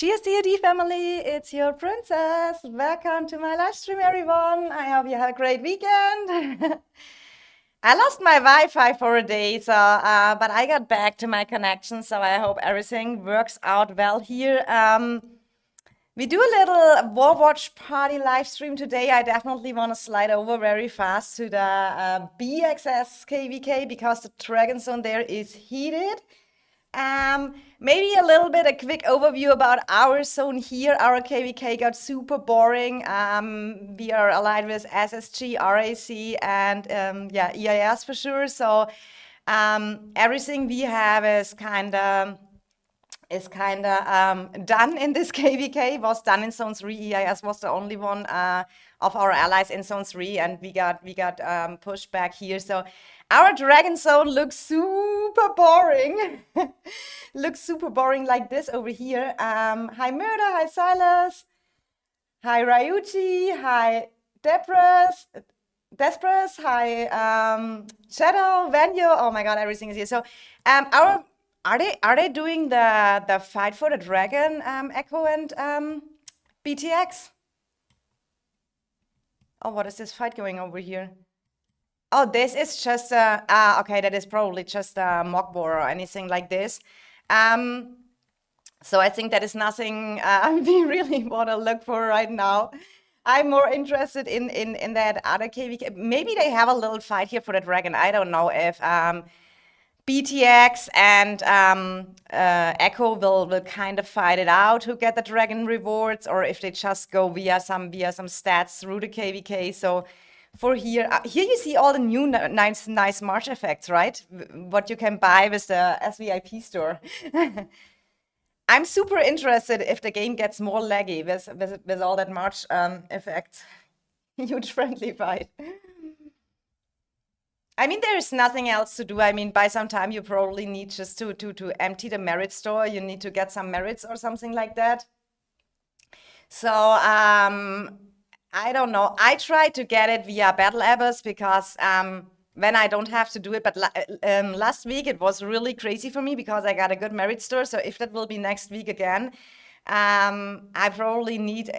Cheers, DoD family! It's your princess. Welcome to my live stream, everyone. I hope you had a great weekend. I lost my Wi-Fi for a day, but I got back to my connection, so I hope everything works out well here. We do a little Warwatch party live stream today. I definitely want to slide over very fast to the BXS KVK because the Dragon Zone there is heated. Maybe a little bit a quick overview about our zone here. Our KVK got super boring. We are allied with SSG, RAC, and yeah, EIS for sure. So everything we have is kind of done in this KVK, was done in Zone 3. EIS was the only one of our allies in Zone 3, and we got pushed back here. So our Dragon Zone looks super boring. Looks super boring like this over here. Hi Murder, hi Silas, hi Ryuchi, hi Depres, hi Shadow, Vanyo. Oh my god, everything is here. So are they doing the fight for the dragon, Echo and BTX? Oh, what is this fight going over here? Oh, this is just okay, that is probably just a mock war or anything like this. So I think that is nothing we really want to look for right now. I'm more interested in that other KVK. Maybe they have a little fight here for the dragon. I don't know if BTX and Echo will kind of fight it out to get the dragon rewards, or if they just go via some stats through the KVK. So for here you see all the new nice March effects, right? What you can buy with the SVIP store. I'm super interested if the game gets more laggy with all that March effects. Huge friendly fight. I mean, there is nothing else to do. I mean, by some time you probably need just to empty the merit store. You need to get some merits or something like that. So I don't know. I try to get it via Battle Abyss because when I don't have to do it. But last week it was really crazy for me because I got a good merit store. So if that will be next week again, I probably need.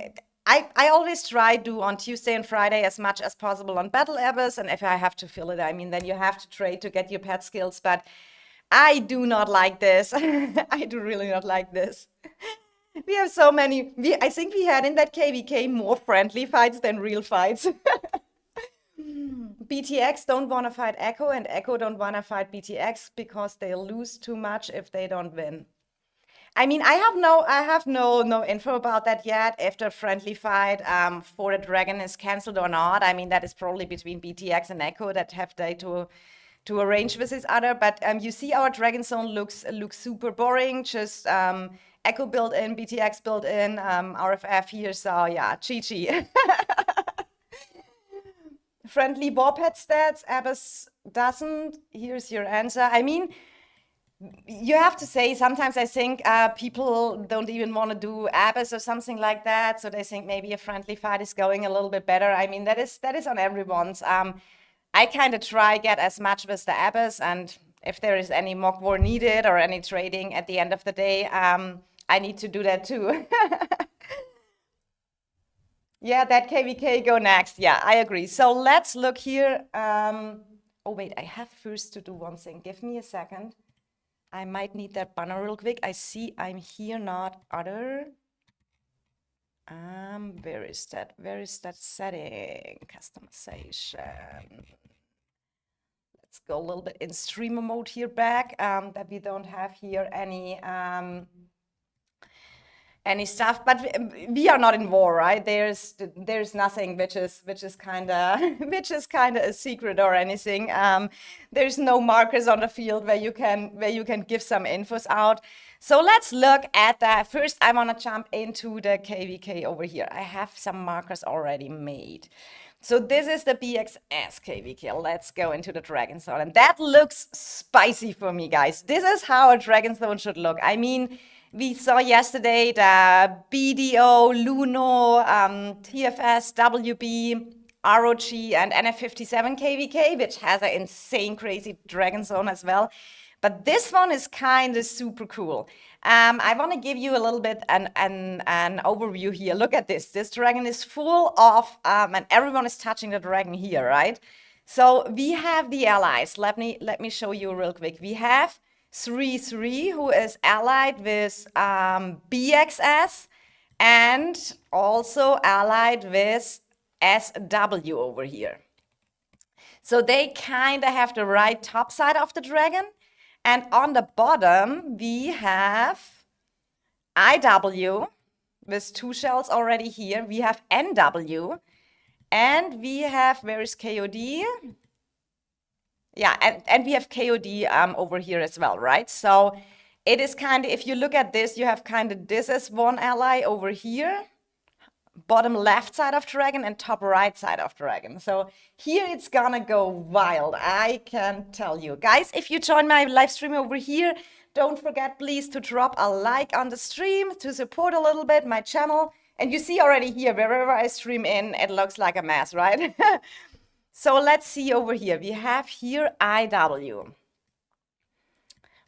I always try do on Tuesday and Friday as much as possible on Battle Abyss, and if I have to fill it, I mean, then you have to trade to get your pet skills, but I do not like this. I do really not like this. We have so many, I think we had in that KVK more friendly fights than real fights. BTX don't want to fight Echo, and Echo don't want to fight BTX because they'll lose too much if they don't win. I mean, I have no info about that yet. If the friendly fight for the dragon is cancelled or not. I mean, that is probably between BTX and Echo that have they to arrange with each other. But you see, our Dragon Zone looks super boring. Just Echo built in, BTX built in, RFF here. So yeah, GG. Friendly Warped stats. Abyss doesn't. Here's your answer. I mean, you have to say, sometimes I think people don't even want to do Abyss or something like that, so they think maybe a friendly fight is going a little bit better. I mean, that is on everyone's. I kind of try get as much with the Abyss, and if there is any mock war needed or any trading at the end of the day, I need to do that too. Yeah, that KVK go next. Yeah, I agree. So let's look here. Oh wait, I have first to do one thing. Give me a second. I might need that banner real quick. I see I'm here, not other. Where is that? Where is that setting? Customization. Let's go a little bit in streamer mode here back. That we don't have here any stuff, but we are not in war, right? There's nothing which is kind of a secret or anything. There's no markers on the field where you can give some infos out. So let's look at that. First, I want to jump into the KVK over here. I have some markers already made. So this is the BXS KVK. Let's go into the Dragon Zone, and that looks spicy for me, guys. This is how a Dragon Zone should look. I mean, we saw yesterday the BDO, Luno, TFS, WB, ROG, and NF57 KVK, which has an insane, crazy Dragon Zone as well. But this one is kind of super cool. I want to give you a little bit an overview here. Look at this. This dragon is full of, and everyone is touching the dragon here, right? So we have the allies. Let me show you real quick. We have 3-3, who is allied with BXS, and also allied with SW over here. So they kind of have the right top side of the dragon. And on the bottom, we have IW with 2 shells already here. We have NW. And we have, where is KOD? Yeah, and we have KOD over here as well, right? So it is kind of, if you look at this, you have kind of this as one ally over here. Bottom left side of dragon and top right side of dragon. So here it's gonna go wild, I can tell you. Guys, if you join my live stream over here, don't forget please to drop a like on the stream to support a little bit my channel. And you see already here, wherever I stream in, it looks like a mess, right? So let's see over here. We have here IW.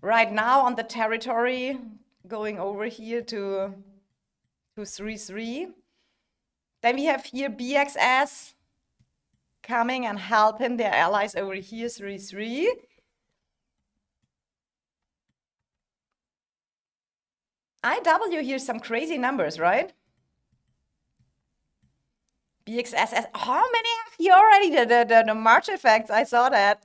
Right now on the territory, going over here to 3-3. Then we have here BXS coming and helping their allies over here, 3-3. IW here, some crazy numbers, right? BXS, how many have you already? The March effects, I saw that.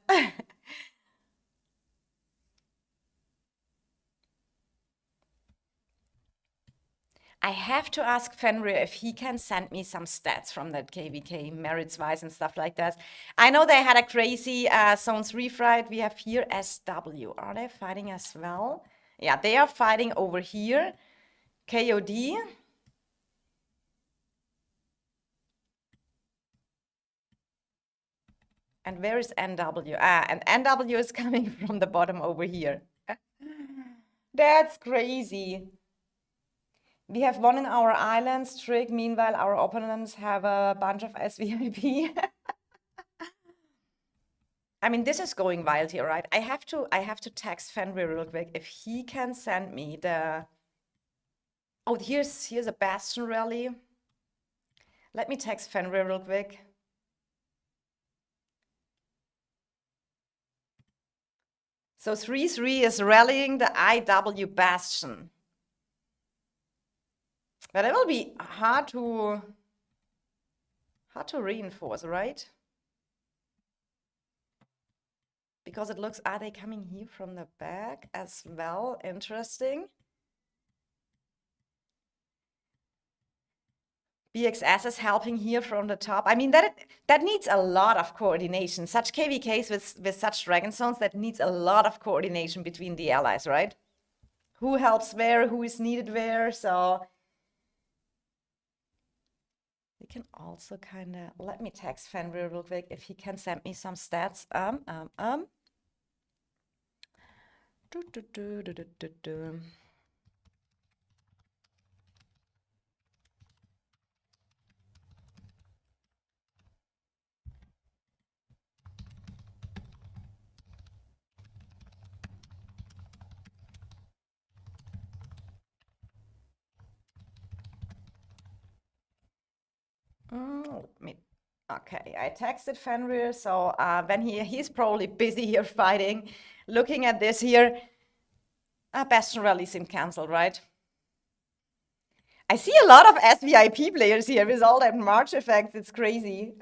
I have to ask Fenrir if he can send me some stats from that KVK, merits-wise and stuff like that. I know they had a crazy Zone 3 fight. We have here SW. Are they fighting as well? Yeah, they are fighting over here. KOD. And where is NW? And NW is coming from the bottom over here. That's crazy. We have one in our island trick. Meanwhile, our opponents have a bunch of SVIP. I mean, this is going wild here, right? I have to text Fenrir real quick if he can send me the. Oh, here's a Bastion rally. Let me text Fenrir real quick. So 3-3 is rallying the IW Bastion. But it will be hard to reinforce, right? Because it looks, are they coming here from the back as well? Interesting. BXS is helping here from the top. I mean, that needs a lot of coordination. Such KVKs with such Dragon Zones, that needs a lot of coordination between the allies, right? Who helps where, who is needed where, so... We can also kind of... Let me text Fenrir real quick if he can send me some stats. Okay, I texted Fenrir, so when he's probably busy here fighting, looking at this here. Bastion rally seemed cancelled, right? I see a lot of SVIP players here with all that March effects. It's crazy.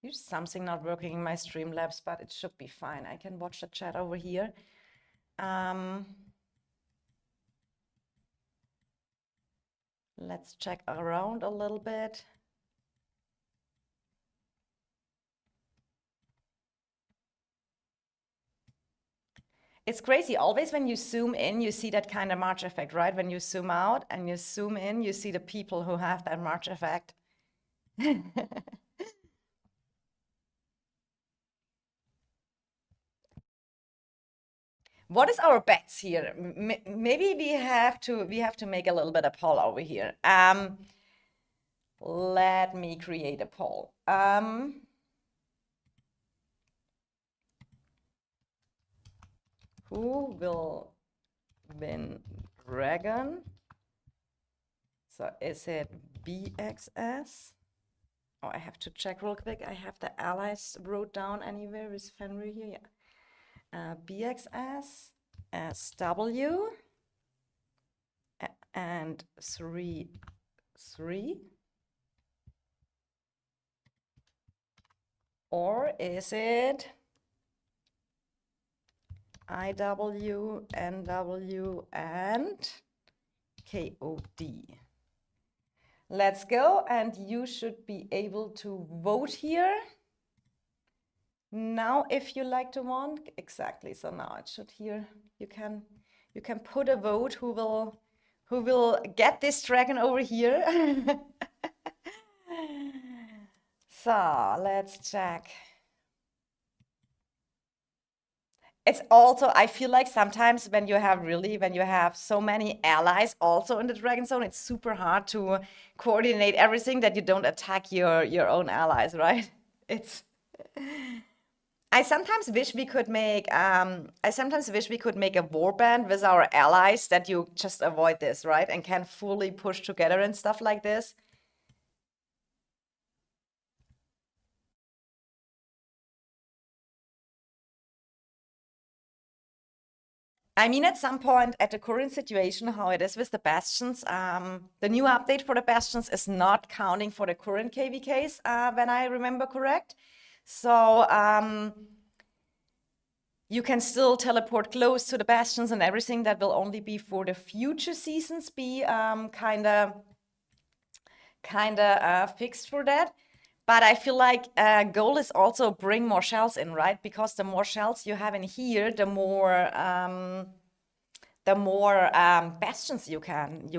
Here's something not working in my Streamlabs, but it should be fine. I can watch the chat over here. Let's check around a little bit. It's crazy. Always when you zoom in, you see that kind of March effect, right? When you zoom out and you zoom in, you see the people who have that March effect. What is our bets here? Maybe we have to make a little bit of poll over here. Let me create a poll. Who will win Dragon? So is it BXS? Oh, I have to check real quick. I have the allies wrote down anywhere. Is Fenrir here? Yeah. BXS, SW, and 3, 3. Or is it IW, NW, and KOD? Let's go, and you should be able to vote here. Now, if you like to want, exactly. So now it should here, you can put a vote who will get this dragon over here. So let's check. It's also, I feel like sometimes when you have so many allies also in the Dragon Zone, it's super hard to coordinate everything that you don't attack your own allies, right? I sometimes wish we could make a warband with our allies that you just avoid this, right? And can fully push together and stuff like this. I mean, at some point, at the current situation, how it is with the bastions, the new update for the bastions is not counting for the current KVKs, when I remember correct. So you can still teleport close to the bastions and everything. That will only be for the future seasons, be kind of fixed for that. But I feel like goal is also bring more shells in, right? Because the more shells you have in here, the more bastions you can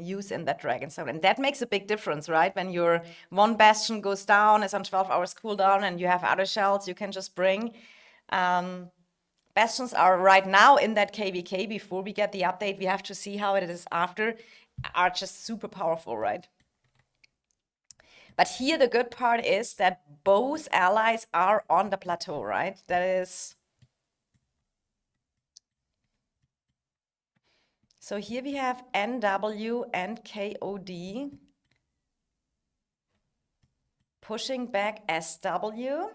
use in that Dragon Zone, and that makes a big difference, right? When your one bastion goes down, it's on 12 hours cooldown, and you have other shells you can just bring. Bastions are right now in that KVK before we get the update. We have to see how it is after. Are just super powerful, right? But here the good part is that both allies are on the plateau, right? That is. So here we have NW and KOD pushing back SW.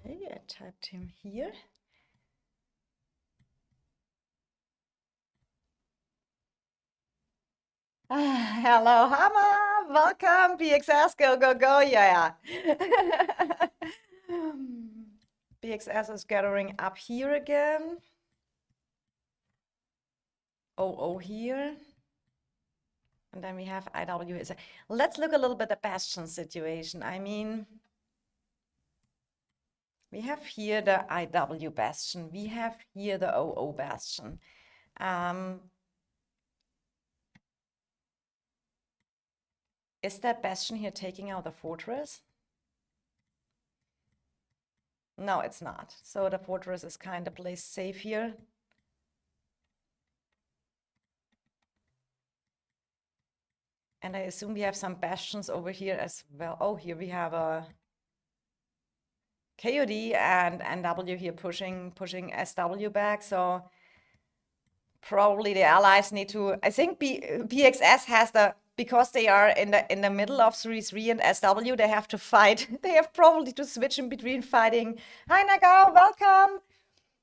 Okay, I typed him here. Hello, Hammer. Welcome, BXS. Go, go, go. Yeah. BXS is gathering up here again. OO here. And then we have IW here. So let's look a little bit at the bastion situation. I mean, we have here the IW bastion. We have here the OO bastion. Is that bastion here taking out the fortress? No, it's not. So the fortress is kind of placed safe here. And I assume we have some bastions over here as well. Oh, here we have a KOD and NW here pushing SW back. So probably the allies need to. I think BXS has because they are in the middle of 3-3 and SW, they have to fight. They have probably to switch in between fighting. Hi Nagao, welcome.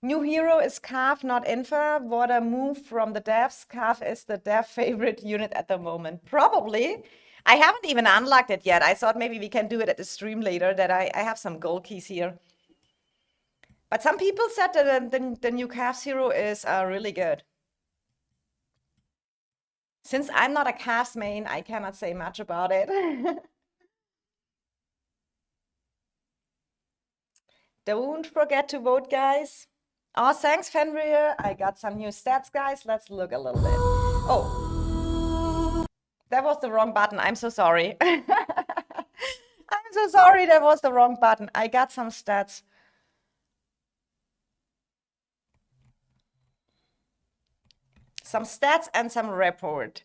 New hero is Calf, not Infa. What a move from the devs. Calf is the dev favorite unit at the moment. Probably. I haven't even unlocked it yet. I thought maybe we can do it at the stream later, that I have some gold keys here. But some people said that the new Calf's hero is really good. Since I'm not a Calf's main, I cannot say much about it. Don't forget to vote, guys. Oh, thanks, Fenrir. I got some new stats, guys. Let's look a little bit. Oh, that was the wrong button. I'm so sorry. I'm so sorry. That was the wrong button. I got some stats. Some stats and some report.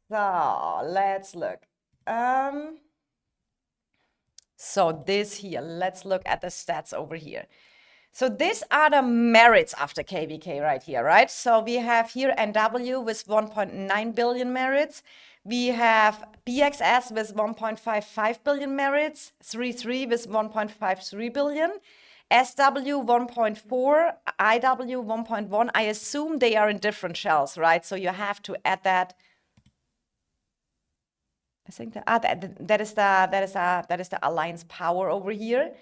So let's look. So this here, let's look at the stats over here. So these are the merits after KVK right here, right? So we have here NW with 1.9 billion merits. We have BXS with 1.55 billion merits, 33 with 1.53 billion, SW 1.4, IW 1.1. I assume they are in different shells, right? So you have to add that. I think that is the alliance power over here,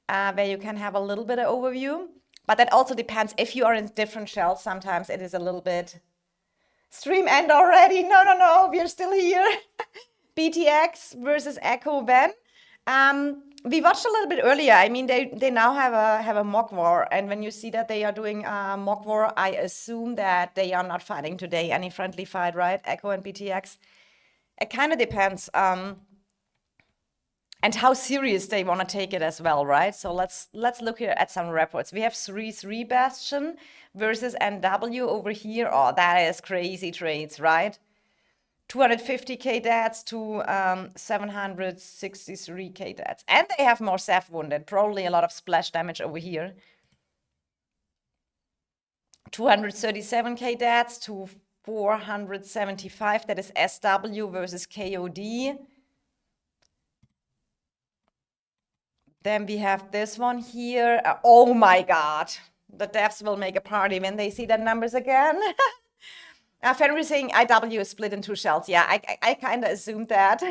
where you can have a little bit of overview. But that also depends if you are in different shells. Sometimes it is a little bit. Stream end already? No, we're still here. BTX versus Echo Ben. We watched a little bit earlier. I mean, they now have a mock war, and when you see that they are doing a mock war, I assume that they are not fighting today any friendly fight, right? Echo and BTX. It kind of depends, and how serious they want to take it as well, right? So let's look here at some reports. We have 3-3 Bastion versus NW over here. Oh, that is crazy trades, right? 250k deaths to 763k deaths, and they have more Seth wounded. Probably a lot of splash damage over here. 237k deaths to 475, that is SW versus KOD. Then we have this one here. Oh my God, the devs will make a party when they see the numbers again. Fenrir saying IW is split in 2 shells. Yeah, I kind of assumed that.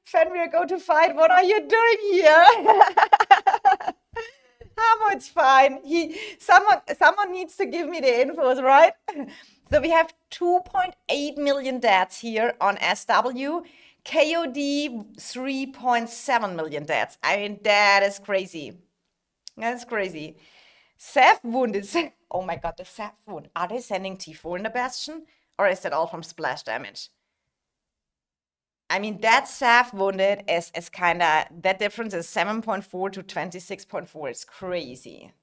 Fenrir, go to fight. What are you doing here? Hamo, it's fine. Someone needs to give me the infos, right? So we have 2.8 million deaths here on SW. KOD 3.7 million deaths. I mean, that is crazy. That's crazy. Seth wounded. Oh my God, the Seth wound. Are they sending T4 in the Bastion? Or is that all from splash damage? I mean, that Seth wounded is kind of, that difference is 7.4 to 26.4. It's crazy.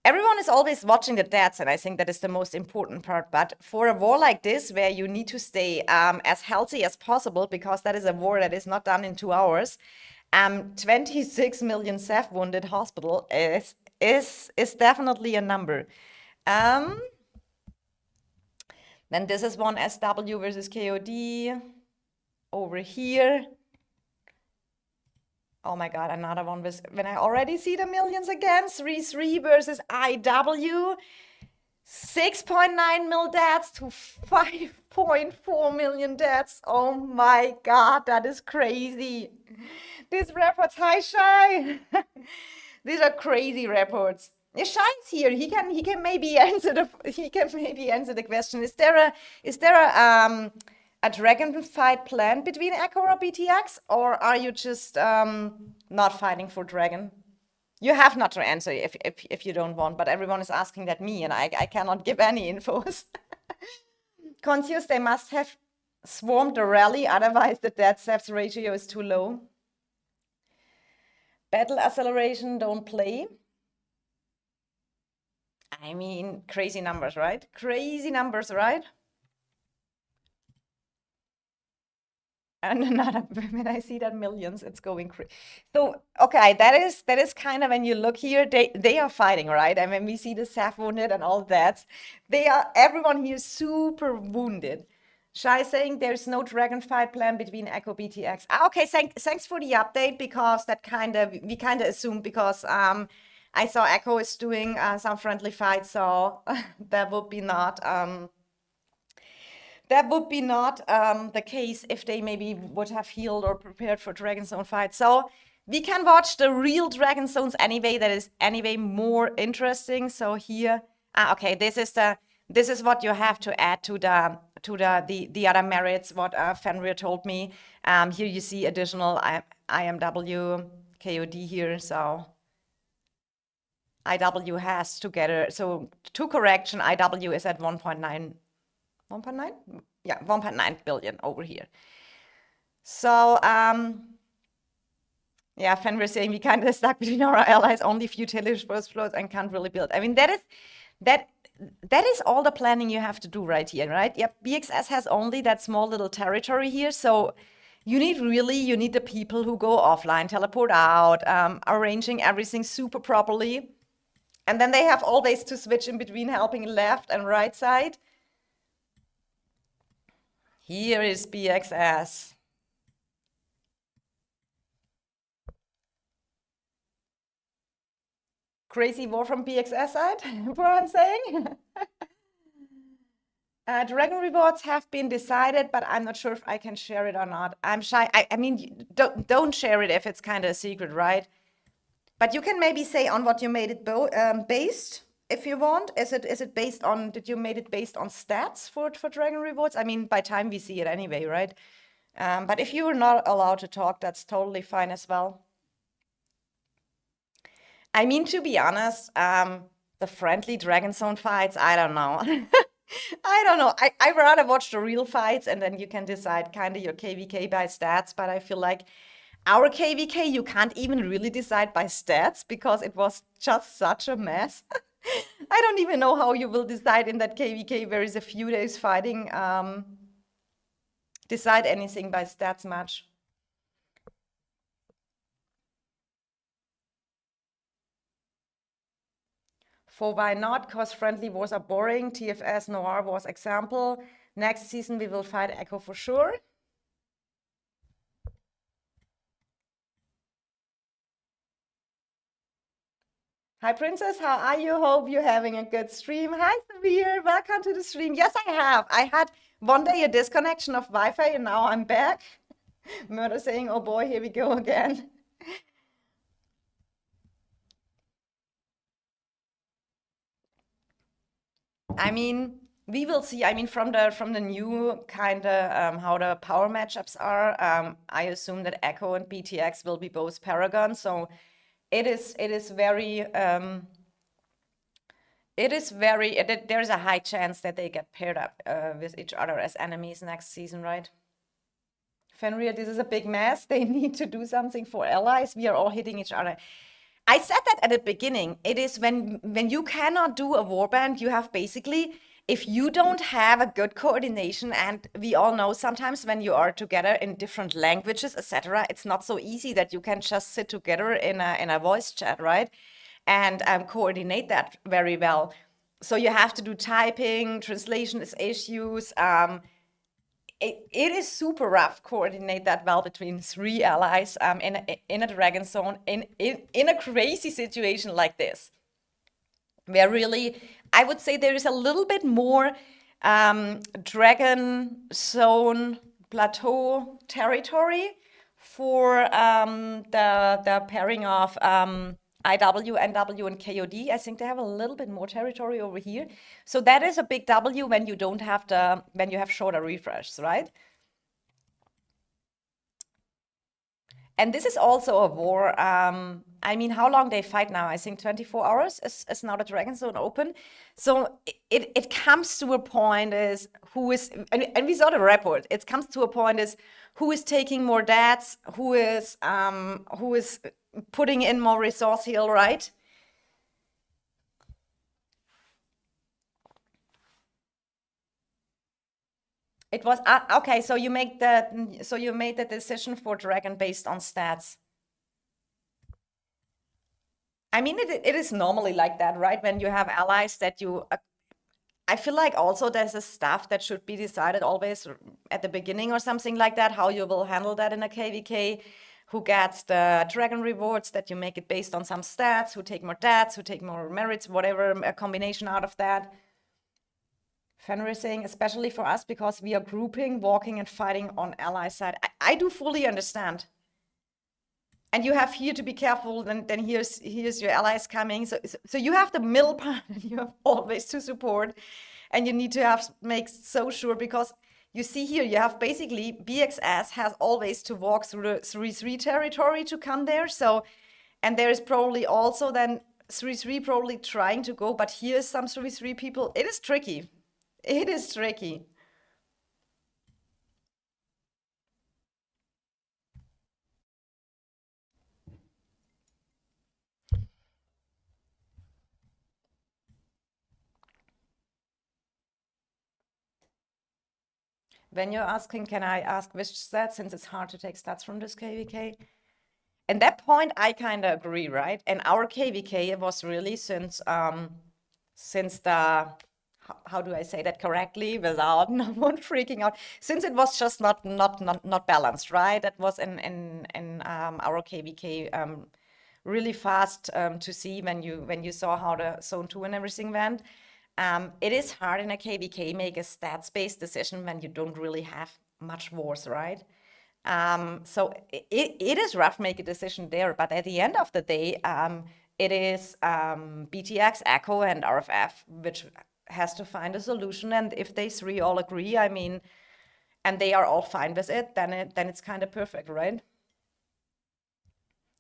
Everyone is always watching the deaths, and I think that is the most important part. But for a war like this, where you need to stay as healthy as possible, because that is a war that is not done in 2 hours, 26 million Seth wounded hospital is definitely a number. Then this is one SW versus KOD over here. Oh my God, another one with, when I already see the millions again, 3-3 versus IW, 6.9 mil deaths to 5.4 million deaths. Oh my God, that is crazy. These reports, hi Shy. These are crazy reports. Yeah, Shy's here. He can maybe answer the question. Is there a dragon fight planned between Echo or BTX, or are you just not fighting for dragon? You have not to answer if you don't want, but everyone is asking that me, and I cannot give any infos. Conscious, they must have swarmed the rally, otherwise the dead Sev's ratio is too low. Battle acceleration, don't play. I mean, crazy numbers, right? Crazy numbers, right? And another, when I see that millions, it's going crazy. So, okay, that is kind of, when you look here, they are fighting, right? And when we see the Seth wounded and all that, everyone here is super wounded. Shai saying there's no dragon fight plan between Echo BTX. Okay, thanks for the update, because that we kind of assumed, because I saw Echo is doing some friendly fights, so that would be not the case if they maybe would have healed or prepared for Dragon Zone fight. So we can watch the real Dragon Zones anyway. That is anyway more interesting. So here, okay, this is what you have to add to the other merits. What Fenrir told me. Here you see additional IMW KOD here. So IW has together. So to correction, IW is at 1.9, 1.9? Yeah, 1.9 billion over here. So, yeah, Fenrir saying we kind of stuck between our allies, only few first floors and can't really build. I mean, that is all the planning you have to do right here, right? Yep, BXS has only that small little territory here, so you need the people who go offline, teleport out, arranging everything super properly. And then they have always to switch in between helping left and right side. Here is BXS. Crazy war from BXS side, what I'm saying. Dragon rewards have been decided, but I'm not sure if I can share it or not. I'm shy. I mean, don't share it if it's kind of a secret, right? But you can maybe say on what you made it based, if you want. Is it based on? Did you made it based on stats for Dragon rewards? I mean, by time we see it anyway, right? But if you are not allowed to talk, that's totally fine as well. I mean, to be honest, the friendly Dragon Zone fights, I don't know. I don't know. I rather watch the real fights and then you can decide kind of your KVK by stats. But I feel like our KVK, you can't even really decide by stats because it was just such a mess. I don't even know how you will decide in that KVK where is a few days fighting, decide anything by stats much. For why not? Because friendly wars are boring. TFS Noir Wars example. Next season we will fight Echo for sure. Hi Princess, how are you? Hope you're having a good stream. Hi Severe, welcome to the stream. Yes, I have. I had one day a disconnection of Wi-Fi and now I'm back. Murder saying, oh boy, here we go again. I mean, we will see. I mean, from the new kind of how the power matchups are, I assume that Echo and BTX will be both Paragon. So it is very there's a high chance that they get paired up with each other as enemies next season, right? Fenrir, this is a big mess. They need to do something for allies. We are all hitting each other. I said that at the beginning. It is when you cannot do a warband, you have basically, if you don't have a good coordination, and we all know sometimes when you are together in different languages, etc., it's not so easy that you can just sit together in a voice chat, right? And coordinate that very well. So you have to do typing, translation issues. It is super rough coordinate that well between three allies in a Dragon Zone in a crazy situation like this, where really I would say there is a little bit more Dragon Zone plateau territory for the pairing of IW, NW, and KOD. I think they have a little bit more territory over here. So that is a big W when you don't have when you have shorter refreshes, right? And this is also a war. I mean, how long they fight now? I think 24 hours is now the Dragon Zone open. So it comes to a point is who is, and we saw the report. It comes to a point is who is taking more deaths, who is putting in more resource heal, right? It was okay. So you made the decision for Dragon based on stats. I mean, it is normally like that, right? When you have allies that you, I feel like also there's a stuff that should be decided always at the beginning or something like that, how you will handle that in a KVK, who gets the Dragon rewards, that you make it based on some stats, who take more stats, who take more merits, whatever, a combination out of that. Fenrir saying, especially for us, because we are grouping, walking, and fighting on ally side. I do fully understand. And you have here to be careful, and then here's your allies coming. So you have the middle part, and you have always to support, and you need to make so sure, because you see here, you have basically BXS has always to walk through the 3-3 territory to come there. So, and there is probably also then 3-3 probably trying to go, but here's some 3-3 people. It is tricky. It is tricky. When you're asking, can I ask which stats, since it's hard to take stats from this KVK? At that point, I kind of agree, right? And our KVK was really since the how do I say that correctly without no one freaking out? Since it was just not balanced, right? That was in our KVK really fast to see when you saw how the zone 2 and everything went. It is hard in a KVK make a stats-based decision when you don't really have much wars, right? So it is rough make a decision there, but at the end of the day, it is BTX, Echo, and RFF, which has to find a solution. And if they three all agree, I mean, and they are all fine with it, then it's kind of perfect, right?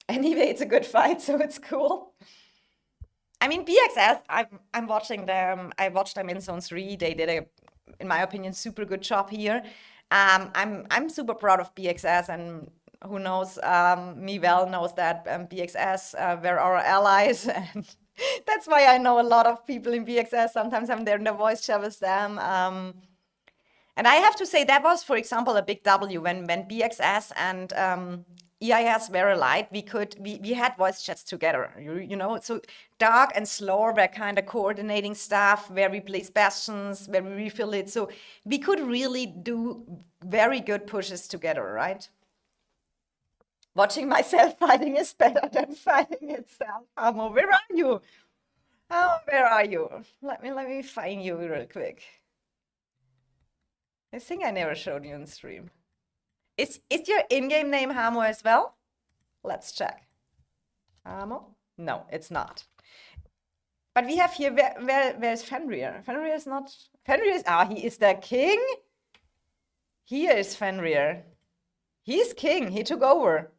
Anyway, it's a good fight, so it's cool. I mean, BXS, I'm watching them. I watched them in Zone 3. They did a, in my opinion, super good job here. I'm super proud of BXS, and who knows me well knows that BXS were our allies, and that's why I know a lot of people in BXS. Sometimes I'm there in the voice chat with them. And I have to say that was, for example, a big W when BXS and EIS were allied. We had voice chats together, you know. So Dark and Slower were kind of coordinating stuff, where we place bastions, where we refill it. So we could really do very good pushes together, right? Watching myself fighting is better than fighting itself. Amo, where are you? Oh, where are you? Let me find you real quick. I think I never showed you on stream. Is your in-game name Hamo as well? Let's check. Hamo? No, it's not. But we have here, where's Fenrir? Fenrir is not, Fenrir is, he is the king? Here is Fenrir. He's king, he took over.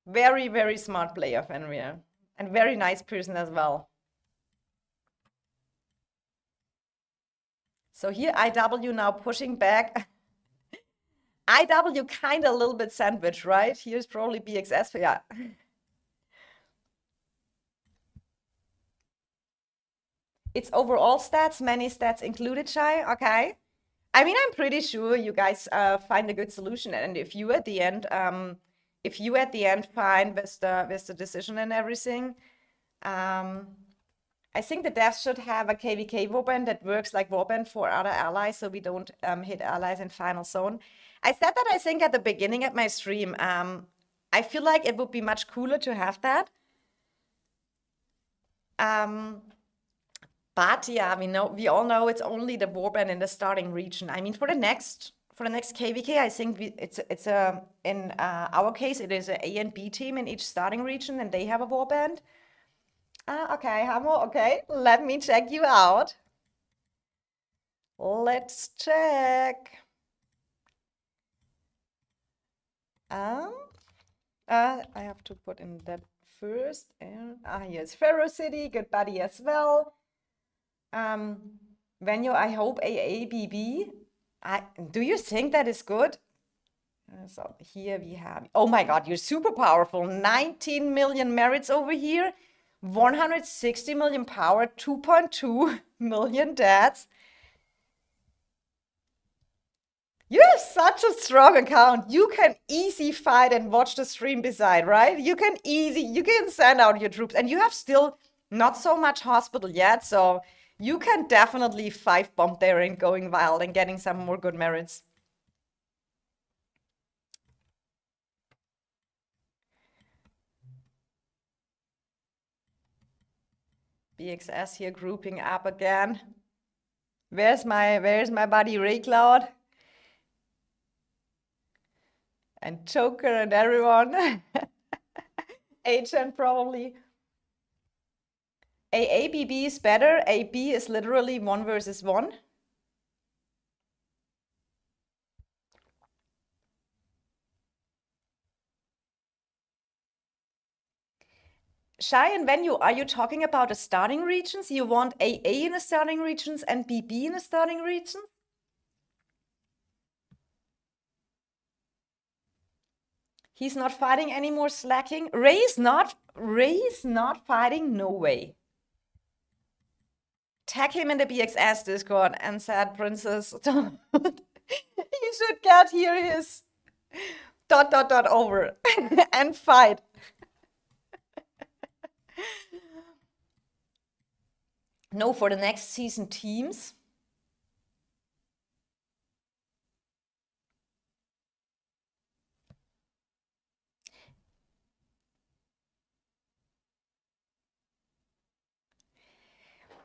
Very, very smart player, Fenrir. And very nice person as well. So here IW now pushing back. IW kind of a little bit sandwich, right? Here's probably BXS, yeah. It's overall stats, many stats included, Shai, okay. I mean, I'm pretty sure you guys find a good solution. And if you at the end find with the decision and everything, I think the devs should have a KVK warband that works like warband for other allies, so we don't hit allies in final zone. I said that I think at the beginning of my stream. I feel like it would be much cooler to have that. But yeah, we all know it's only the warband in the starting region. I mean, for the next KVK, I think it's in our case it is a and B team in each starting region, and they have a warband. Okay, Hamo, okay, let me check you out. Let's check. I have to put in that first. And here's Pharaoh City, good buddy as well. Venue, I hope AABB. Do you think that is good? So here we have, oh my God, you're super powerful. 19 million merits over here. 160 million power, 2.2 million deaths. You have such a strong account. You can easy fight and watch the stream beside, right? You can send out your troops, and you have still not so much hospital yet, so you can definitely 5-bomb there and going wild and getting some more good merits. BXS here grouping up again. Where's my buddy Ray Cloud? And Joker and everyone. Agent probably. AABB is better. AB is literally 1 versus 1. Cheyenne, when are you talking about the starting regions? You want AA in the starting regions and BB in the starting regions? He's not fighting anymore, slacking. Ray's not fighting, no way. Tag him in the BXS Discord and said, Princess, you should get here his ... over and fight. No, for the next season teams.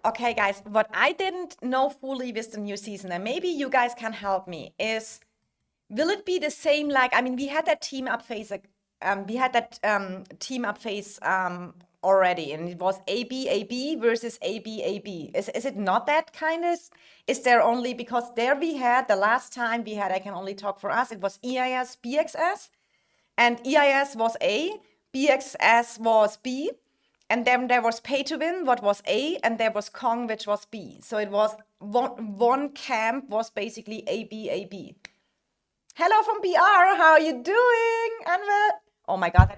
Okay, guys, what I didn't know fully with the new season, and maybe you guys can help me, is will it be the same like, I mean, we had that team up phase, already, and it was AB, AB versus AB, AB. Is it not that kind of? Is there only, because there we had, the last time we had, I can only talk for us, it was EIS, BXS, and EIS was A, BXS was B, and then there was Pay to Win, what was A, and there was Kong, which was B. So it was one camp was basically AB, AB. Hello from BR, how are you doing, Anwar? Oh my God,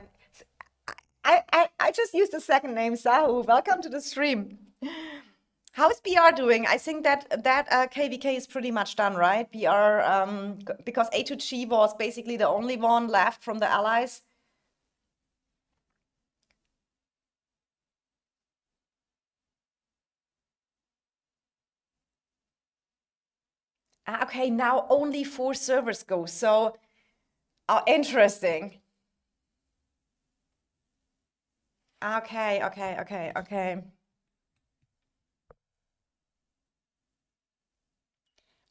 I just used the second name, Sahu. Welcome to the stream. How is BR doing? I think that KVK is pretty much done, right? BR, because A2G was basically the only one left from the allies. Okay, now only 4 servers go. So, interesting. Okay, okay, okay, okay.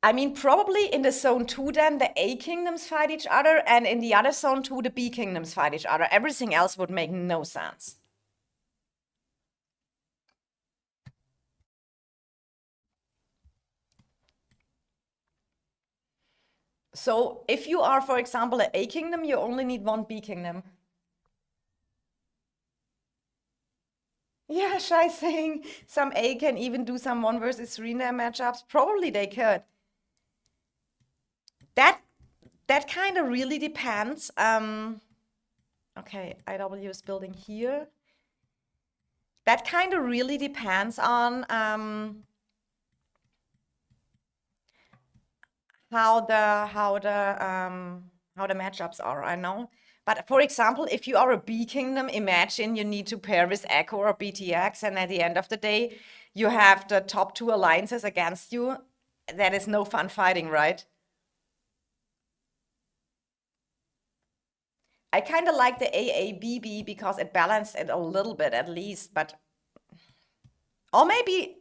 I mean, probably in the zone 2, then the A kingdoms fight each other, and in the other zone 2, the B kingdoms fight each other. Everything else would make no sense. So if you are, for example, an A kingdom, you only need 1 B kingdom. Yeah, Shai saying some A can even do some 1 versus 3 in their matchups. Probably they could. That kind of really depends. Okay, IW is building here. That kind of really depends on how the matchups are, I know. But for example, if you are a B kingdom, imagine you need to pair with Echo or BTX, and at the end of the day, you have the top 2 alliances against you. That is no fun fighting, right? I kind of like the AABB because it balanced it a little bit at least, but or maybe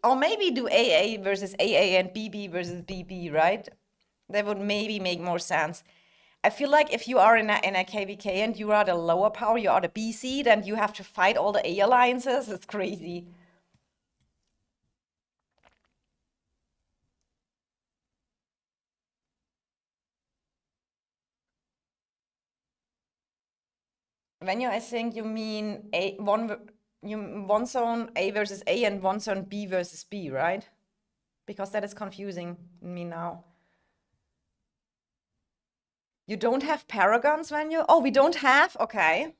do AA versus AA and BB versus BB, right? That would maybe make more sense. I feel like if you are in a KVK and you are the lower power, you are the B seed, and you have to fight all the A alliances, it's crazy. When you, I think you mean one zone A versus A and one zone B versus B, right? Because that is confusing me now. You don't have paragons when you... Oh, we don't have? Okay.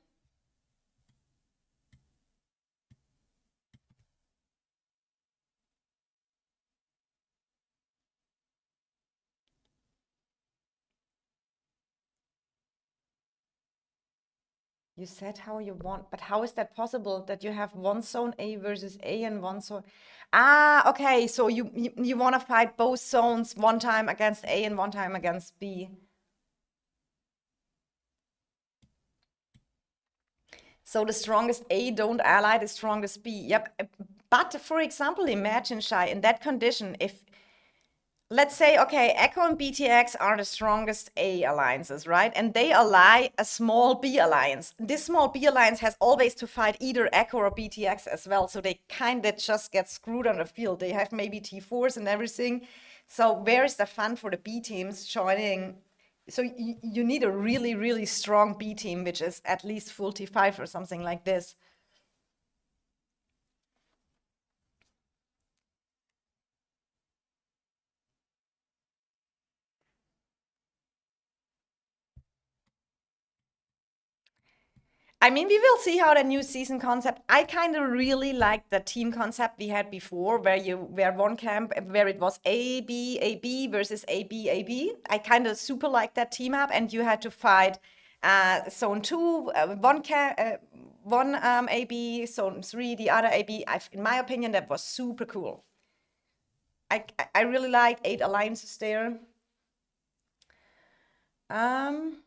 You said how you want, but how is that possible that you have one zone A versus A and one zone... Ah, okay, so you want to fight both zones one time against A and one time against B. So the strongest A don't ally the strongest B. Yep. But for example, imagine, Shai, in that condition, if let's say, okay, Echo and BTX are the strongest A alliances, right? And they ally a small B alliance. This small B alliance has always to fight either Echo or BTX as well. So they kind of just get screwed on the field. They have maybe T4s and everything. So where is the fun for the B teams joining? So you need a really, really strong B team, which is at least full T5 or something like this. I mean, we will see how the new season concept. I kind of really like the team concept we had before, where one camp where it was A B versus A B. I kind of super like that team up, and you had to fight zone two, one AB, zone three, the other AB. In my opinion, that was super cool. I really liked 8 alliances there. Um,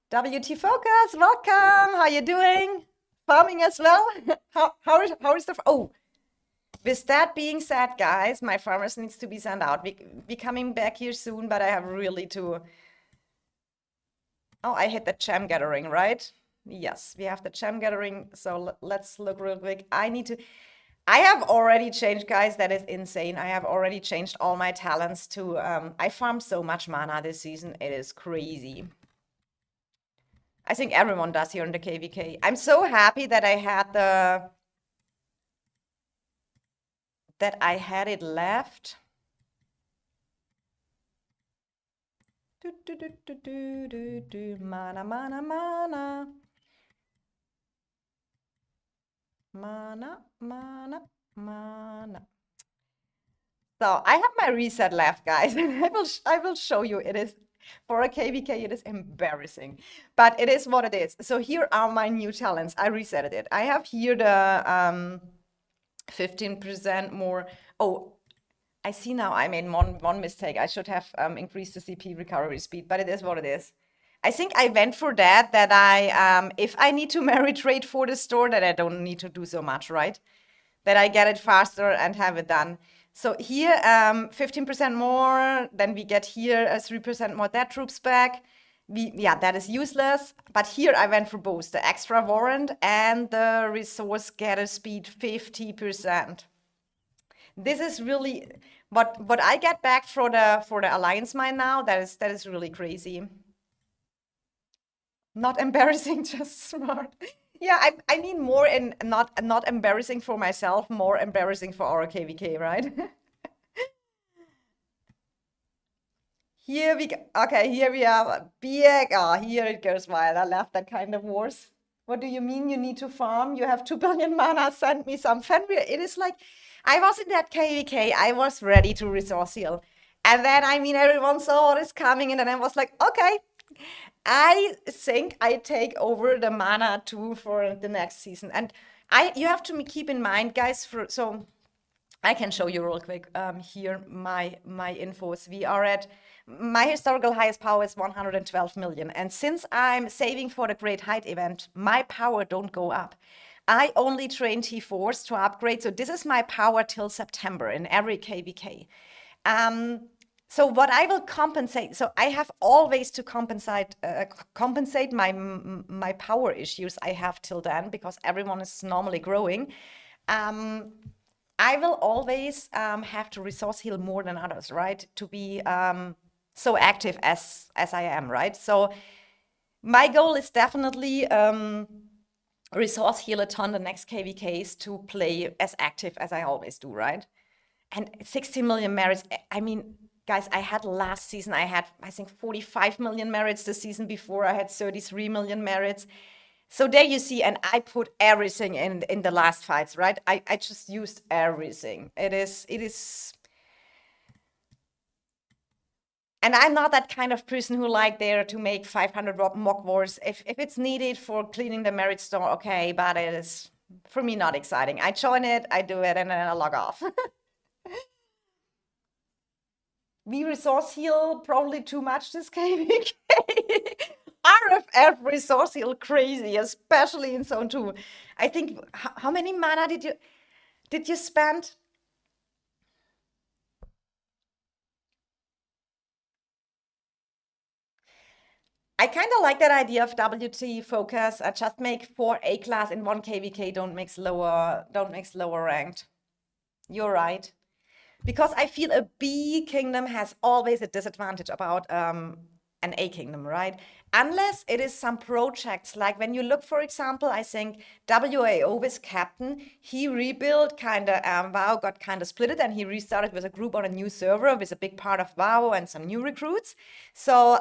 WT Focus, welcome. How you doing? Farming as well? How is the oh? With that being said, guys, my farmers needs to be sent out. We coming back here soon, but I have really to. Oh, I hit the gem gathering, right? Yes, we have the gem gathering. So let's look real quick. I have already changed, guys. That is insane. I have already changed all my talents to. I farmed so much mana this season. It is crazy. I think everyone does here in the KVK. I'm so happy that I had it left. Mana, mana, mana. Mana, mana, mana. So I have my reset left, guys. I will show you. It is for a KVK, it is embarrassing, but it is what it is. So here are my new talents. I resetted it. I have here the 15% more. Oh, I see now I made one mistake. I should have increased the CP recovery speed, but it is what it is. I think I went for that I if I need to marry trade for the store, that I don't need to do so much, right? That I get it faster and have it done. So here 15% more, then we get here 3% more dead troops back. Yeah, that is useless. But here I went for both the extra warrant and the resource gather speed 50%. This is really what I get back for the alliance mine now. That is really crazy. Not embarrassing, just smart. Yeah, I mean more in not embarrassing for myself, more embarrassing for our KVK, right? Okay, here we have big. Oh, here it goes wild. I love that kind of wars. What do you mean you need to farm? You have 2 billion mana. Send me some Fenrir. It is like I was in that KVK. I was ready to resource heal, and then I mean everyone saw what is coming, and then I was like, okay, I think I take over the mana too for the next season. And you have to keep in mind, guys, so I can show you real quick here my infos. We are at my historical highest power is 112 million. And since I'm saving for the Great Height event, my power don't go up. I only train T4s to upgrade. So this is my power till September in every KVK. So what I will compensate, so I have always to compensate my power issues I have till then, because everyone is normally growing. I will always have to resource heal more than others, right? To be so active as I am, right? So my goal is definitely resource heal a ton the next KVKs to play as active as I always do, right? And 60 million merits, I mean, guys, I had last season, I think 45 million merits. The season before I had 33 million merits. So there you see, and I put everything in the last fights, right? I just used everything. It is, and I'm not that kind of person who like there to make 500 mock wars. If it's needed for cleaning the merit store, okay, but it is, for me, not exciting. I join it, I do it, and then I log off. We resource heal probably too much this KVK. RFF resource heal crazy, especially in zone 2. I think, how many mana did you spend? I kind of like that idea of WT focus. Just make 4 A class in 1 KVK, don't mix lower ranked. You're right. Because I feel a B kingdom has always a disadvantage about an A kingdom, right? Unless it is some projects, like when you look, for example, I think WAO with Captain, he rebuilt kind of WoW, got kind of split it, and he restarted with a group on a new server with a big part of WoW and some new recruits. So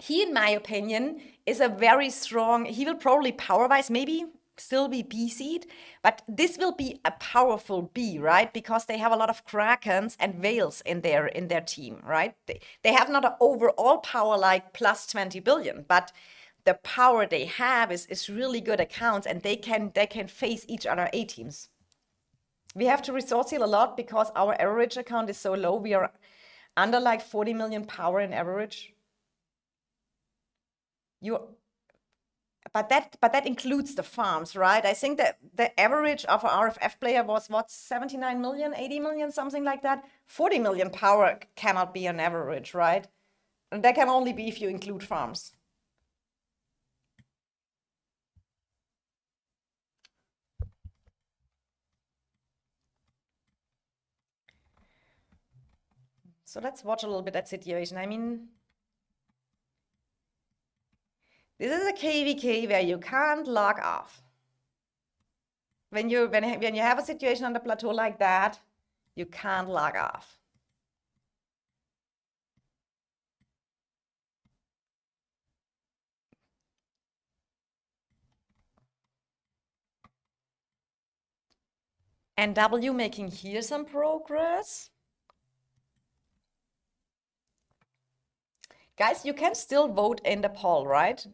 He, in my opinion, is a very strong, he will probably power-wise maybe still be B seed, but this will be a powerful B, right? Because they have a lot of Krakens and Whales in their team, right? They have not an overall power like plus 20 billion, but the power they have is really good accounts, and they can face each other A teams. We have to resource heal a lot because our average account is so low. We are under like 40 million power in average. But that includes the farms, right? I think that the average of an RFF player was what, 79 million, 80 million, something like that. 40 million power cannot be an average, right? And that can only be if you include farms. So let's watch a little bit that situation. I mean, this is a KVK where you can't log off. When you have a situation on the plateau like that, you can't log off. And W making here some progress. Guys, you can still vote in the poll, right?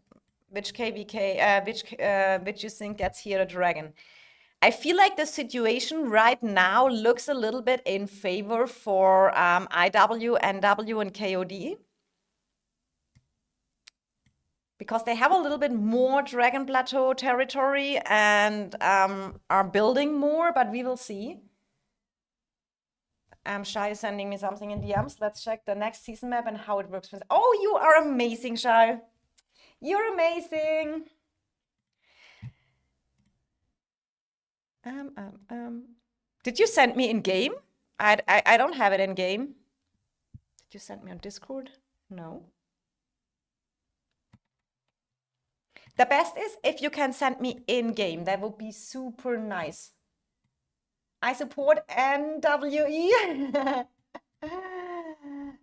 Which KVK, which you think gets here a dragon. I feel like the situation right now looks a little bit in favor for IW, NW, and KOD. Because they have a little bit more Dragon Plateau territory and are building more, but we will see. Shai is sending me something in DMs. Let's check the next season map and how it works. Oh, you are amazing, Shai. You're amazing. Did you send me in game? I don't have it in game. Did you send me on Discord? No. The best is if you can send me in game. That would be super nice. I support NWE.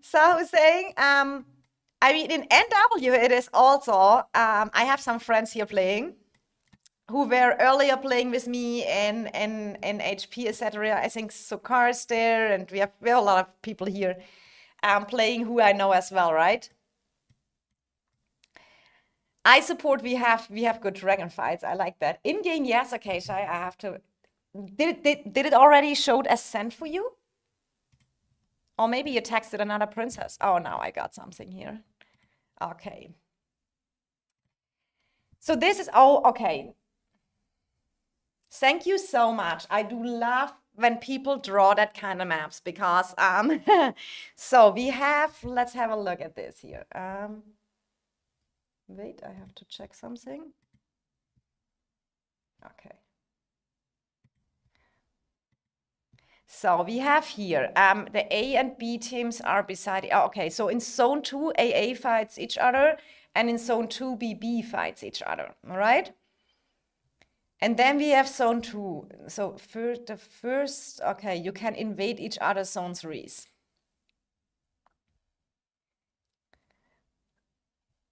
So saying, I mean, in NW it is also, I have some friends here playing who were earlier playing with me in HP, etc. I think Sokar's there, and we have a lot of people here playing who I know as well, right? I support, we have good dragon fights. I like that. In game, yes, okay, Shai, I have to. Did it already showed as sent for you? Or maybe you texted another princess. Oh, now I got something here. Okay. So this is, oh, okay. Thank you so much. I do love when people draw that kind of maps because, so we have, let's have a look at this here. Wait, I have to check something. Okay. So we have here, the A and B teams are beside, oh, okay, so in zone 2, AA fights each other, and in zone 2, BB fights each other, all right? And then we have zone 2. So the first, okay, you can invade each other's zone 3s.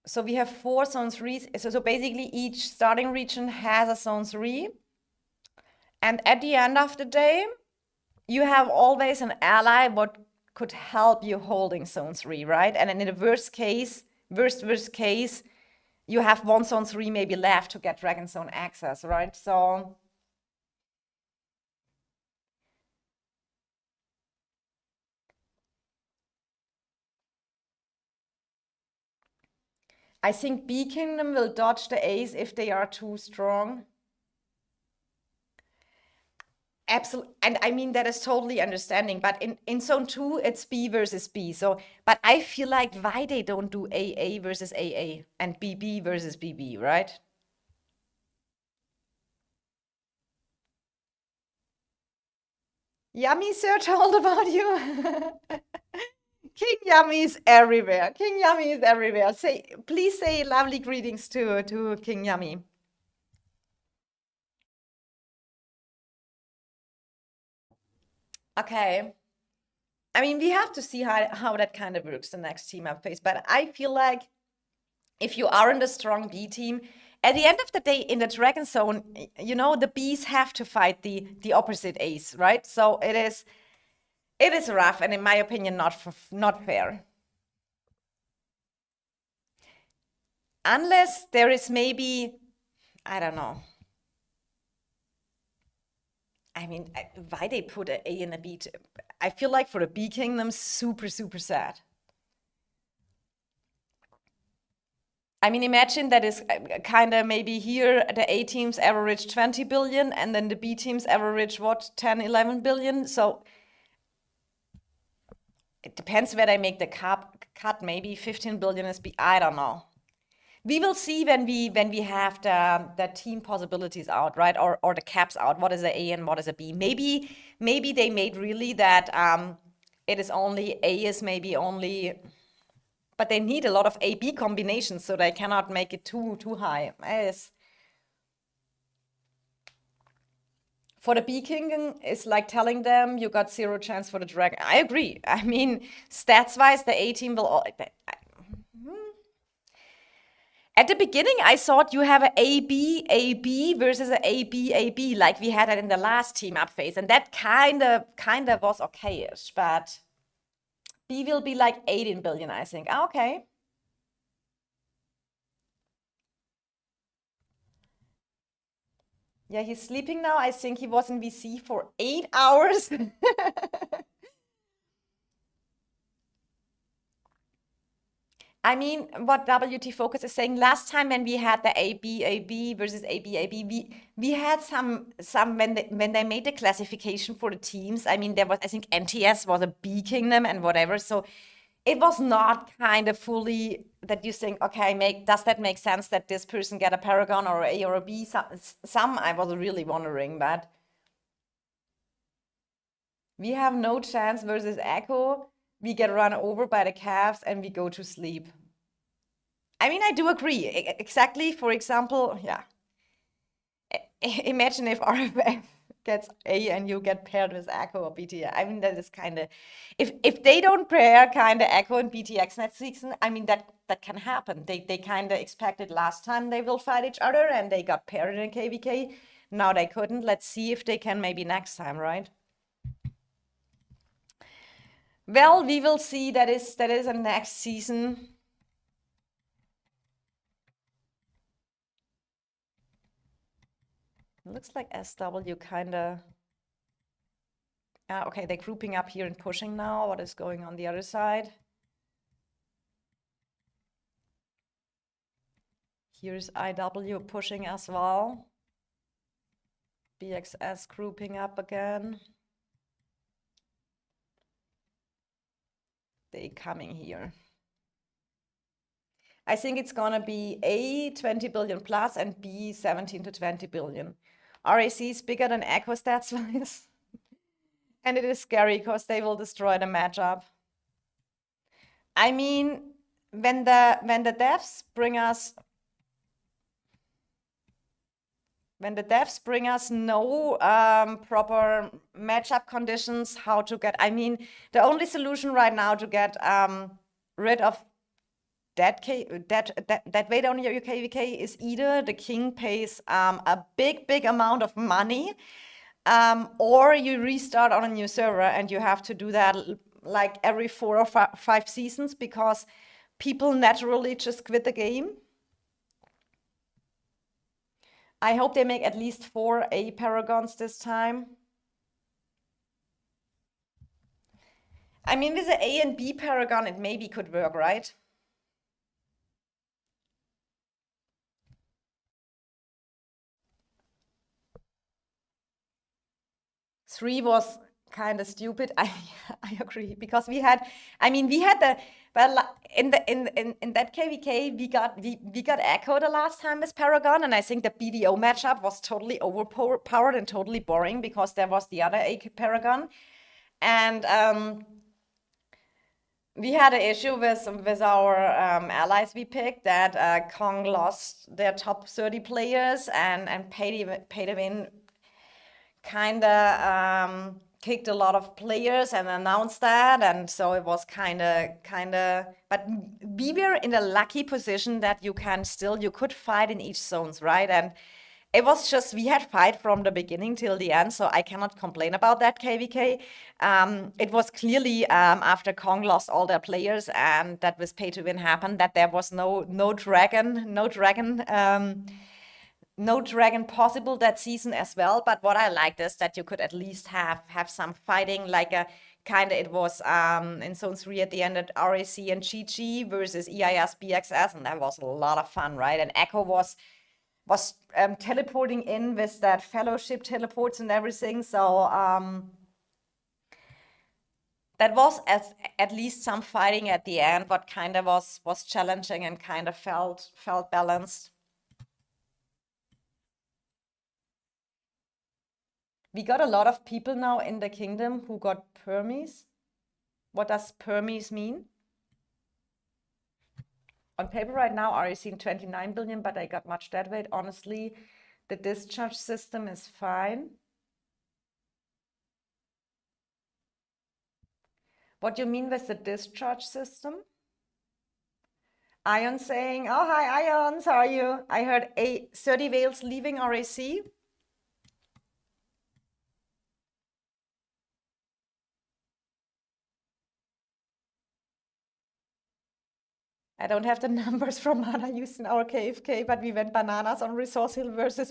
So we have 4 zone 3s. So basically each starting region has a zone 3. And at the end of the day, you have always an ally what could help you holding zone 3, right? And in the worst case, worst case, you have 1 zone 3 maybe left to get Dragon Zone access, right? So I think B Kingdom will dodge the A's if they are too strong. Absolutely, and I mean that is totally understanding, but in zone 2 it's B versus B. So, but I feel like why they don't do AA versus AA and BB versus BB, right? Yummy sir told about you. King Yummy is everywhere. King Yummy is everywhere. Please say lovely greetings to King Yummy. Okay. I mean, we have to see how that kind of works the next team up phase, but I feel like if you aren't a strong B team, at the end of the day, in the Dragon Zone, the Bs have to fight the opposite Ace, right? So it is rough, and in my opinion, not fair. Unless there is maybe, I don't know. I mean, why they put an A and a B? I feel like for the B Kingdom, super, super sad. I mean, imagine that is kind of maybe here the A teams average 20 billion and then the B teams average what, 10, 11 billion? So it depends where they make the cut. Maybe 15 billion is B. I don't know. We will see when we have the team possibilities out, right? Or the caps out. What is a A and what is a B? Maybe they made really that it is only A is maybe only, but they need a lot of A B combinations, so they cannot make it too high. For the B King, it's like telling them you got zero chance for the dragon. I agree. I mean, stats wise, the A team will all. At the beginning, I thought you have a AB versus a AB, like we had it in the last team up phase, and that kind of was okayish, but B will be like 18 billion, I think. Okay. Yeah, he's sleeping now. I think he was in VC for 8 hours. I mean, what WT Focus is saying, last time when we had the AB versus AB, we had some when they made the classification for the teams. I mean, there was, I think NTS was a B Kingdom and whatever. So it was not kind of fully that you think, okay, does that make sense that this person get a Paragon or A or a B? Some I was really wondering, but we have no chance versus Echo. We get run over by the Cavs and we go to sleep. I mean, I do agree. Exactly. For example, yeah. Imagine if RFF gets A and you get paired with Echo or BTX. I mean, that is kind of, if they don't pair kind of Echo and BTX next season, I mean, that can happen. They kind of expected last time they will fight each other and they got paired in KVK. Now they couldn't. Let's see if they can maybe next time, right? Well, we will see. That is a next season. It looks like SW kind of. Okay, they're grouping up here and pushing now. What is going on the other side? Here's IW pushing as well. BXS grouping up again. They coming here. I think it's gonna be A 20 billion plus and B 17 to 20 billion. RAC is bigger than Echo stats wise. And it is scary because they will destroy the matchup. I mean, when the devs bring us no proper matchup conditions, how to get, I mean, the only solution right now to get rid of that weight on your KVK is either the king pays a big amount of money, or you restart on a new server and you have to do that like every 4 or 5 seasons because people naturally just quit the game. I hope they make at least 4 A Paragons this time. I mean, with the A and B Paragon, it maybe could work, right? Three was kind of stupid. I agree because we had the, well, in that KVK we got Echo the last time with Paragon, and I think the BDO matchup was totally overpowered and totally boring because there was the other A Paragon, and we had an issue with our allies we picked that Kong lost their top 30 players and paid them in kind kicked a lot of players and announced that, and so it was but we were in a lucky position that you could fight in each zones, right? And it was just we had fight from the beginning till the end, so I cannot complain about that KVK. It was clearly after Kong lost all their players and that was pay to win happened, that there was no dragon possible that season as well. But what I liked is that you could at least have some fighting, like a kind of, it was in Zone 3 at the end at RAC and GG versus EIS BXS, and that was a lot of fun, right? And Echo was teleporting in with that fellowship teleports and everything. So that was at least some fighting at the end, what kind of was challenging and kind of felt balanced. We got a lot of people now in the kingdom who got permies. What does permies mean? On paper right now, REC in 29 billion, but I got much dead weight. Honestly, the discharge system is fine. What do you mean with the discharge system? Ion saying, oh, hi, Ions, how are you? I heard 30 whales leaving RAC. I don't have the numbers from mana used in our KFK, but we went bananas on Resource Hill versus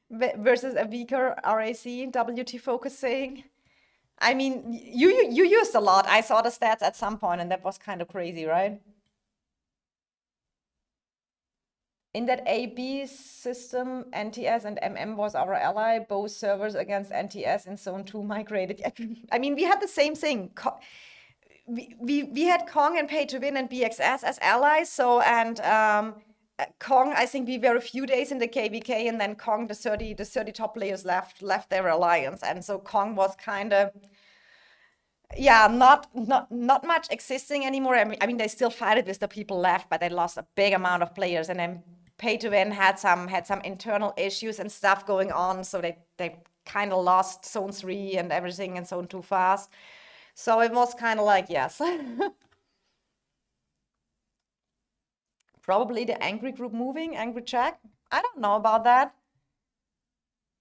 versus a weaker RAC. WT Focus saying, I mean, you used a lot. I saw the stats at some point, and that was kind of crazy, right? In that AB system, NTS and MM was our ally. Both servers against NTS in Zone 2 migrated. I mean, we had the same thing. We had Kong and Pay to Win and BXS as allies. So, and Kong, I think we were a few days in the KVK, and then Kong, the 30 top players left their alliance. And so Kong was kind of, yeah, not much existing anymore. I mean, they still fight it with the people left, but they lost a big amount of players. And then Pay to Win had some internal issues and stuff going on, so they kind of lost Zone 3 and everything in Zone 2 fast. So it was kind of like, yes. Probably the angry group moving, angry Jack. I don't know about that.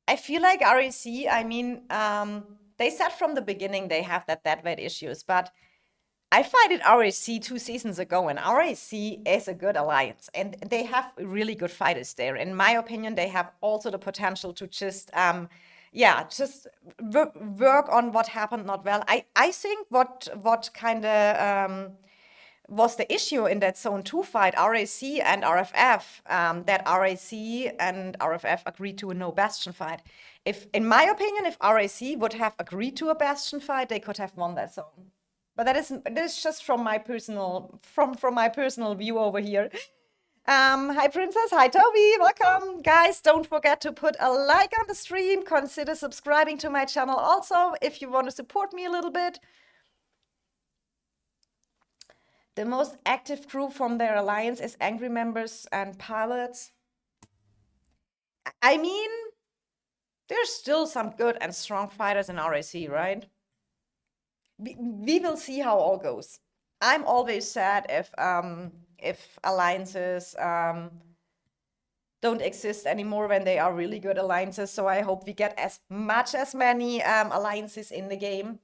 I feel like REC, I mean, they said from the beginning they have that dead weight issues, but I fight at RAC 2 seasons ago, and RAC is a good alliance, and they have really good fighters there. In my opinion, they have also the potential to just, work on what happened not well. I think what kind of was the issue in that Zone 2 fight, RAC and RFF, that RAC and RFF agreed to a no Bastion fight. In my opinion, if RAC would have agreed to a Bastion fight, they could have won that zone. But that is just from my personal view over here. Hi Princess, hi Toby, welcome. Guys, don't forget to put a like on the stream. Consider subscribing to my channel also if you want to support me a little bit. The most active crew from their alliance is angry members and pilots. I mean, there's still some good and strong fighters in RAC, right? We will see how all goes. I'm always sad if alliances don't exist anymore when they are really good alliances. So I hope we get as many alliances in the game,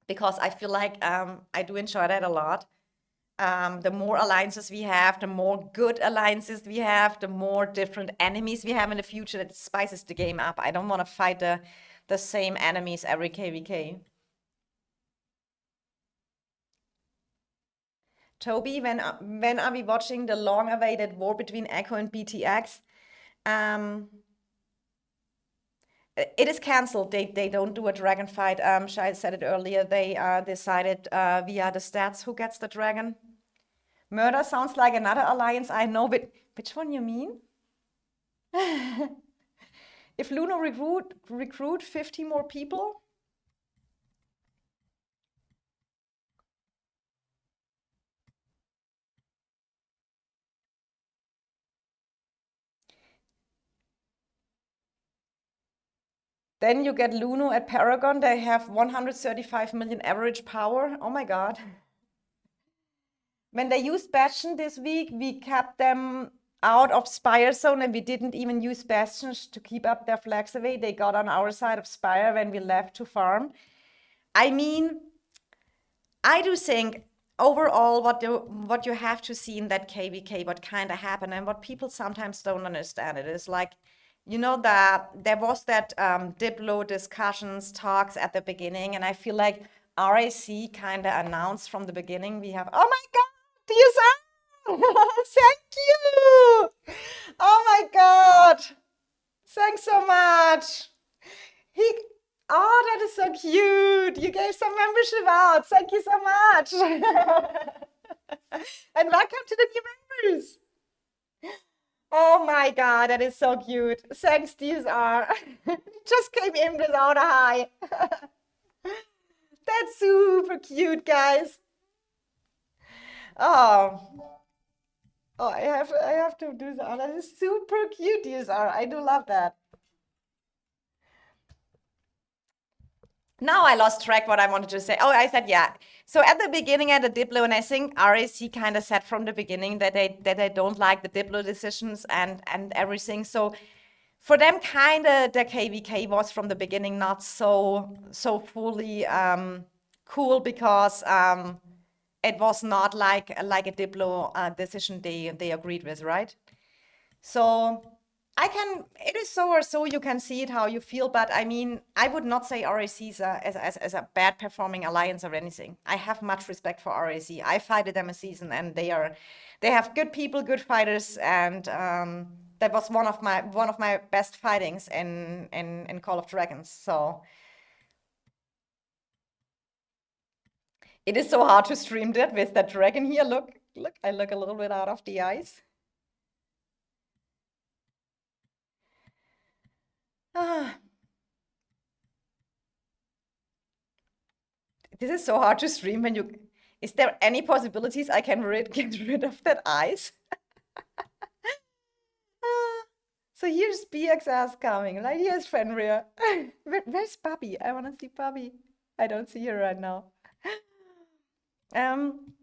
because I feel like I do enjoy that a lot. The more alliances we have, the more good alliances we have, the more different enemies we have in the future. That spices the game up. I don't want to fight the same enemies every KVK. Toby, when are we watching the long-awaited war between Echo and BTX? It is cancelled. They don't do a dragon fight. Shai said it earlier. They decided via the stats who gets the dragon. Murder sounds like another alliance I know, but which one you mean? If Luno recruit 50 more people? Then you get Luno at Paragon. They have 135 million average power. Oh my God. When they used Bastion this week, we kept them out of Spire zone and we didn't even use Bastions to keep up their flags away. They got on our side of Spire when we left to farm. I mean, I do think overall what you have to see in that KVK, what kind of happened and what people sometimes don't understand it is like, you know, that there was that Diplo discussions, talks at the beginning, and I feel like RAC kind of announced from the beginning, we have, oh my God, DSR! Thank you! Oh my God! Thanks so much! Oh, that is so cute! You gave some membership out. Thank you so much! And welcome to the new members! Oh my God, that is so cute. Thanks, DSR. Just came in without a hi. That's super cute, guys. Oh, I have to do that. That is super cute, DSR. I do love that. Now I lost track what I wanted to say. Oh, I said, yeah. So at the beginning, at the Diplo, and I think RAC kind of said from the beginning that they don't like the Diplo decisions and everything. So for them, kind of the KVK was from the beginning not so fully cool because it was not like a Diplo decision they agreed with, right? So it is so or so, you can see it how you feel, but I mean, I would not say RAC is as a bad performing alliance or anything. I have much respect for RAC. I fighted them a season and they have good people, good fighters, and that was one of my best fightings in Call of Dragons. So it is so hard to stream that with that dragon here. Look, I look a little bit out of the eyes. Ah. This is so hard to stream when you... Is there any possibilities I can get rid of that eyes? So here's BXS coming. Like, here's Fenrir. Where's Bubby? I want to see Bubby. I don't see her right now. Then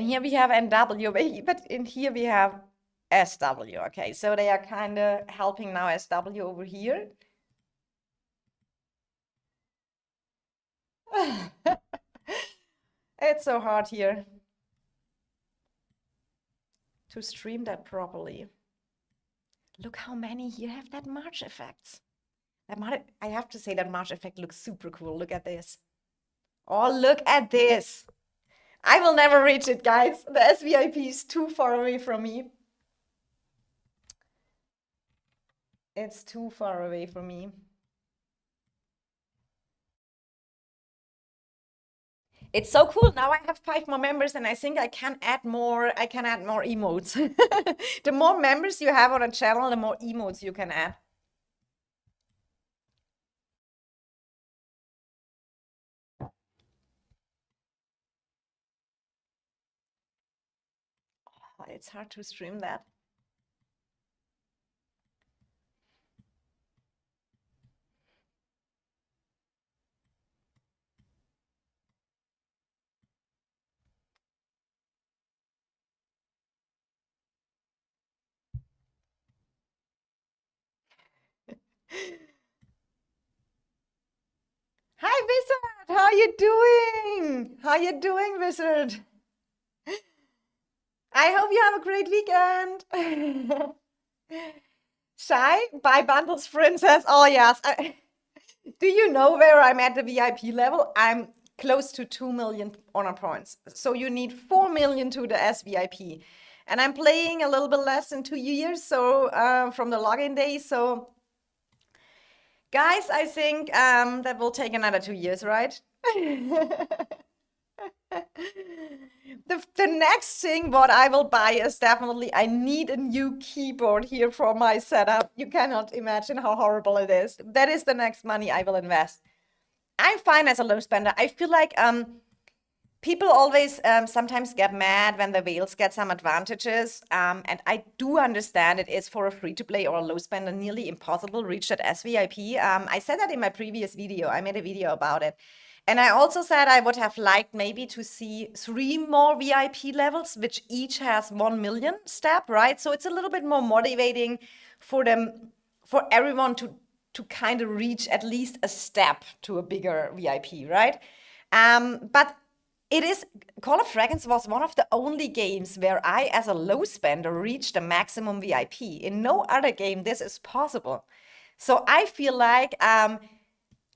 here we have NW, but in here we have SW. Okay, so they are kind of helping now SW over here. It's so hard here to stream that properly. Look how many here have that March effects. I have to say that March effect looks super cool. Look at this. Oh, look at this. I will never reach it, guys. The SVIP is too far away from me. It's too far away from me. It's so cool. Now I have 5 more members and I think I can add more emotes. The more members you have on a channel, the more emotes you can add. Oh, it's hard to stream that. Hi, Wizard! How you doing? How you doing, Wizard? I hope you have a great weekend. Shy? Buy bundles, princess. Oh, yes. Do you know where I'm at the VIP level? I'm close to 2 million honor points. So you need 4 million to the SVIP. And I'm playing a little bit less than 2 years, so from the login day. So guys, I think that will take another 2 years, right? The next thing what I will buy is definitely, I need a new keyboard here for my setup. You cannot imagine how horrible it is. That is the next money I will invest. I'm fine as a low spender. I feel like people always sometimes get mad when the whales get some advantages. And I do understand it is for a free-to-play or a low spender nearly impossible to reach that SVIP. I said that in my previous video. I made a video about it. And I also said I would have liked maybe to see 3 more VIP levels, which each has 1 million step, right? So it's a little bit more motivating for them, for everyone to kind of reach at least a step to a bigger VIP, right? But it is, Call of Dragons was one of the only games where I, as a low spender, reached the maximum VIP. In no other game this is possible. So I feel like, I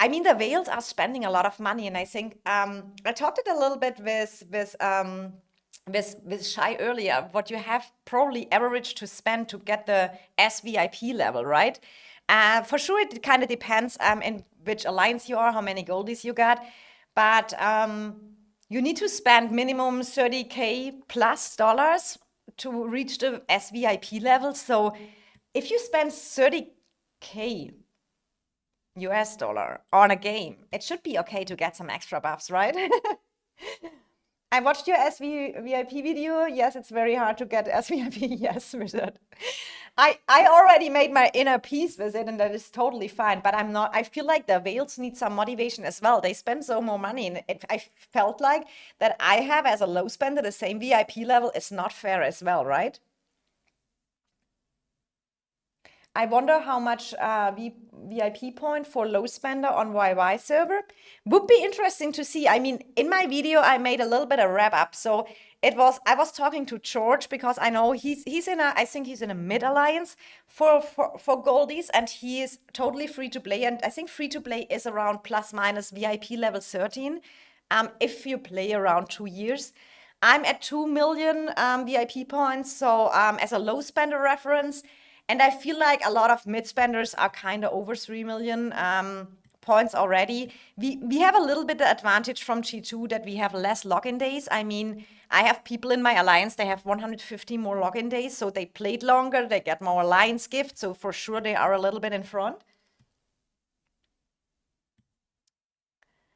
mean, the whales are spending a lot of money, and I think I talked it a little bit with Shai earlier. What you have probably average to spend to get the SVIP level, right? For sure, it kind of depends in which alliance you are, how many goldies you got, but you need to spend minimum 30K plus dollars to reach the SVIP level. So if you spend 30K US dollar on a game, it should be okay to get some extra buffs, right? I watched your SVIP video. Yes, it's very hard to get SVIP. Yes, Wizard. I already made my inner peace with it, and that is totally fine. But I'm not. I feel like the whales need some motivation as well. They spend so more money, and I felt like that I have as a low spender the same VIP level is not fair as well, right? I wonder how much VIP point for low spender on YY server would be interesting to see. I mean, in my video, I made a little bit of wrap up. So I was talking to George because I know he's in I think he's in a mid alliance for goldies, and he is totally free to play. And I think free to play is around plus minus VIP level 13. If you play around 2 years. I'm at 2 million VIP points. So as a low spender reference, and I feel like a lot of mid spenders are kind of over 3 million points already. We have a little bit of advantage from G2 that we have less login days. I mean, I have people in my alliance, they have 150 more login days, so they played longer, they get more alliance gifts, so for sure they are a little bit in front.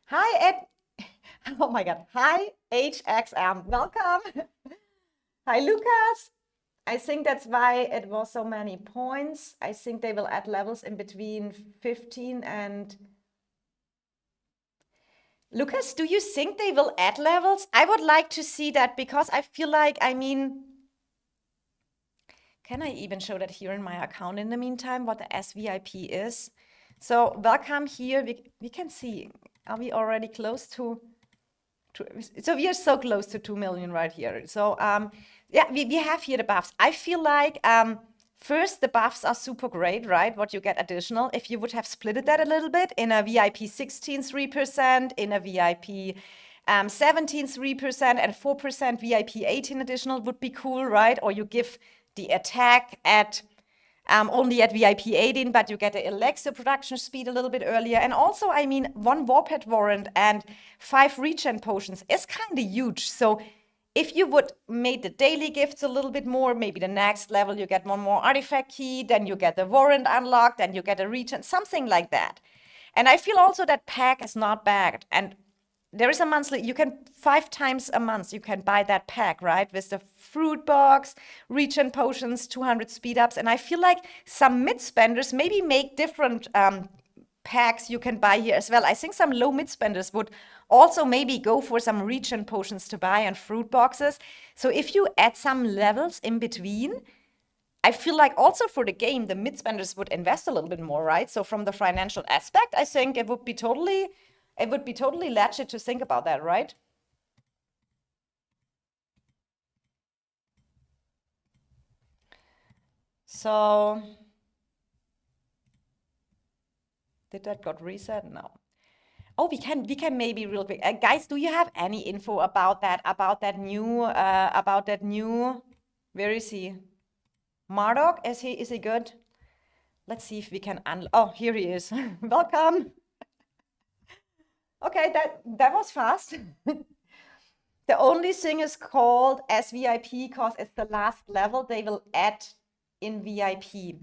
Hi, Ed. Oh my God. Hi, HXM. Welcome. Hi, Lucas. I think that's why it was so many points. I think they will add levels in between 15 and... Lucas, do you think they will add levels? I would like to see that because I feel like, I mean... Can I even show that here in my account in the meantime, what the SVIP is? So welcome here. We can see, are we already close to... So we are so close to 2 million right here. So yeah, we have here the buffs. I feel like first the buffs are super great, right? What you get additional. If you would have splitted that a little bit in a VIP 16 3%, in a VIP 17 3%, and 4% VIP 18 additional would be cool, right? Or you give the attack at only at VIP 18, but you get the elixir production speed a little bit earlier. And also, I mean, 1 Warped Warrant and 5 regen potions is kind of huge. So if you would make the daily gifts a little bit more, maybe the next level you get 1 more artifact key, then you get the warrant unlocked, then you get a regen, something like that. And I feel also that pack is not bad. And there is a monthly, you can 5 times a month, you can buy that pack, right? With the fruit box, regen potions, 200 speed ups. And I feel like some mid spenders maybe make different packs you can buy here as well. I think some low mid spenders would also maybe go for some regen potions to buy and fruit boxes. So if you add some levels in between, I feel like also for the game, the mid spenders would invest a little bit more, right? So from the financial aspect, I think it would be totally legit to think about that, right? So, did that got reset? No. Oh, we can maybe real quick. Guys, do you have any info about that new, where is he? Marduk, is he good? Let's see if we can, oh, here he is. Welcome. Okay, that was fast. The only thing is called SVIP because it's the last level they will add in VIP.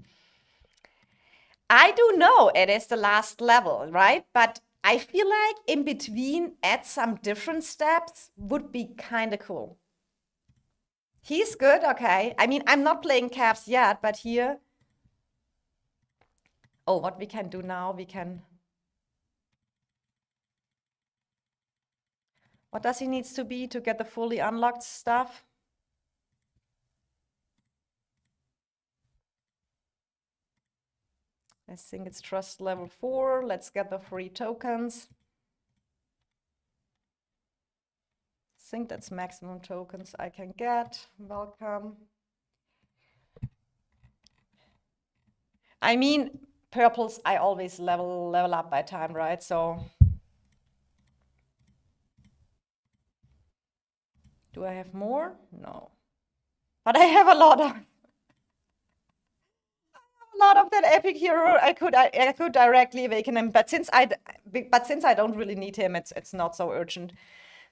I do know it is the last level, right? But I feel like in between, add some different steps would be kind of cool. He's good, okay. I mean, I'm not playing calves yet, but here. Oh, what we can do now, we can. What does he needs to be to get the fully unlocked stuff? I think it's trust level 4. Let's get the free tokens. I think that's maximum tokens I can get. Welcome. I mean, purples, I always level up by time, right? So do I have more? No. But I have a lot of that epic hero. I could directly awaken him, but since I don't really need him, it's not so urgent.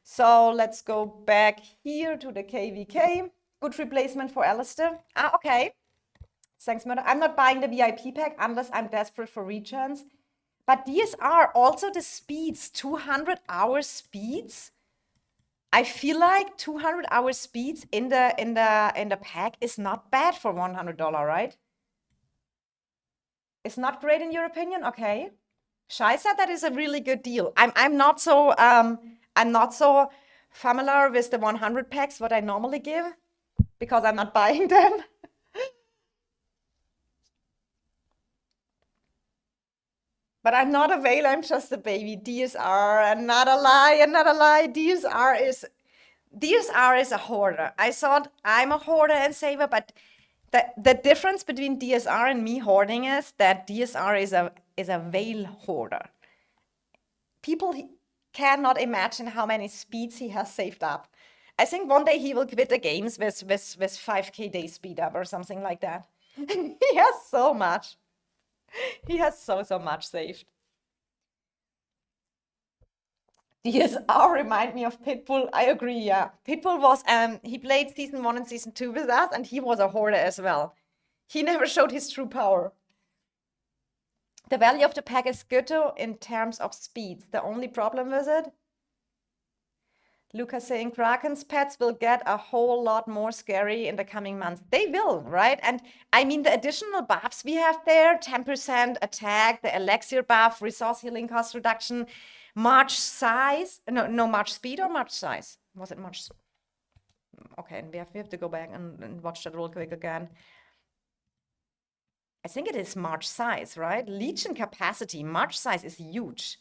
So let's go back here to the KVK. Good replacement for Alistair. Ah, okay. Thanks, Murder. I'm not buying the VIP pack unless I'm desperate for returns. But DSR, also the speeds, 200 hour speeds. I feel like 200 hour speeds in the pack is not bad for $100, right? It's not great in your opinion? Okay. Shai said that is a really good deal. I'm not so familiar with the 100 packs what I normally give because I'm not buying them. But I'm not a whale, I'm just a baby. DSR, another lie. DSR is a hoarder. I thought I'm a hoarder and saver, but the difference between DSR and me hoarding is that DSR is a whale hoarder. People cannot imagine how many speeds he has saved up. I think one day he will quit the games with 5k day speed up or something like that. He has so much. He has so much saved. DSR remind me of Pitbull. I agree, yeah. Pitbull was he played season 1 and season 2 with us, and he was a hoarder as well. He never showed his true power. The value of the pack is good too in terms of speed. The only problem with it, Lucas saying Kraken's pets will get a whole lot more scary in the coming months. They will, right? And I mean, the additional buffs we have there, 10% attack, the elixir buff, resource healing cost reduction, March size, no, March speed or March size? Was it March? Okay, and we have to go back and watch that real quick again. I think it is March size, right? Legion capacity, March size is huge.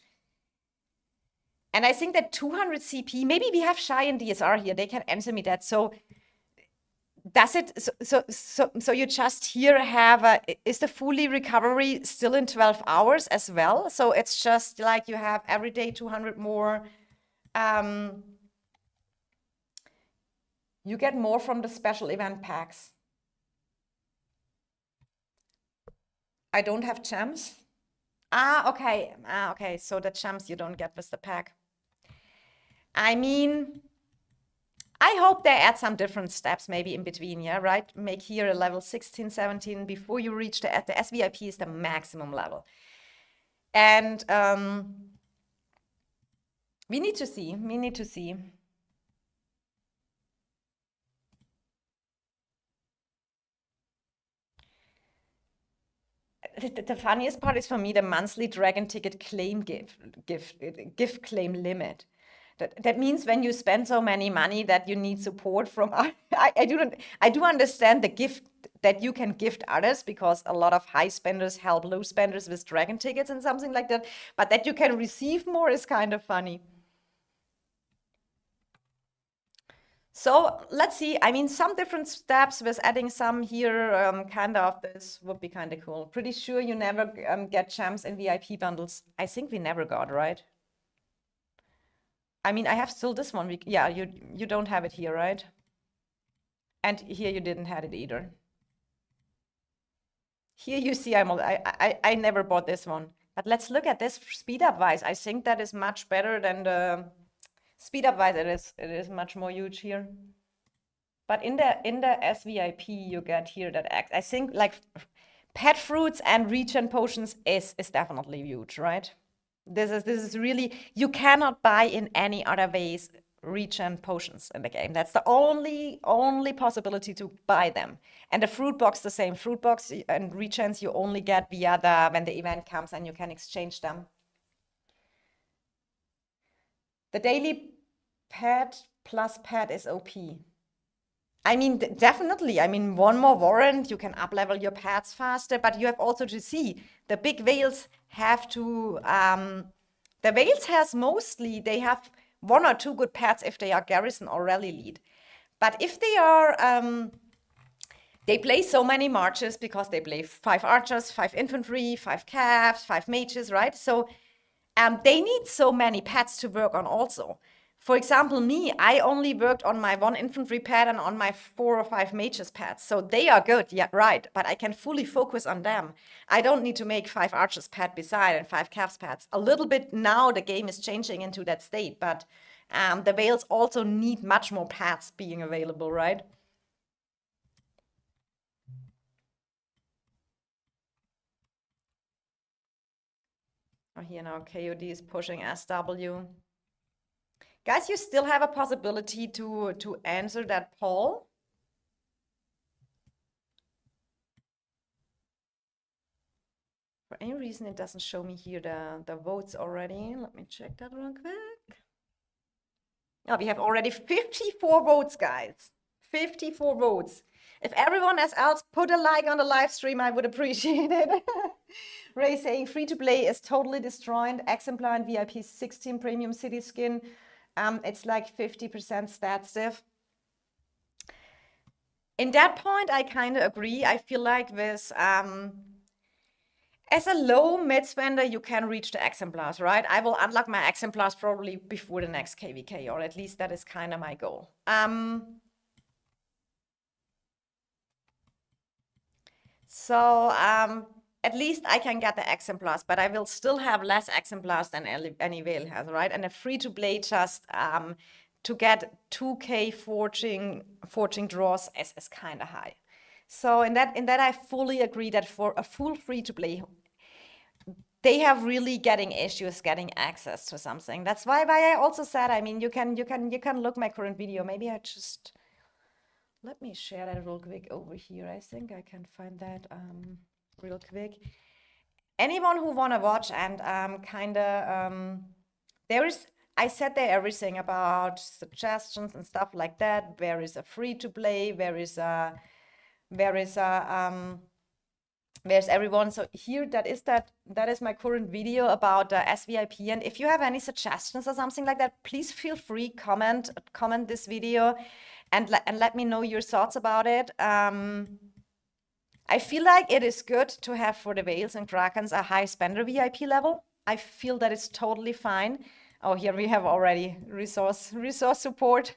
And I think that 200 CP, maybe we have Shai and DSR here, they can answer me that. So does it, so you just here have, is the fully recovery still in 12 hours as well? So it's just like you have every day 200 more, you get more from the special event packs. I don't have gems. Okay, so the gems you don't get with the pack. I mean, I hope they add some different steps maybe in between, yeah, right? Make here a level 16, 17 before you reach the SVIP is the maximum level. And we need to see. The funniest part is for me the monthly dragon ticket claim gift claim limit. That means when you spend so many money that you need support from I do understand the gift that you can gift others because a lot of high spenders help low spenders with dragon tickets and something like that, but that you can receive more is kind of funny. So let's see. I mean, some different steps with adding some here, kind of this would be kind of cool. Pretty sure you never get gems in VIP bundles. I think we never got, right? I mean, I have still this one. Yeah, you don't have it here, right? And here you didn't have it either. Here you see I never bought this one. But let's look at this speed up wise. I think that is much better than the speed up wise. It is much more huge here. But in the SVIP you get here that X. I think like pet fruits and regen potions is definitely huge, right? This is really, you cannot buy in any other ways regen potions in the game. That's the only possibility to buy them. And the fruit box, the same. Fruit box and regens you only get via when the event comes and you can exchange them. The daily pet plus pet is OP. I mean, definitely. I mean, one more warrant, you can up-level your pets faster, but you have also to see the big whales have to. The whales has mostly, they have one or two good pets if they are garrison or rally lead. But if they are, they play so many marches because they play 5 archers, 5 infantry, 5 calves, 5 mages, right? So they need so many pets to work on also. For example, me, I only worked on my 1 infantry pad and on my 4 or 5 mages pads. So they are good, yeah, right. But I can fully focus on them. I don't need to make 5 archers pad beside and 5 calves pads. A little bit now the game is changing into that state, but the whales also need much more pads being available, right? Oh, here now KOD is pushing SW. Guys, you still have a possibility to answer that poll. For any reason, it doesn't show me here the votes already. Let me check that real quick. Oh, we have already 54 votes, guys. 54 votes. If everyone else put a like on the live stream, I would appreciate it. Ray saying free-to-play is totally destroyed. Exemplar and VIP 16 premium city skin. It's like 50% stat stiff. In that point, I kind of agree. I feel like this, as a low mid spender, you can reach the exemplars, right? I will unlock my exemplars probably before the next KVK, or at least that is kind of my goal. So at least I can get the exemplars, but I will still have less exemplars than any whale has, right? And a free-to-play just to get 2K forging draws is kind of high. So in that I fully agree that for a full free-to-play, they have really getting issues getting access to something. That's why I also said, I mean, you can look my current video. Maybe I just let me share that real quick over here. I think I can find that real quick. Anyone who wanna watch and I said there everything about suggestions and stuff like that. There is a free to play, there's everyone. So here that is my current video about SVIP. And if you have any suggestions or something like that, please feel free, comment this video and let me know your thoughts about it. I feel like it is good to have for the whales and krakens a high spender VIP level. I feel that it's totally fine. Oh, here we have already resource support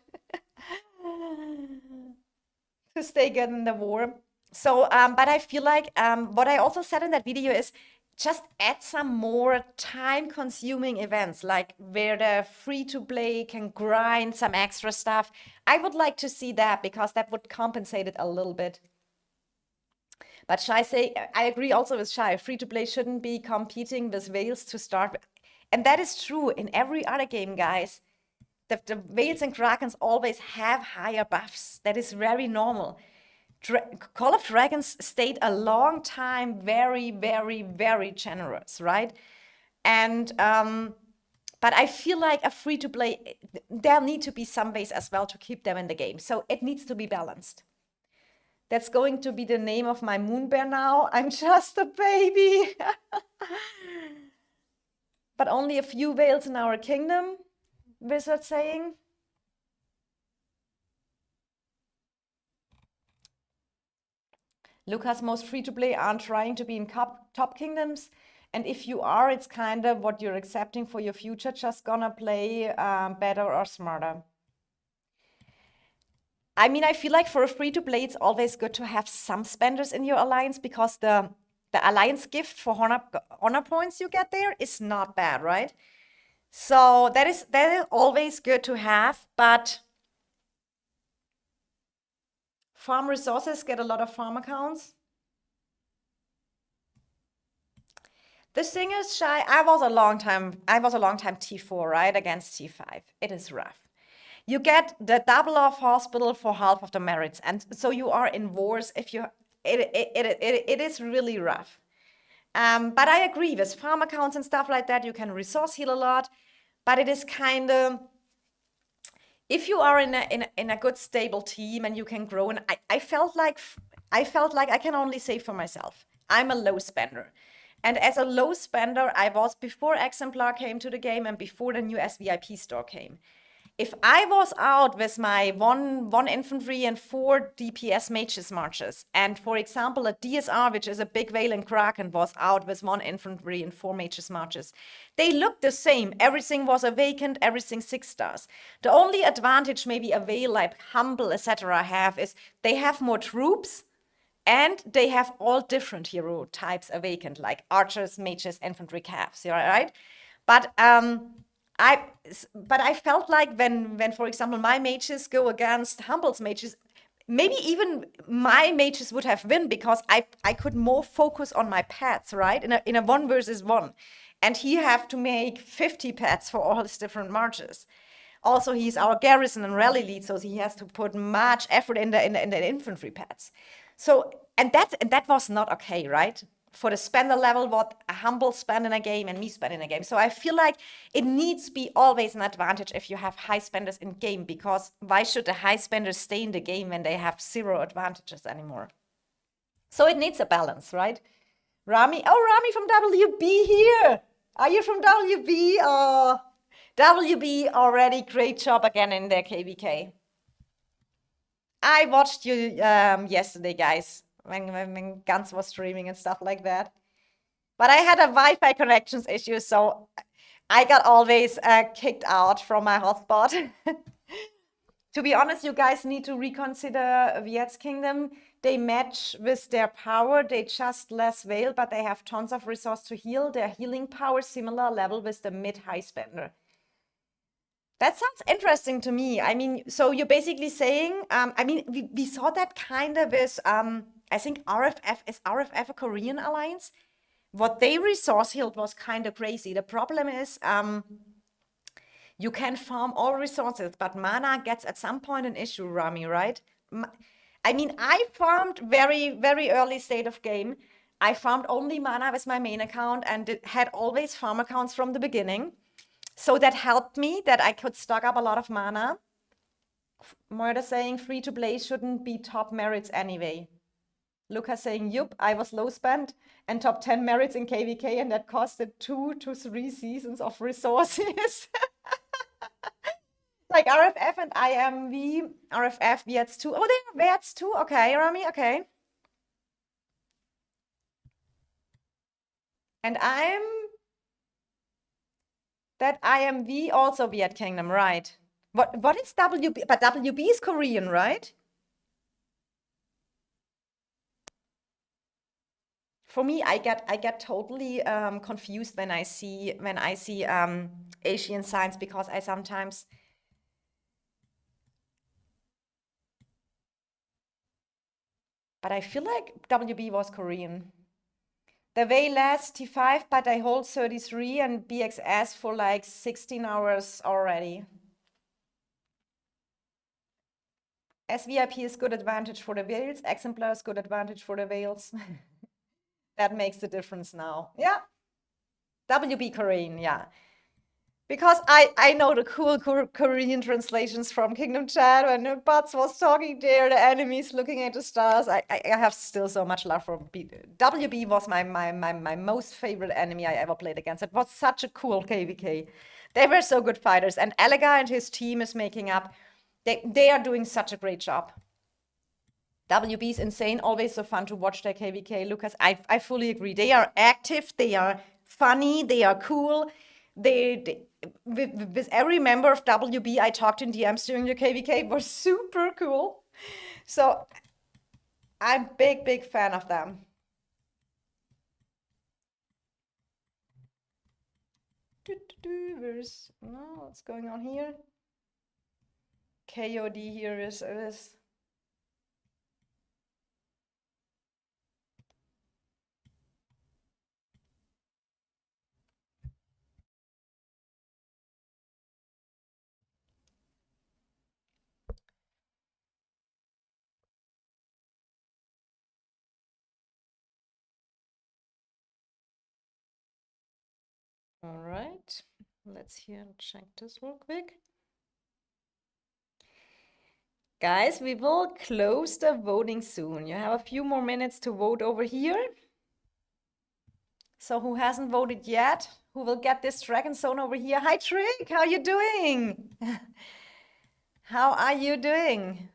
to stay good in the war. So, but I feel like what I also said in that video is just add some more time-consuming events, like where the free-to-play can grind some extra stuff. I would like to see that because that would compensate it a little bit. But Shai say, I agree also with Shai, free-to-play shouldn't be competing with whales to start with. And that is true in every other game, guys. The whales and krakens always have higher buffs. That is very normal. Call of Dragons stayed a long time very, very, very generous, right? And but I feel like a free-to-play, there need to be some ways as well to keep them in the game. So it needs to be balanced. That's going to be the name of my moon bear now. I'm just a baby. But only a few whales in our kingdom, Wizard saying. Lucas, most free-to-play aren't trying to be in top kingdoms. And if you are, it's kind of what you're accepting for your future, just gonna play better or smarter. I mean, I feel like for a free-to-play, it's always good to have some spenders in your alliance because the alliance gift for honor points you get there is not bad, right? So that is always good to have, but farm resources get a lot of farm accounts. The thing is, Shy, I was a long time T4, right? Against T5. It is rough. You get the double of hospital for half of the merits. And so you are in wars if you it is really rough. But I agree with farm accounts and stuff like that, you can resource heal a lot, but it is kind of if you are in a good stable team and you can grow, and I felt like I can only say for myself, I'm a low spender. And as a low spender, I was before Exemplar came to the game and before the new SVIP store came. If I was out with my one infantry and 4 DPS mages marches, and for example, a DSR, which is a big whale in Kraken, was out with 1 infantry and 4 mages marches, they looked the same. Everything was a vacant, everything 6 stars. The only advantage maybe a whale like Humble, etc. have is they have more troops and they have all different hero types awakened, like archers, mages, infantry, calves, right? But I but I felt like when for example my mages go against Humble's mages, maybe even my mages would have win because I could more focus on my pets, right? In a 1 versus 1. And he have to make 50 pets for all his different marches. Also, he's our garrison and rally lead, so he has to put much effort in the infantry pets. So and that was not okay, right? For the spender level, what a Humble spend in a game and me spend in a game. So I feel like it needs to be always an advantage if you have high spenders in game, because why should the high spenders stay in the game when they have zero advantages anymore? So it needs a balance, right? Rami from WB here. Are you from WB? Oh, WB already great job again in their KVK. I watched you yesterday, guys, when Guns was streaming and stuff like that. But I had a Wi-Fi connections issue, so I got always kicked out from my hotspot. To be honest, you guys need to reconsider Viet's Kingdom. They match with their power. They just less veil, but they have tons of resource to heal. Their healing power similar level with the mid-high spender. That sounds interesting to me. I mean, so you're basically saying, I mean, we saw that kind of with, I think RFF, is RFF a Korean alliance? What they resource healed was kind of crazy. The problem is, you can farm all resources, but mana gets at some point an issue, Rami, right? I mean, I farmed very, very early state of game. I farmed only mana with my main account and it had always farm accounts from the beginning. So that helped me that I could stock up a lot of mana. Moira saying free to play shouldn't be top merits anyway. Lucas saying, yup, I was low spent and top 10 merits in KVK and that costed 2 to 3 seasons of resources. Like RFF and IMV, RFF, Viets too. Oh, they are Viets too. Okay, Rami, okay. And that IMV also Viet Kingdom, right? What is WB? But WB is Korean, right? For me, I get totally confused when I see Asian signs because I sometimes. But I feel like WB was Korean. The way last T5, but I hold 33 and BXS for like 16 hours already. SVIP is good advantage for the whales. Exemplar is good advantage for the whales. That makes the difference now. Yeah. WB Korean, yeah. Because I know the cool Korean translations from Kingdom Chat when Butts was talking there, the enemies looking at the stars. I have still so much love for WB was my most favorite enemy I ever played against. It was such a cool KVK. They were so good fighters, and Elega and his team is making up. They are doing such a great job. WB is insane, always so fun to watch their KVK. Lucas, I fully agree. They are active, they are funny, they are cool. With every member of WB I talked in DMs during the KVK was super cool. So I'm big fan of them. What's going on here? KOD here is All right, let's here check this real quick. Guys, we will close the voting soon. You have a few more minutes to vote over here. So who hasn't voted yet? Who will get this dragon zone over here? Hi Trick, how you doing? How are you doing?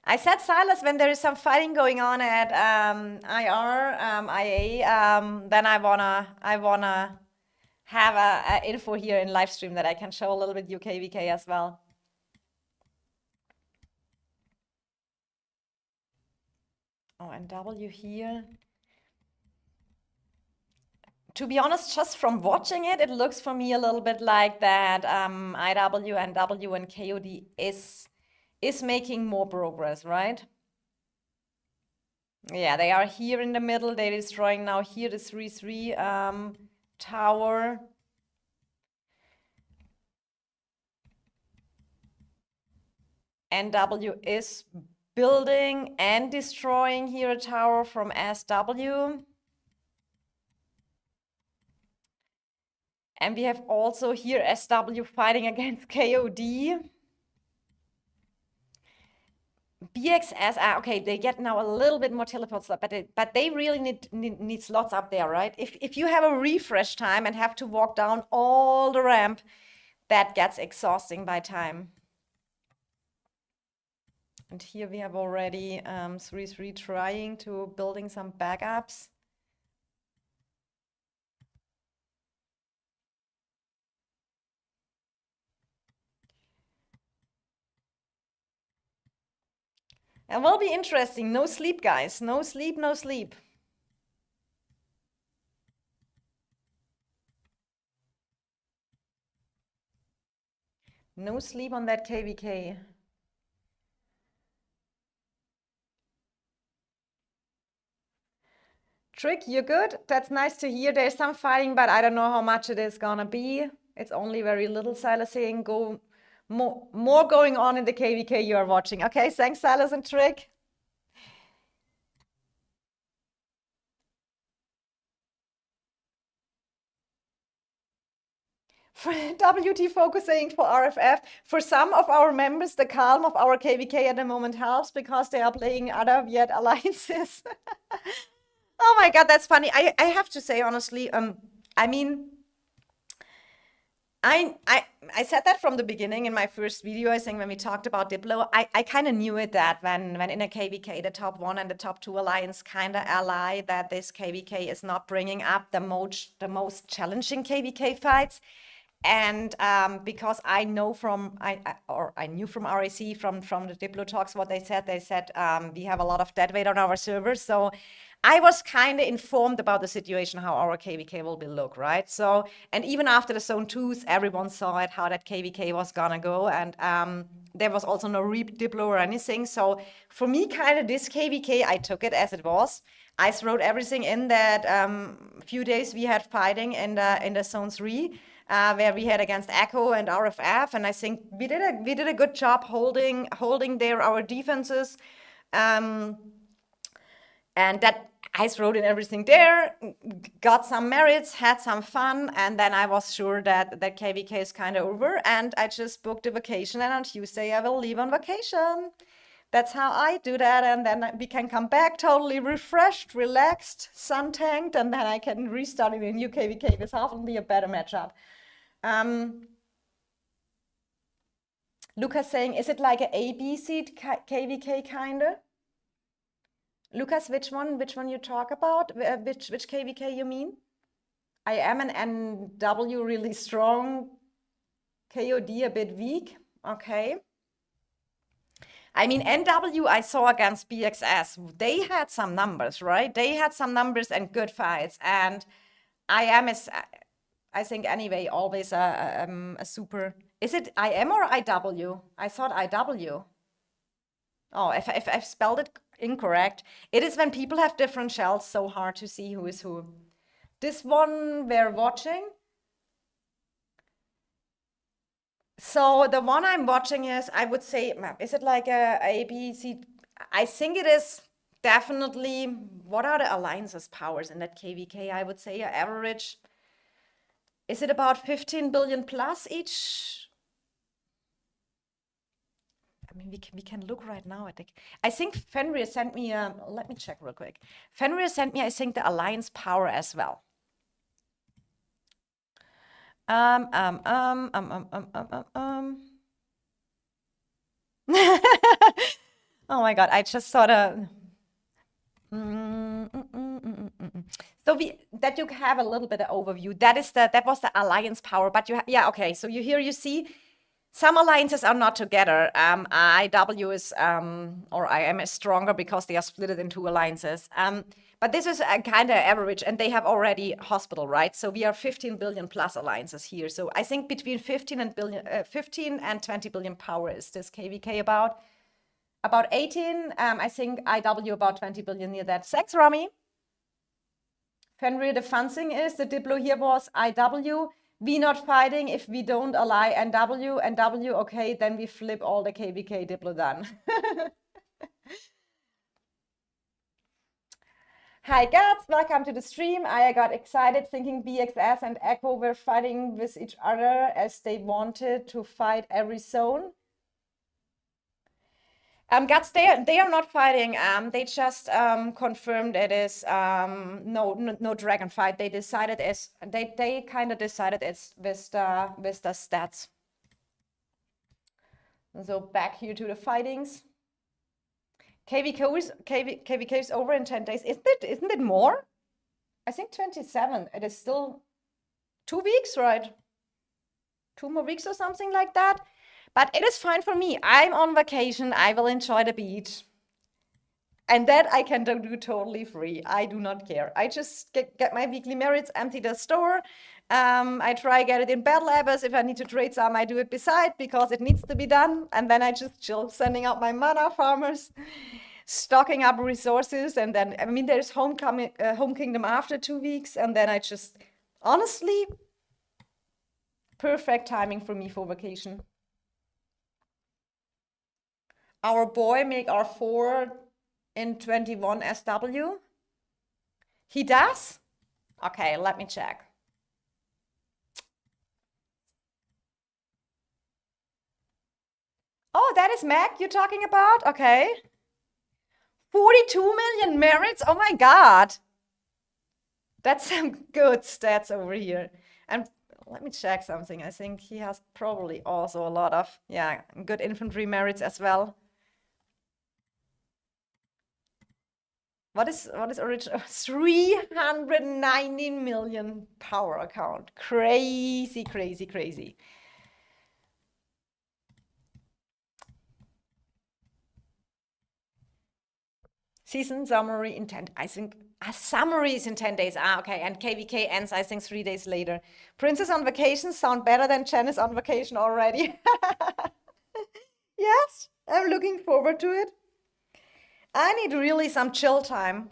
I said Silas, when there is some fighting going on at IA, then I wanna have a info here in live stream that I can show a little bit UKVK as well. Oh, and W here. To be honest, just from watching it, it looks for me a little bit like that IW and W and KOD is making more progress, right? Yeah, they are here in the middle. They're destroying now here the 3-3 tower. NW is building and destroying here a tower from SW. And we have also here SW fighting against KOD. BXS, okay, they get now a little bit more teleport slot, but they really need slots up there, right? If you have a refresh time and have to walk down all the ramp, that gets exhausting by time. And here we have already 3-3 trying to building some backups. It will be interesting. No sleep, guys. No sleep, no sleep. No sleep on that KVK. Trick, you're good? That's nice to hear. There's some fighting, but I don't know how much it is gonna be. It's only very little, Silas saying. Go more going on in the KVK you are watching. Okay, thanks, Silas and Trick. For WT focusing for RFF. For some of our members, the calm of our KVK at the moment helps because they are playing other Viet alliances. Oh my God, that's funny. I have to say, honestly, I mean, I said that from the beginning in my first video, I think when we talked about Diplo, I kind of knew it that when in a KVK, the top 1 and the top 2 alliance kind of ally, that this KVK is not bringing up the most challenging KVK fights. And because I know from I knew from RAC from the Diplo talks what they said we have a lot of dead weight on our servers, so I was kind of informed about the situation, how our KVK will be look, right? So, and even after the zone 2s, everyone saw it, how that KVK was gonna go, and there was also no re-Diplo or anything. So for me, kind of this KVK, I took it as it was. I wrote everything in that few days we had fighting in the zone 3. Where we had against Echo and RFF, and I think we did a good job holding there our defenses, and that I wrote in everything there, got some merits, had some fun, and then I was sure that KVK is kind of over, and I just booked a vacation, and on Tuesday I will leave on vacation. That's how I do that, and then we can come back totally refreshed, relaxed, sun-tanked, and then I can restart in a new KVK. This hopefully a better matchup. Lucas saying, is it like an ABC KVK kinda? Lucas, which one you talk about? Which KVK you mean? I am an NW really strong, KOD a bit weak. Okay. I mean, NW I saw against BXS. They had some numbers, right? They had some numbers and good fights. And IM is, I think anyway, always a super. Is it IM or IW? I thought IW. Oh, if I've spelled it incorrect. It is when people have different shells, so hard to see who is who. This one we're watching. So the one I'm watching is, I would say, is it like a B, C? I think it is definitely, what are the alliances powers in that KVK? I would say average, is it about 15 billion plus each? I mean, we can look right now at the. I think Fenrir sent me. Let me check real quick. Fenrir sent me, I think, the alliance power as well. Um, um, um, um, um, um, um, um, um. Oh my God, I just sort of. So that you have a little bit of overview. That was the alliance power. But yeah, okay. So you see, some alliances are not together. IW is or IM is stronger because they are split it into alliances. But this is a kind of average, and they have already hospital, right? So we are 15 billion plus alliances here. So I think between 15 and 20 billion power is this KVK about 18. I think IW about 20 billion near that. Thanks, Rami. Fenrir, the fun thing is the Diplo here was IW. We not fighting if we don't ally NW, okay, then we flip all the KVK Diplo done. Hi guys, welcome to the stream. I got excited thinking BXS and Echo were fighting with each other as they wanted to fight every zone. Guts, they are not fighting. They just confirmed it is no dragon fight. They decided they kind of decided it's with the stats. So back here to the fightings. KVK is over in 10 days. Isn't it more? I think 27. It is still 2 weeks, right? 2 more weeks or something like that. But it is fine for me. I'm on vacation. I will enjoy the beach. And that I can do totally free. I do not care. I just get my weekly merits, empty the store. I try get it in battle labs. If I need to trade some, I do it beside because it needs to be done. And then I just chill, sending out my mana farmers, stocking up resources. And then, I mean, there's Home Kingdom after 2 weeks. And then I just, honestly, perfect timing for me for vacation. Our boy make R4 in 21 SW. He does? Okay, let me check. Oh, that is Mac you're talking about? Okay. 42 million merits? Oh my God. That's some good stats over here. And let me check something. I think he has probably also a lot of, yeah, good infantry merits as well. What is original? 390 million power account. Crazy, crazy, crazy. Season summary in 10, I think a summary is in 10 days. Okay. And KVK ends, I think, 3 days later. Princess on vacation sound better than Janice on vacation already. Yes, I'm looking forward to it. I need really some chill time.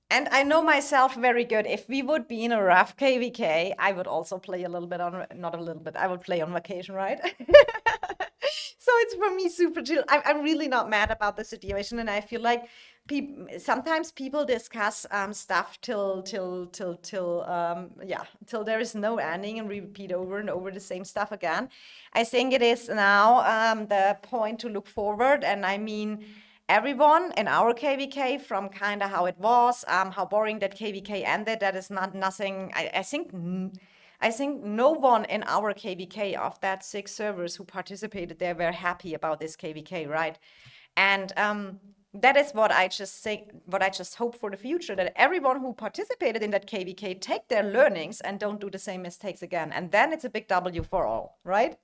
And I know myself very good. If we would be in a rough KVK, I would also play a little bit on, not a little bit, I would play on vacation, right? So it's for me super chill. I'm really not mad about the situation. And I feel like sometimes people discuss stuff till there is no ending and repeat over and over the same stuff again. I think it is now the point to look forward. And I mean, everyone in our KVK from kind of how it was, how boring that KVK ended, that is not nothing. I think no one in our KVK of that 6 servers who participated there were happy about this KVK, right? And that is what I just think, what I just hope for the future, that everyone who participated in that KVK take their learnings and don't do the same mistakes again. And then it's a big W for all, right?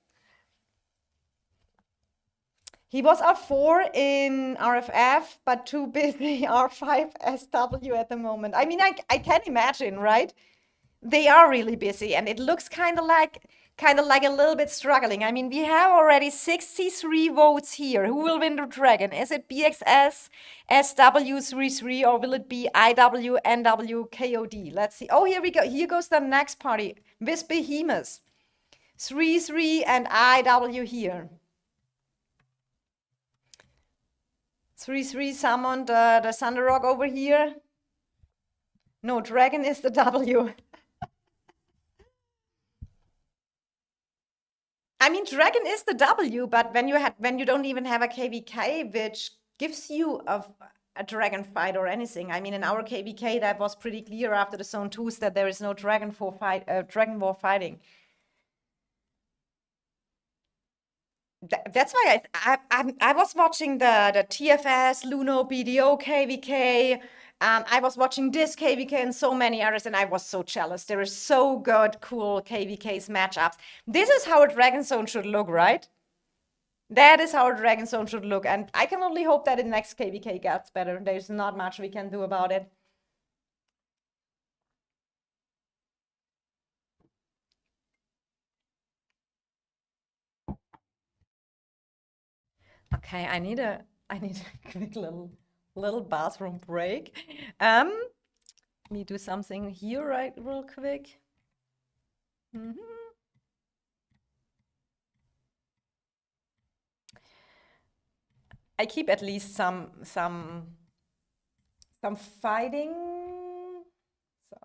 He was R4 in RFF, but too busy R5 SW at the moment. I mean, I can imagine, right? They are really busy, and it looks kind of like a little bit struggling. I mean, we have already 63 votes here. Who will win the dragon? Is it BXS, SW33, or will it be IW, NW, KOD? Let's see. Oh, here we go. Here goes the next party with Behemoth. 3-3 and IW here. 3/3 summoned the Thunder Rock over here. No, dragon is the W. I mean, dragon is the W, but when you don't even have a KVK, which gives you a dragon fight or anything. I mean, in our KVK, that was pretty clear after the Zone 2s that there is no dragon war fighting. That's why I was watching the TFS, Luno, BDO, KVK. I was watching this KVK and so many others, and I was so jealous. There is so good, cool KVKs matchups. This is how a Dragon Zone should look, right? That is how a Dragon Zone should look, and I can only hope that the next KVK gets better. There's not much we can do about it. Okay, I need a quick little bathroom break. Let me do something here real quick. I keep at least some fighting. So.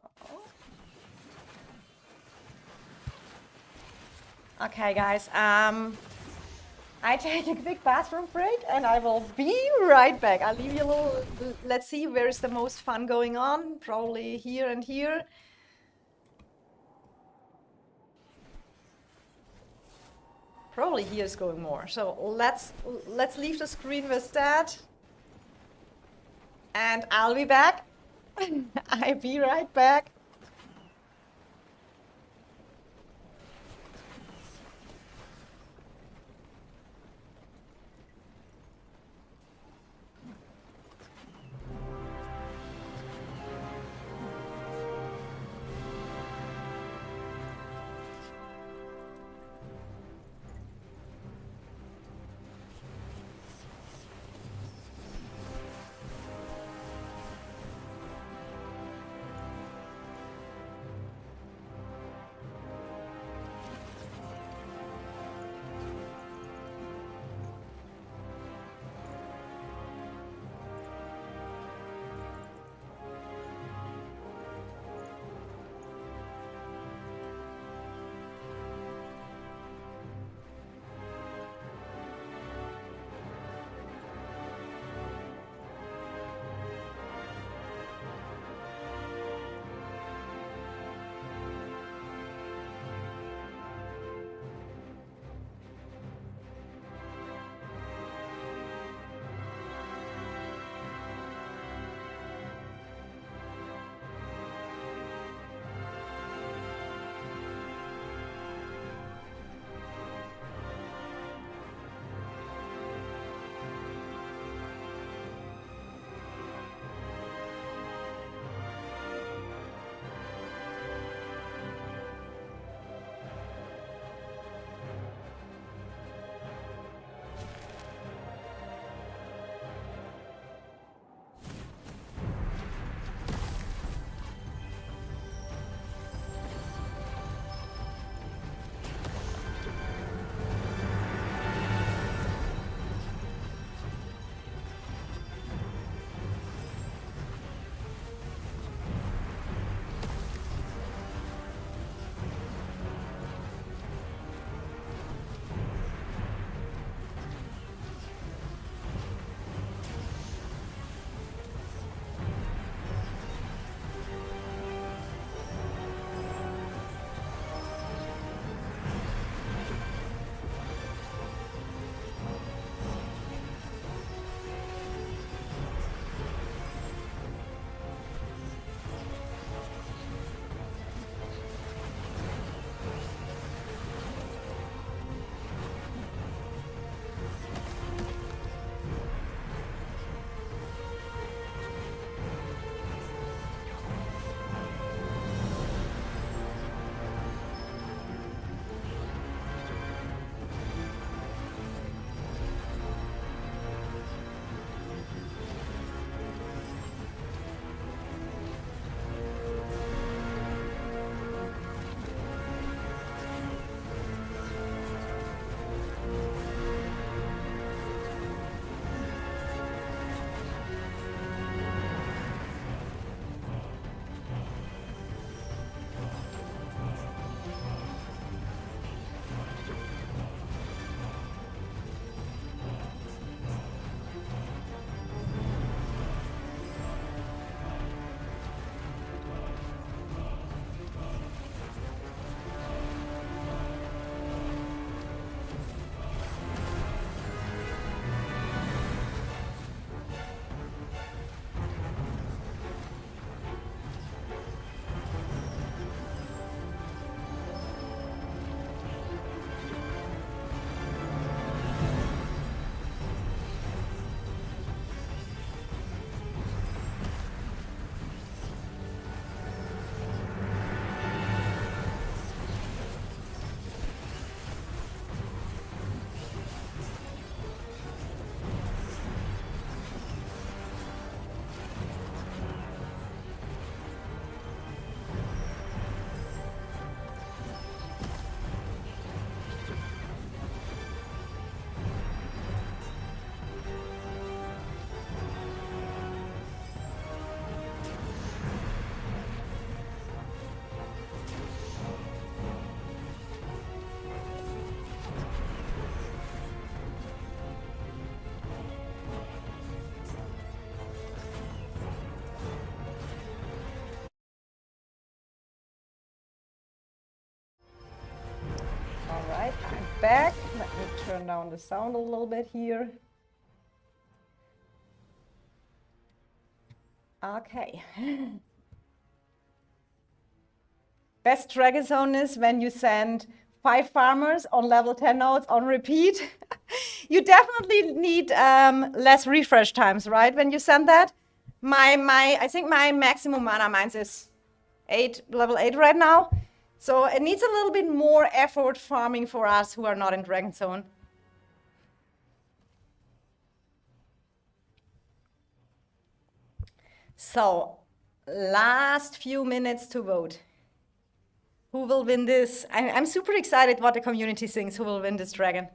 Okay, guys. I take a quick bathroom break and I will be right back. I'll leave you a little. Let's see where is the most fun going on. Probably here and here. Probably here is going more. So let's leave the screen with that. And I'll be back. I'll be right back. back. Let me turn down the sound a little bit here. Okay. Best Dragon Zone is when you send 5 farmers on level 10 nodes on repeat. You definitely need less refresh times, right? When you send that. I think my maximum mana mines is level 8 right now. So it needs a little bit more effort farming for us who are not in Dragon Zone. So, last few minutes to vote. Who will win this? I'm super excited what the community thinks. Who will win this dragon?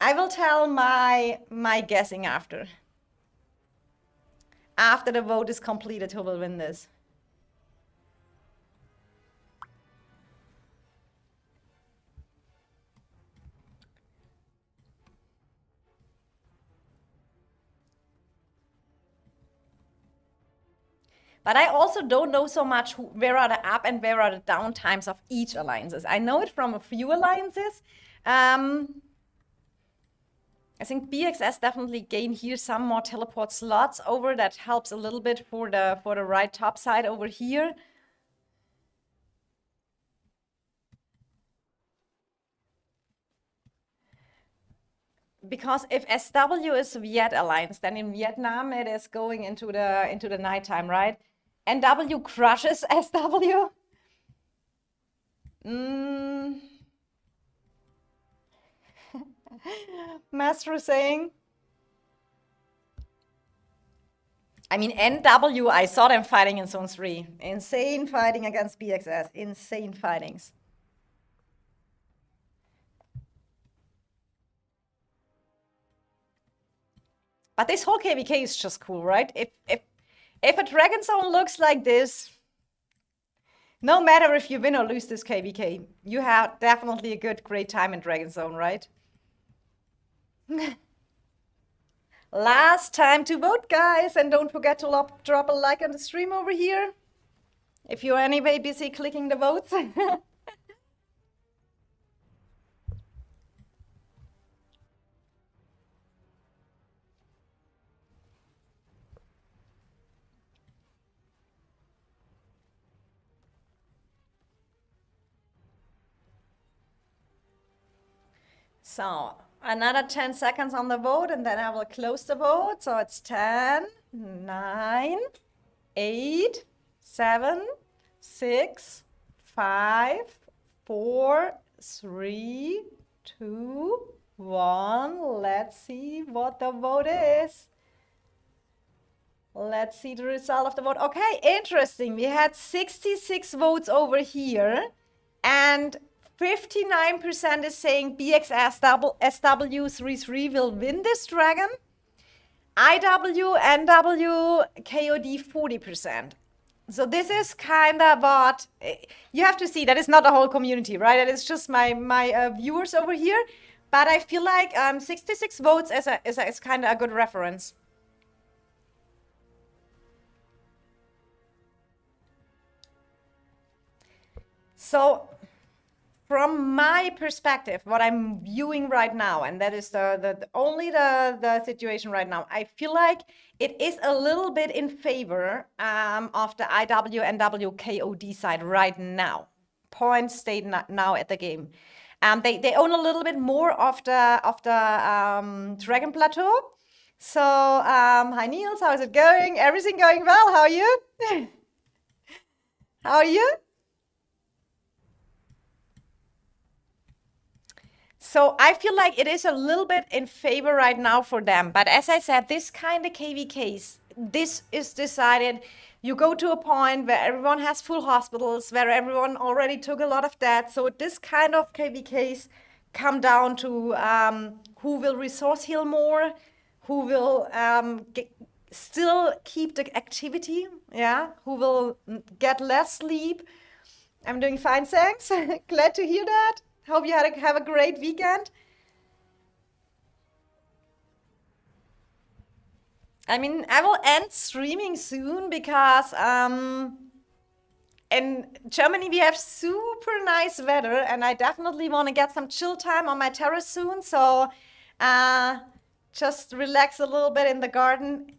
I will tell my guessing after. After the vote is completed, who will win this? But I also don't know so much where are the up and where are the down times of each alliances. I know it from a few alliances. I think BXS definitely gain here some more teleport slots over. That helps a little bit for the right top side over here. Because if SW is Viet Alliance, then in Vietnam it is going into the nighttime, right? NW crushes SW. Master saying. I mean, NW, I saw them fighting in Zone 3. Insane fighting against BXS. Insane fightings. But this whole KVK is just cool, right? If a Dragon Zone looks like this, no matter if you win or lose this KVK, you have definitely a great time in Dragon Zone, right? Last time to vote, guys, and don't forget to drop a like on the stream over here. If you're anyway busy clicking the votes. So another 10 seconds on the vote, and then I will close the vote. So it's 10, 9, 8, 7, 6, 5, 4, 3, 2, 1. Let's see what the vote is. Let's see the result of the vote. Okay, interesting. We had 66 votes over here, and 59% is saying BXS SW33 will win this dragon. IW, NW, KOD 40%. So this is kind of what you have to see. That is not the whole community, right? That is just my viewers over here. But I feel like 66 votes is kind of a good reference. So from my perspective, what I'm viewing right now, and that is only the situation right now, I feel like it is a little bit in favor of the IW and WKOD side right now. Points stayed now at the game. They own a little bit more of the Dragon Plateau. So, hi Niels, how is it going? Everything going well? How are you? How are you? So I feel like it is a little bit in favor right now for them. But as I said, this kind of KVKs, this is decided. You go to a point where everyone has full hospitals, where everyone already took a lot of debt. So this kind of KVKs come down to who will resource heal more, who will still keep the activity, yeah, who will get less sleep. I'm doing fine, thanks. Glad to hear that. Hope you have a great weekend. I mean, I will end streaming soon because In Germany, we have super nice weather, and I definitely want to get some chill time on my terrace soon. So, uh, just relax a little bit in the garden.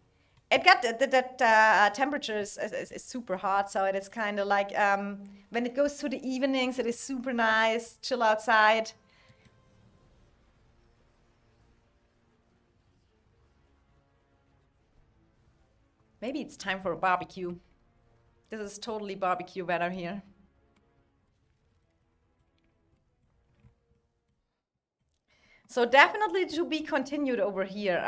It got the temperature is super hot, so it is kind of like when it goes to the evenings, it is super nice, chill outside. Maybe it's time for a barbecue. This is totally barbecue weather here. So definitely to be continued over here.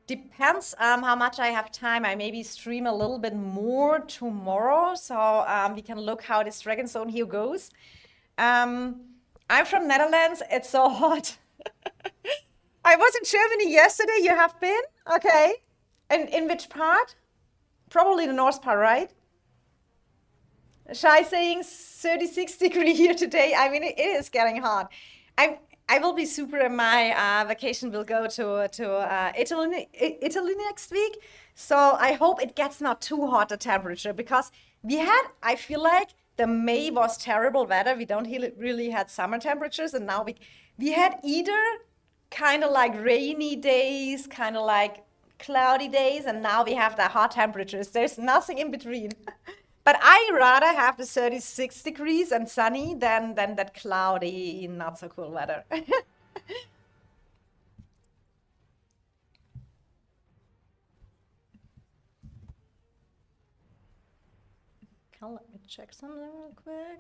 Depends how much I have time. I maybe stream a little bit more tomorrow, so we can look how this Dragon Zone here goes. I'm from Netherlands. It's so hot. I was in Germany yesterday. You have been? Okay. And in which part? Probably the north part, right? Shai saying 36 degree here today. I mean, it is getting hot. I will be super in my vacation. We'll go to Italy next week. So I hope it gets not too hot the temperature because I feel like the May was terrible weather. We don't really had summer temperatures, and now we had either kind of like rainy days, kind of like cloudy days, and now we have the hot temperatures. There's nothing in between. But I rather have the 36 degrees and sunny than that cloudy, not so cool weather. Let me check something real quick.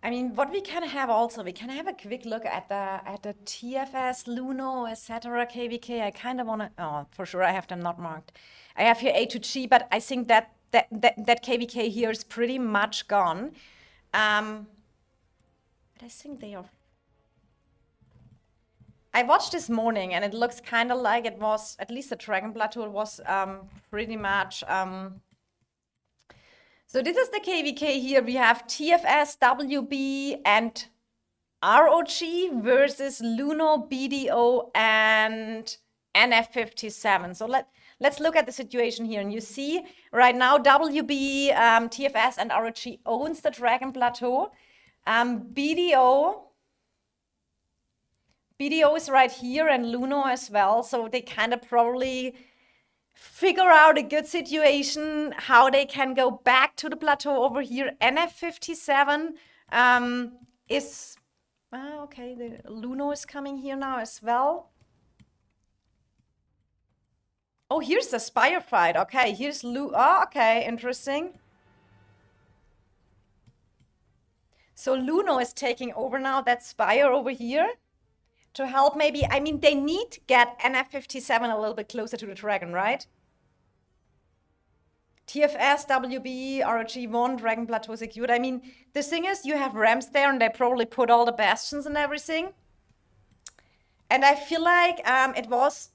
I mean, what we can have also, we can have a quick look at the TFS, Luno, etc., KVK. I kind of want to, oh, for sure I have them not marked. I have here A to G, but I think that KVK here is pretty much gone. But I think they are. I watched this morning and it looks kind of like it was, at least the Dragon Plateau was pretty much. So this is the KVK here. We have TFS, WB, and ROG versus Luno, BDO, and NF57. So let's look at the situation here. And you see right now WB, TFS, and ROG owns the Dragon Plateau. BDO is right here and Luno as well. So they kind of probably figure out a good situation, how they can go back to the plateau over here. NF57 is, okay, the Luno is coming here now as well. Oh, here's the Spire fight. Okay, here's oh, okay, interesting. So Luno is taking over now that Spire over here to help maybe, I mean, they need to get NF57 a little bit closer to the dragon, right? TFS, WB, ROG1, Dragon Plateau secured. I mean, the thing is, you have ramps there and they probably put all the bastions and everything. And I feel like it was,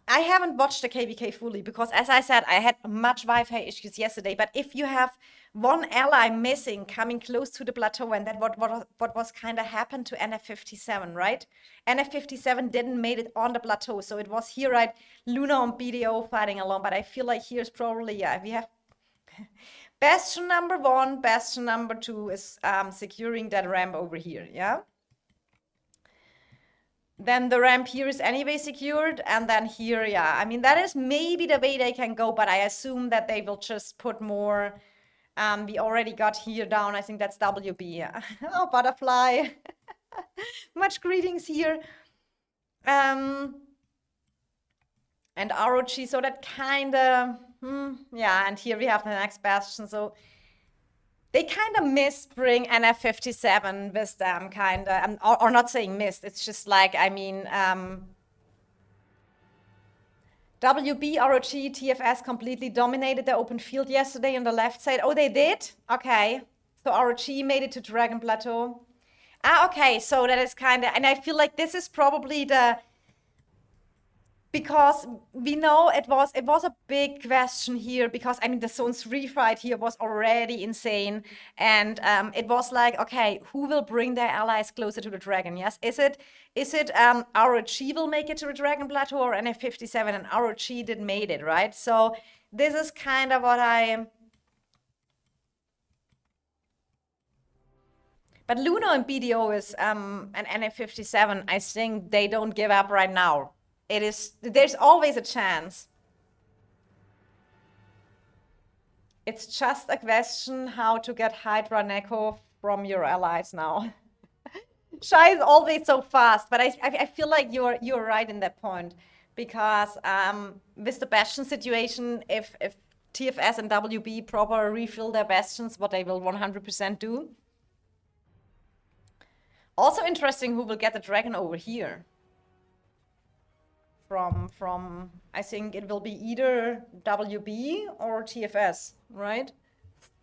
I haven't watched the KVK fully because as I said, I had much Wi-Fi issues yesterday. But if you have one ally missing coming close to the plateau, and that what was kind of happened to NF57, right? NF57 didn't made it on the plateau, so it was here, right? Luna and BDO fighting along, but I feel like here's probably, yeah, we have bastion number 1, bastion number 2 is securing that ramp over here, yeah? Then the ramp here is anyway secured, and then here, yeah, I mean, that is maybe the way they can go, but I assume that they will just put more. We already got here down, I think that's WB. Oh, butterfly. Much greetings here. And ROG, so that kind of, yeah, and here we have the next bastion, so they kind of missed bring NF57 with them, kind of, or not saying missed, it's just like, I mean, WB, ROG, TFS completely dominated the open field yesterday on the left side. Oh, they did? Okay. So ROG made it to Dragon Plateau. Okay, so that is kind of, and I feel like this is probably because we know it was a big question here, because I mean the zone 3 fight here was already insane, and it was like, okay, who will bring their allies closer to the dragon? Yes, is it ROG will make it to the dragon plateau, or NF57, and ROG didn't made it, right? So this is kind of what but Luno and BDO is and NF57, I think they don't give up right now. There's always a chance. It's just a question how to get Hydra Neko from your allies now. Shy is always so fast, but I feel like you're right in that point, because with the Bastion situation, if TFS and WB proper refill their Bastions, what they will 100% do. Also interesting who will get the dragon over here. From I think it will be either WB or TFS, right?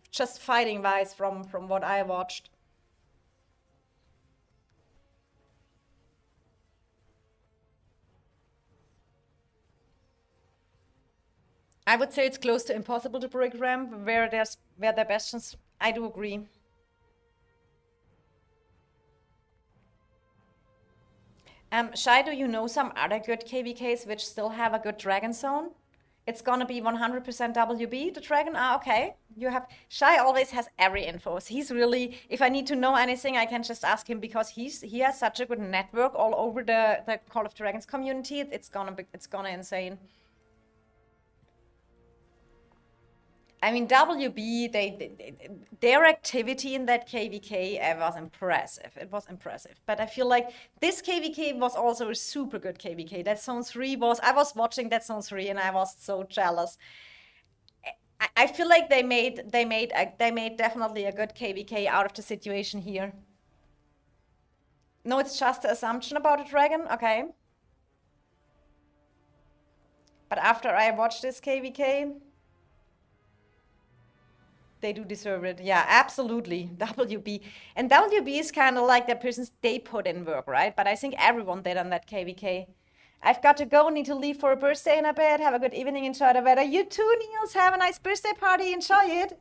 Just fighting wise from what I watched. I would say it's close to impossible to break ramp where their bastions. I do agree. Shai, do you know some other good KVKs which still have a good dragon zone? It's gonna be 100% WB, the dragon? Ah, okay. Shai always has every info. So he's really, if I need to know anything, I can just ask him, because he has such a good network all over the Call of Dragons community. It's gonna insane. I mean, WB, their activity in that KVK was impressive. It was impressive. But I feel like this KVK was also a super good KVK. That Zone 3 I was watching that Zone 3 and I was so jealous. I feel like they made definitely a good KVK out of the situation here. No, it's just an assumption about a dragon? Okay. But after I watched this KVK, they do deserve it. Yeah, absolutely. WB. And WB is kind of like the persons they put in work, right? But I think everyone did on that KVK. I've got to go, need to leave for a birthday in a bit. Have a good evening, enjoy the weather. You too, Niels. Have a nice birthday party. Enjoy it.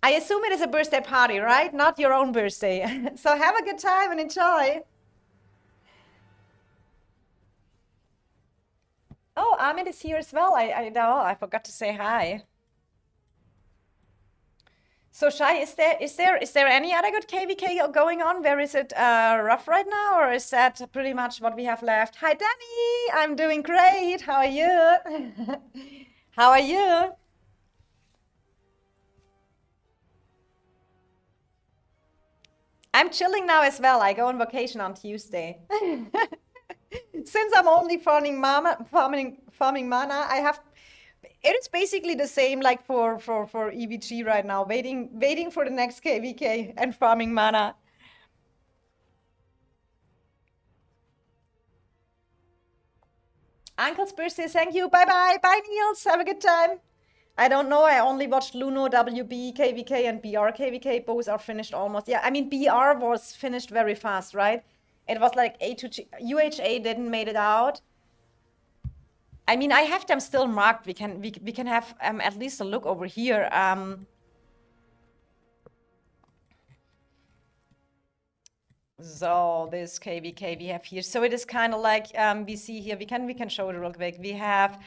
I assume it is a birthday party, right? Not your own birthday. So have a good time and enjoy. Oh, Ahmed is here as well. I know. I forgot to say hi. So Shai, is there any other good KVK going on? Where is it rough right now, or is that pretty much what we have left? Hi Danny, I'm doing great. How are you? How are you? I'm chilling now as well. I go on vacation on Tuesday. Since I'm only farming mana, it is basically the same like for EVG right now, waiting for the next KVK and farming mana. Uncle's birthday, thank you. Bye bye. Bye Niels. Have a good time. I don't know. I only watched Luno, WB, KVK, and BR KVK. Both are finished almost. Yeah, I mean BR was finished very fast, right? It was like A to G. UHA didn't made it out. I mean, I have them still marked. We can have at least a look over here. So this KVK we have here. So it is kind of like we see here. We can show it real quick. We have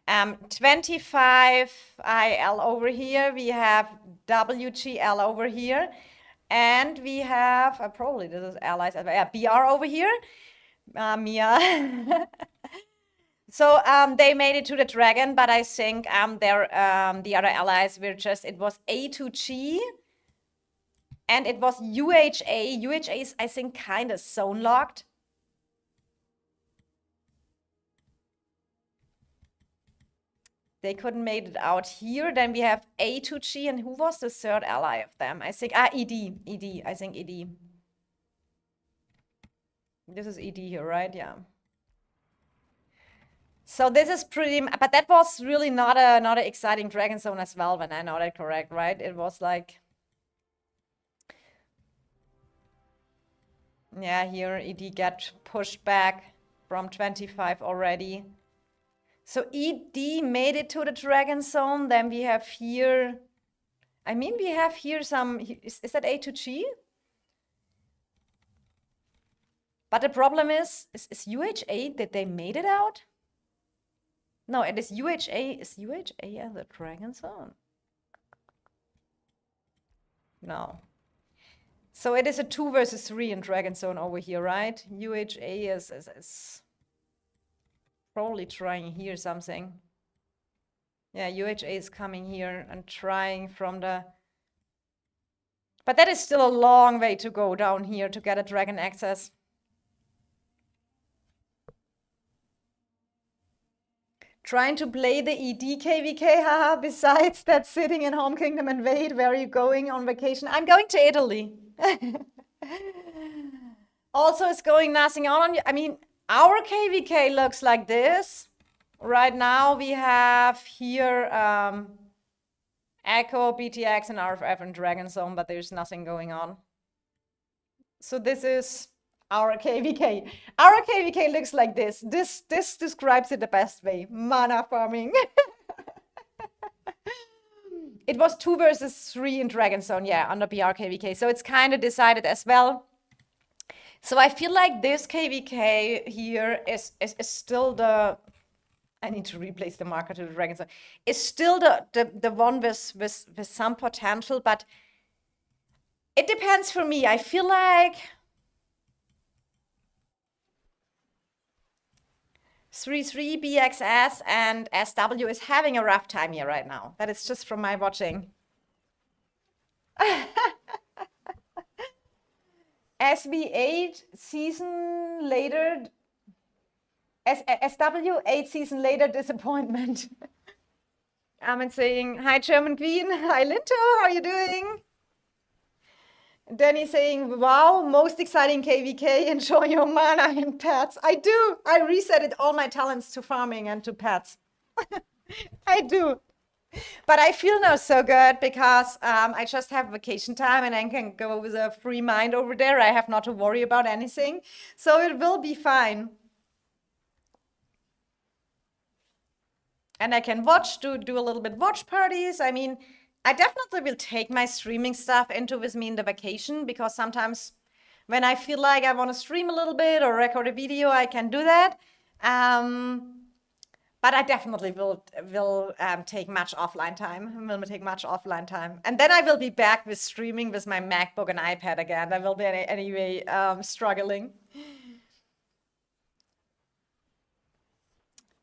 25 IL over here. We have WGL over here, and we have probably this is allies. Yeah, BR over here. Mia. So they made it to the dragon, but I think the other allies were just, it was A to G, and it was UHA. UHA is, I think, kind of zone locked. They couldn't made it out here. Then we have A to G, and who was the third ally of them? I think ED. I think ED. This is ED here, right? Yeah. So this is pretty, but that was really not an exciting dragon zone as well, when I know that correct, right? It was like, yeah, here ED got pushed back. from 25 already. So ED made it to the Dragon Zone. Then we have here, I mean, we have here some, is that A to G? But the problem is UHA, did they made it out? No, it is UHA. Is UHA at the Dragon Zone? No. So it is a 2 versus 3 in Dragon Zone over here, right? UHA is probably trying here something. Yeah, UHA is coming here and trying from the... But that is still a long way to go down here to get a Dragon access. Trying to play the ED KVK, haha, besides that sitting in home kingdom and wait, where are you going on vacation? I'm going to Italy. Also, it's going nothing on you. I mean, our KVK looks like this. Right now, we have here Echo, BTX, and RFF and Dragon Zone, but there's nothing going on. So this is our KVK. Our KVK looks like this. This describes it the best way. Mana farming. It was 2 versus 3 in Dragon Zone, yeah, under BR KVK. So it's kind of decided as well. So I feel like this KVK here is still the... I need to replace the marker to the Dragon Zone. It's still the one with some potential, but it depends for me. I feel like 3-3, BXS, and SW is having a rough time here right now. That is just from my watching. SB8 season later. SW 8 season later disappointment. I'm saying, hi German Queen, hi Linto, how are you doing? Danny saying, wow, most exciting KVK, enjoy your mana and pets. I do. I resetted all my talents to farming and to pets. I do. But I feel now so good because I just have vacation time and I can go with a free mind over there. I have not to worry about anything. So it will be fine. And I can watch, do a little bit watch parties. I mean, I definitely will take my streaming stuff into with me in the vacation because sometimes when I feel like I want to stream a little bit or record a video, I can do that. But I definitely will take much offline time. Will take much offline time. And then I will be back with streaming with my MacBook and iPad again. I will be anyway struggling.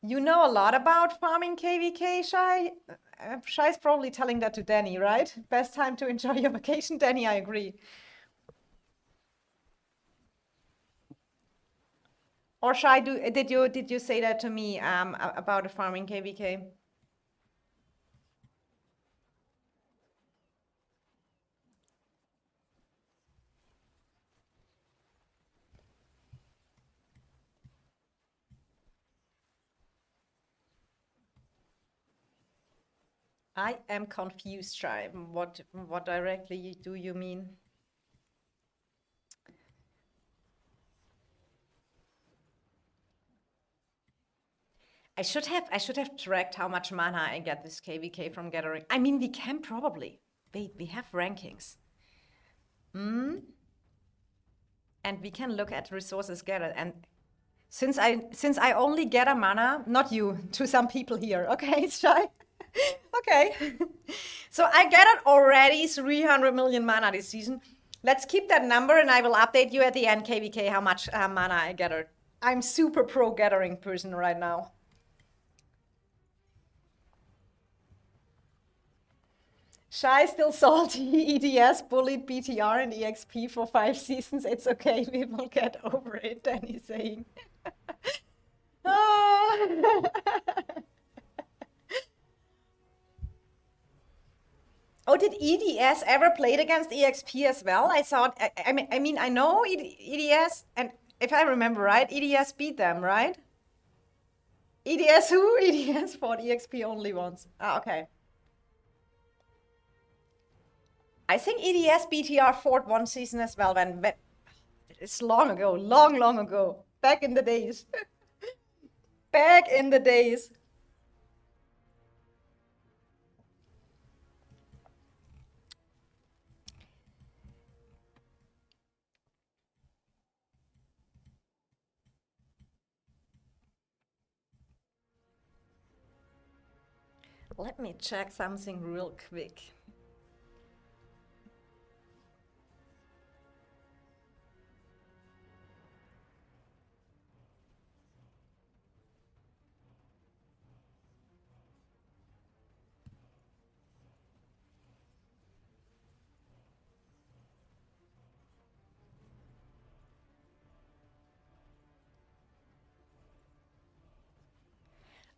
You know a lot about farming KVK, Shai? Shai's probably telling that to Danny, right? Best time to enjoy your vacation, Danny, I agree. Or Shai, did you say that to me about a farming KVK? I am confused, Shai. What directly do you mean? I should have tracked how much mana I get this KVK from gathering. I mean, we can probably. Wait, we have rankings. And we can look at resources gathered. And since I only gather mana, not you, to some people here, okay, Shai? Okay. So I gathered already 300 million mana this season. Let's keep that number and I will update you at the end, KVK, how much mana I gathered. I'm super pro gathering person right now. Shy still salty. EDS bullied BTR and EXP for 5 seasons. It's okay, we will get over it, Danny's saying. Oh. Oh, did EDS ever played against EXP as well? I thought, I mean, I know EDS, and if I remember right, EDS beat them, right? EDS who? EDS fought EXP only once. Ah, okay. I think EDS BTR fought one season as well when it's long ago, long ago, back in the days. Back in the days. Let me check something real quick.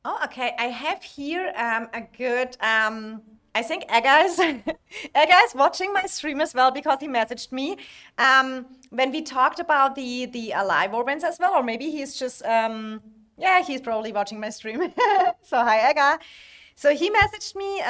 Oh, okay. I have here a good. I think Egga is Egga is watching my stream as well because he messaged me when we talked about the Alive Orbans as well, or maybe he's just yeah, he's probably watching my stream. So hi Egga. So he messaged me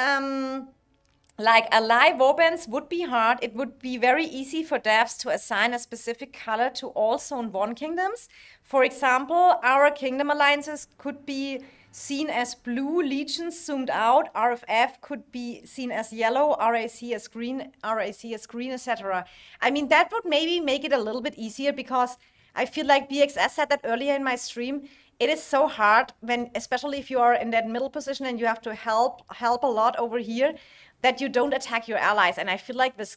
like Alive Orbans would be hard. It would be very easy for devs to assign a specific color to all Zone 1 kingdoms. For example, our kingdom alliances could be seen as blue, legions zoomed out, RFF could be seen as yellow, RAC as green, etc. I mean, that would maybe make it a little bit easier because I feel like BXS said that earlier in my stream. It is so hard when, especially if you are in that middle position and you have to help a lot over here, that you don't attack your allies. And I feel like this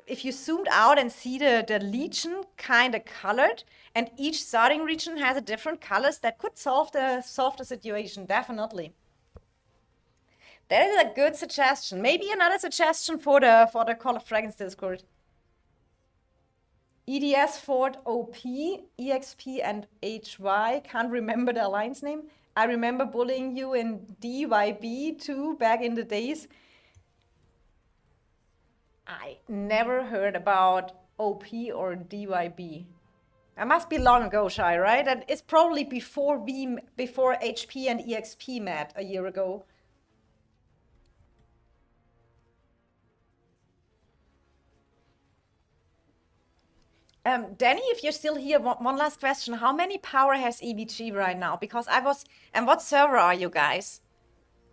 if you zoomed out and see the legion kind of colored, and each starting region has a different colors, that could solve the situation, definitely. That is a good suggestion. Maybe another suggestion for the Call of Dragons Discord. EDS Fort OP, EXP, and HY. Can't remember the alliance name. I remember bullying you in DYB too back in the days. I never heard about OP or DYB. That must be long ago, Shai, right? And it's probably before HP and EXP met a year ago. Danny, if you're still here, one last question. How many power has EVG right now? Because and what server are you guys?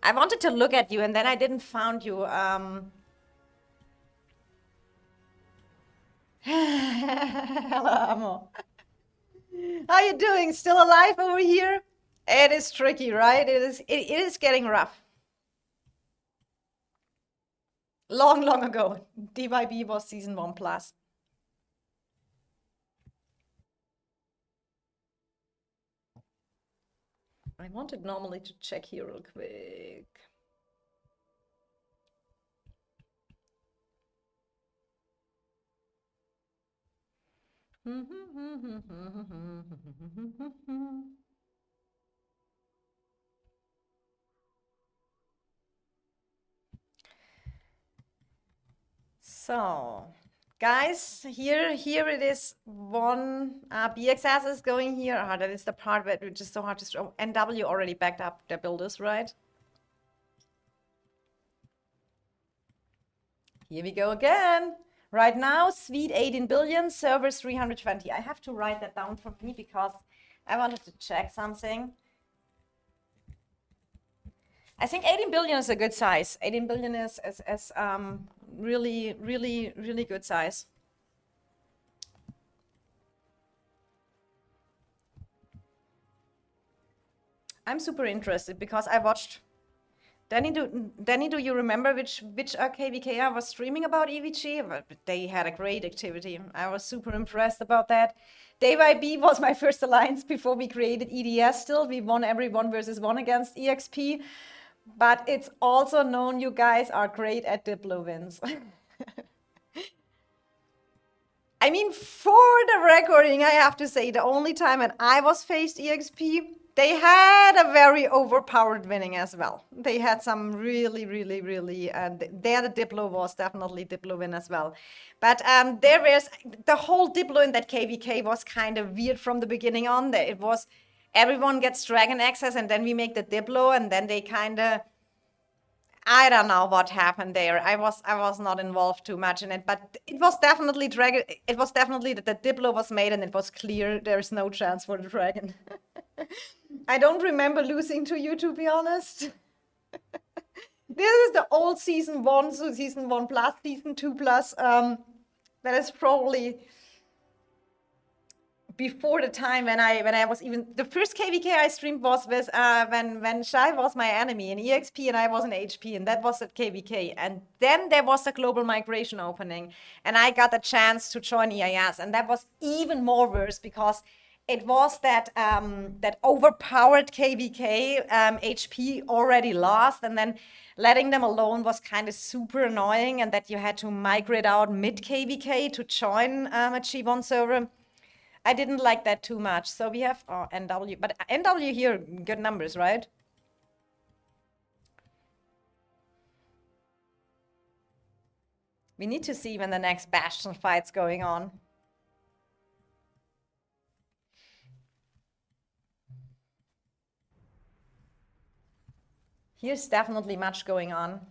I wanted to look at you and then I didn't found you. Hello, Amo. How you doing? Still alive over here? It is tricky, right? It is getting rough. Long ago. DYB was season 1 plus. I wanted normally to check here real quick. So, guys, here it is. One BXS is going here. That is the part where it's just so hard to show. NW already backed up their builders, right? Here we go again. Right now, Sweet 18 billion, servers 320. I have to write that down for me because I wanted to check something. I think 18 billion is a good size. 18 billion is really good size. I'm super interested because I watched. Danny, do you remember which KVK I was streaming about EVG? They had a great activity. I was super impressed about that. DayYB was my first alliance before we created EDS still. We won every 1v1 against EXP. But it's also known you guys are great at Diplo wins. I mean, for the recording, I have to say the only time when I was faced EXP, they had a very overpowered winning as well. They had some really, there the Diplo was definitely Diplo win as well. But there was, the whole Diplo in that KVK was kind of weird from the beginning on. It was, everyone gets Dragon Access and then we make the Diplo and then they kind of, I don't know what happened there. I was not involved too much in it, but it was definitely Dragon. It was definitely that the Diplo was made and it was clear there's no chance for the Dragon. I don't remember losing to you, to be honest. This is the old season 1, so season 1 plus, season 2 plus. That is probably before the time when I was even the first KVK I streamed was with when Shai was my enemy in EXP and I was in HP, and that was at KVK. And then there was a global migration opening, and I got a chance to join EIS, and that was even more worse because it was that that overpowered KVK. HP already lost, and then letting them alone was kind of super annoying, and that you had to migrate out mid KVK to join a G1 server. I didn't like that too much. So we have NW, but NW here, good numbers, right? We need to see when the next Bastion fight's going on. Here's definitely much going on.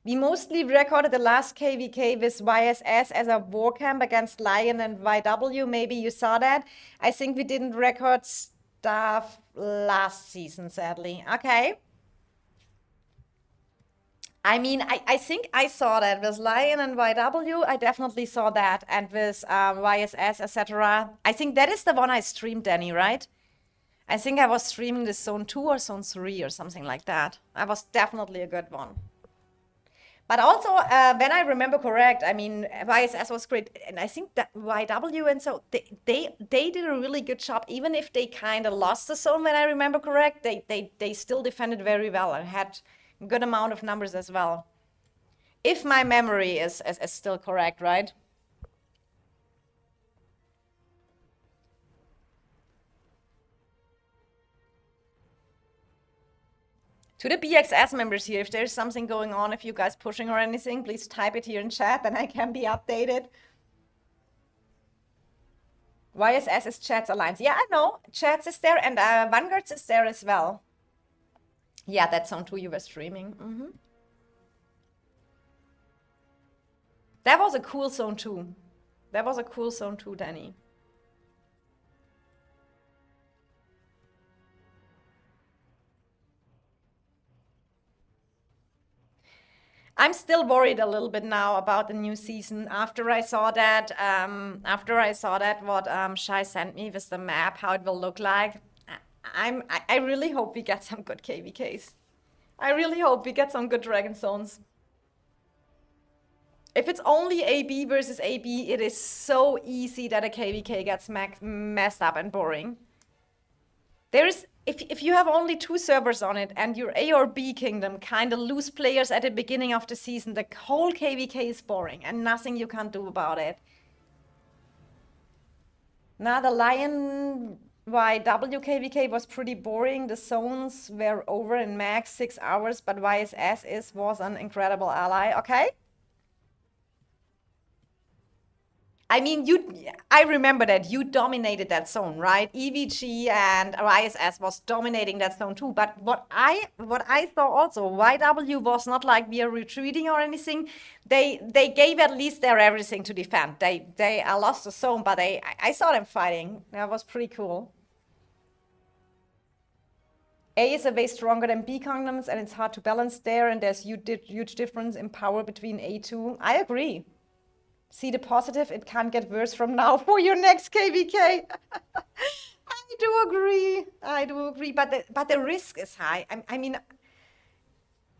We mostly recorded the last KVK with YSS as a war camp against Lion and YW. Maybe you saw that. I think we didn't record stuff last season, sadly. Okay. I mean, I think I saw that with Lion and YW. I definitely saw that. And with YSS, etc. I think that is the one I streamed, Danny, right? I think I was streaming the Zone 2 or Zone 3 or something like that. That was definitely a good one. But also, when I remember correct, I mean, YSS was great. And I think that YW and so they did a really good job. Even if they kind of lost the zone, when I remember correct, they still defended very well and had a good amount of numbers as well. If my memory is still correct, right? To the BXS members here, if there's something going on, if you guys pushing or anything, please type it here in chat, then I can be updated. YSS is Chats Alliance. Yeah, I know. Chats is there, and Vanguards is there as well. Yeah, that's on 2 you were streaming. That was a cool Zone 2. That was a cool Zone 2, Danny. I'm still worried a little bit now about the new season. After I saw that, what Shai sent me with the map, how it will look like. I really hope we get some good KVKs. I really hope we get some good Dragon Zones. If it's only AB versus AB, it is so easy that a KVK gets messed up and boring. If you have only 2 servers on it and your A or B kingdom kind of lose players at the beginning of the season, the whole KVK is boring and nothing you can do about it. Now the Lion YW KVK was pretty boring. The zones were over in max 6 hours, but YSS was an incredible ally. Okay. I mean, I remember that you dominated that zone, right? EVG and ISS was dominating that zone too. But what I saw also, YW was not like we are retreating or anything. They gave at least their everything to defend. They lost the zone, but I saw them fighting. That was pretty cool. A is a way stronger than B kingdoms, and it's hard to balance there. And there's huge difference in power between A2. I agree. See the positive, it can't get worse from now for your next KVK. I do agree, but the risk is high. I mean,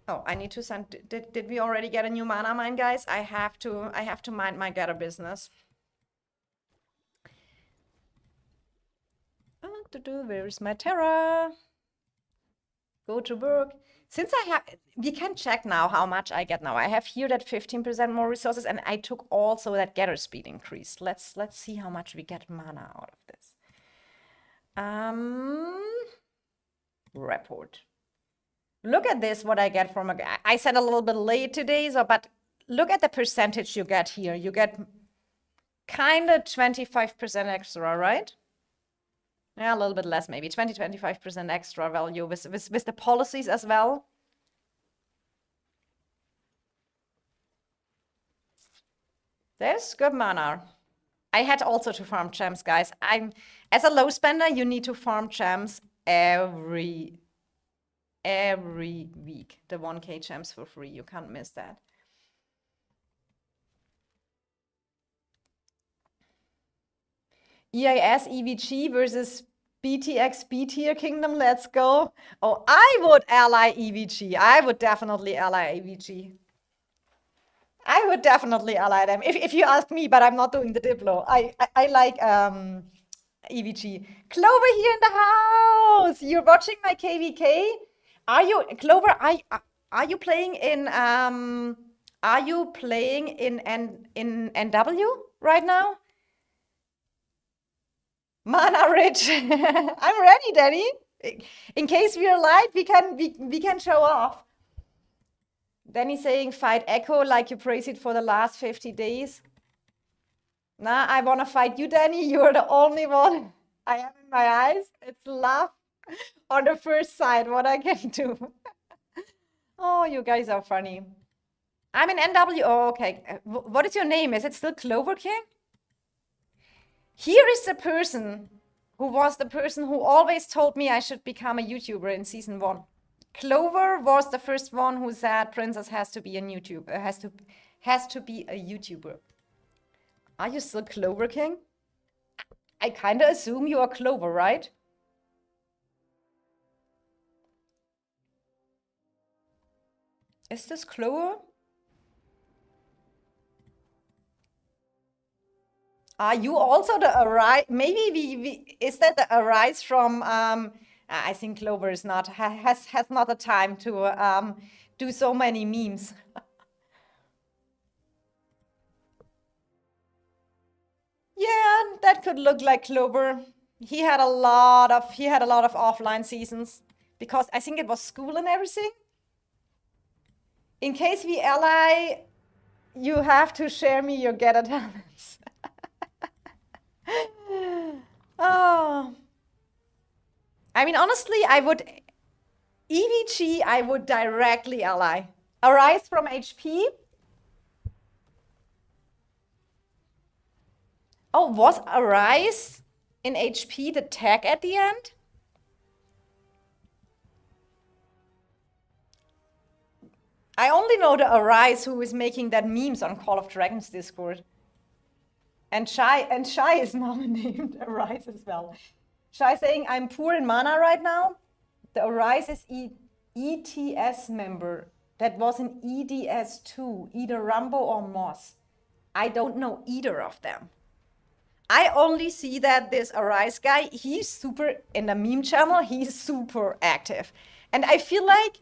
oh, I need to send, did we already get a new mana mine, guys? I have to mind my getter business. Where is my Terra? Go to work. Since we can check now how much I get now. I have here that 15% more resources, and I took also that getter speed increase. Let's see how much we get mana out of this. Report. Look at this, what I get from I said a little bit late today, but look at the percentage you get here. You get kind of 25% extra, right? Yeah, a little bit less, maybe 25% extra value with the policies as well. There's good mana. I had also to farm gems, guys. As a low spender, you need to farm gems every week. The 1K gems for free. You can't miss that. EIS EVG versus BTX B tier kingdom. Let's go. Oh, I would ally EVG. I would definitely ally EVG. I would definitely ally them if you ask me, but I'm not doing the Diplo. I like EVG. Clover here in the house. You're watching my KVK. Are you Clover? Are you playing in in NW right now? Mana rich. I'm ready, Danny. In case we are live, we can show off. Danny saying fight Echo like you praised it for the last 50 days. Nah, I wanna fight you, Danny. You're the only one I have in my eyes. It's love on the first sight, what I can do. Oh, you guys are funny. I'm in NW. Oh, okay. What is your name? Is it still Clover King? Here is the person who was the person who always told me I should become a YouTuber in season 1. Clover was the first one who said Princess has to be a YouTuber, has to be a YouTuber. Are you still Clover King? I kind of assume you are Clover, right? Is this Clover? Are you also the Arise? Maybe is that the Arise from I think Clover is not has not the time to do so many memes. Yeah, that could look like Clover. He had a lot of offline seasons because I think it was school and everything. In case we ally, you have to share me your Getter talents. Oh. I mean, honestly, I would EVG, I would directly ally. Arise from HP. Oh, was Arise in HP the tag at the end? I only know the Arise who is making that memes on Call of Dragons Discord. And Shy is now named Arise as well. Shy saying I'm poor in mana right now. The Arise is ETS member. That was an EDS2, either Rambo or Moss. I don't know either of them. I only see that this Arise guy, he's super, in the meme channel, he's super active. And I feel like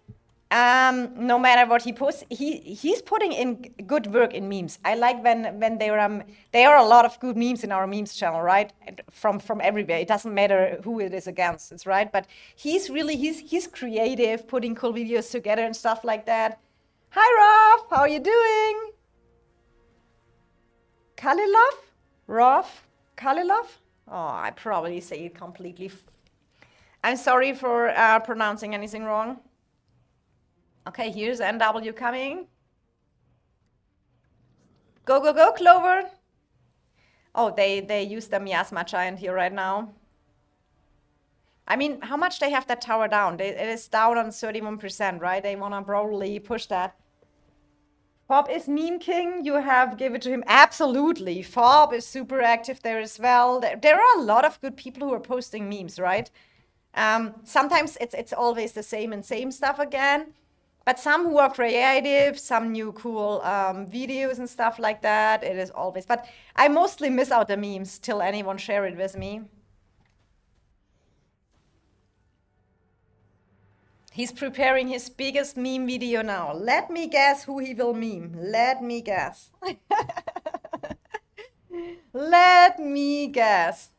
no matter what he posts, he's putting in good work in memes. I like when there are a lot of good memes in our memes channel, right? From everywhere. It doesn't matter who it is against, it's right. But he's creative, putting cool videos together and stuff like that. Hi Raf, how are you doing? Kalilov? Raf? Kalilov? Oh, I probably say it completely. I'm sorry for pronouncing anything wrong. Okay, here's NW coming. Go, go, go, Clover. Oh, they use the Miasma Giant here right now. I mean, how much they have that tower down? It is down on 31%, right? They want to probably push that. Fob is meme king. You have give it to him. Absolutely. Fob is super active there as well. There are a lot of good people who are posting memes, right? Sometimes it's always the same stuff again. But some who are creative, some new cool videos and stuff like that, it is always. But I mostly miss out the memes till anyone share it with me. He's preparing his biggest meme video now. Let me guess who he will meme. Let me guess. Let me guess.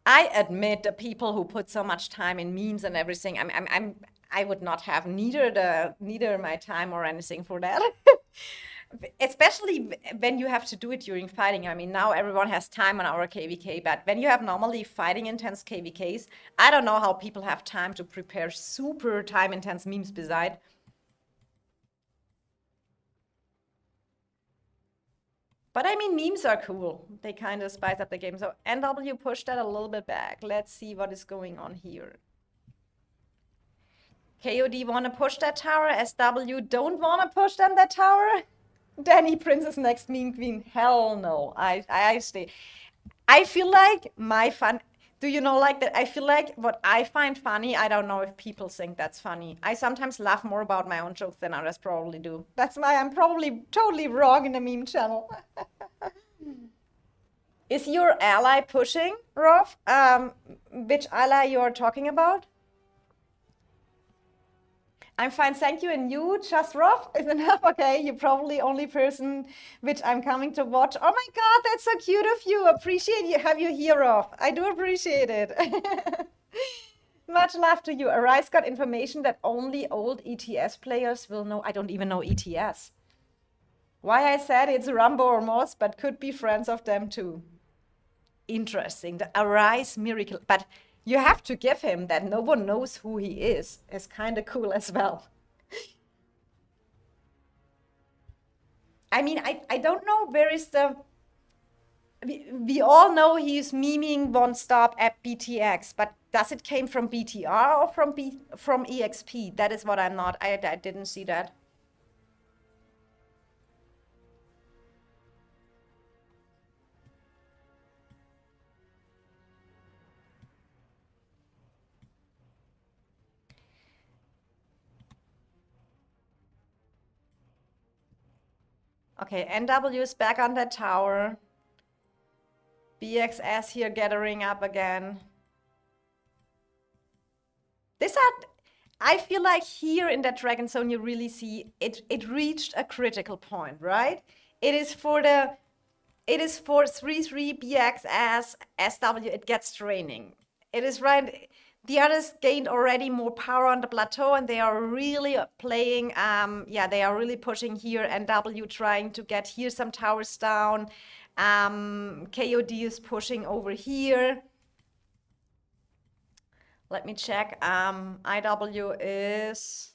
I admit the people who put so much time in memes and everything, I would not have neither my time or anything for that. Especially when you have to do it during fighting. I mean, now everyone has time on our KVK, but when you have normally fighting intense KVKs, I don't know how people have time to prepare super time intense memes beside. But I mean, memes are cool. They kind of spice up the game. So NW pushed that a little bit back. Let's see what is going on here. KOD want to push that tower. SW don't want to push them that tower. Danny Princess next meme queen. Hell no. I stay. I feel like my fun. Do you know like that? I feel like what I find funny, I don't know if people think that's funny. I sometimes laugh more about my own jokes than others probably do. That's why I'm probably totally wrong in the meme channel. Is your ally pushing, Rolf? Which ally you're talking about? I'm fine, thank you. And you, just Rolf, is enough? Okay, you're probably only person which I'm coming to watch. Oh my God, that's so cute of you. Appreciate you have you here, Rolf. I do appreciate it. Much love to you. Arise got information that only old ETS players will know. I don't even know ETS. Why I said it's Rambo or Moss, but could be friends of them too. Interesting. The Arise miracle. But you have to give him that no one knows who he is. It's kind of cool as well. I mean, I don't know where is the... We all know he's memeing one stop at BTX, but does it came from BTR or from EXP? That is what I'm not... I didn't see that. Okay, NW is back on that tower. BXS here gathering up again. I feel like here in that Dragon Zone you really see it reached a critical point, right? It is for 3-3 BXS SW, it gets draining. It is right. The others gained already more power on the plateau and they are really playing, they are really pushing here. NW trying to get here some towers down. KOD is pushing over here. Let me check. IW is...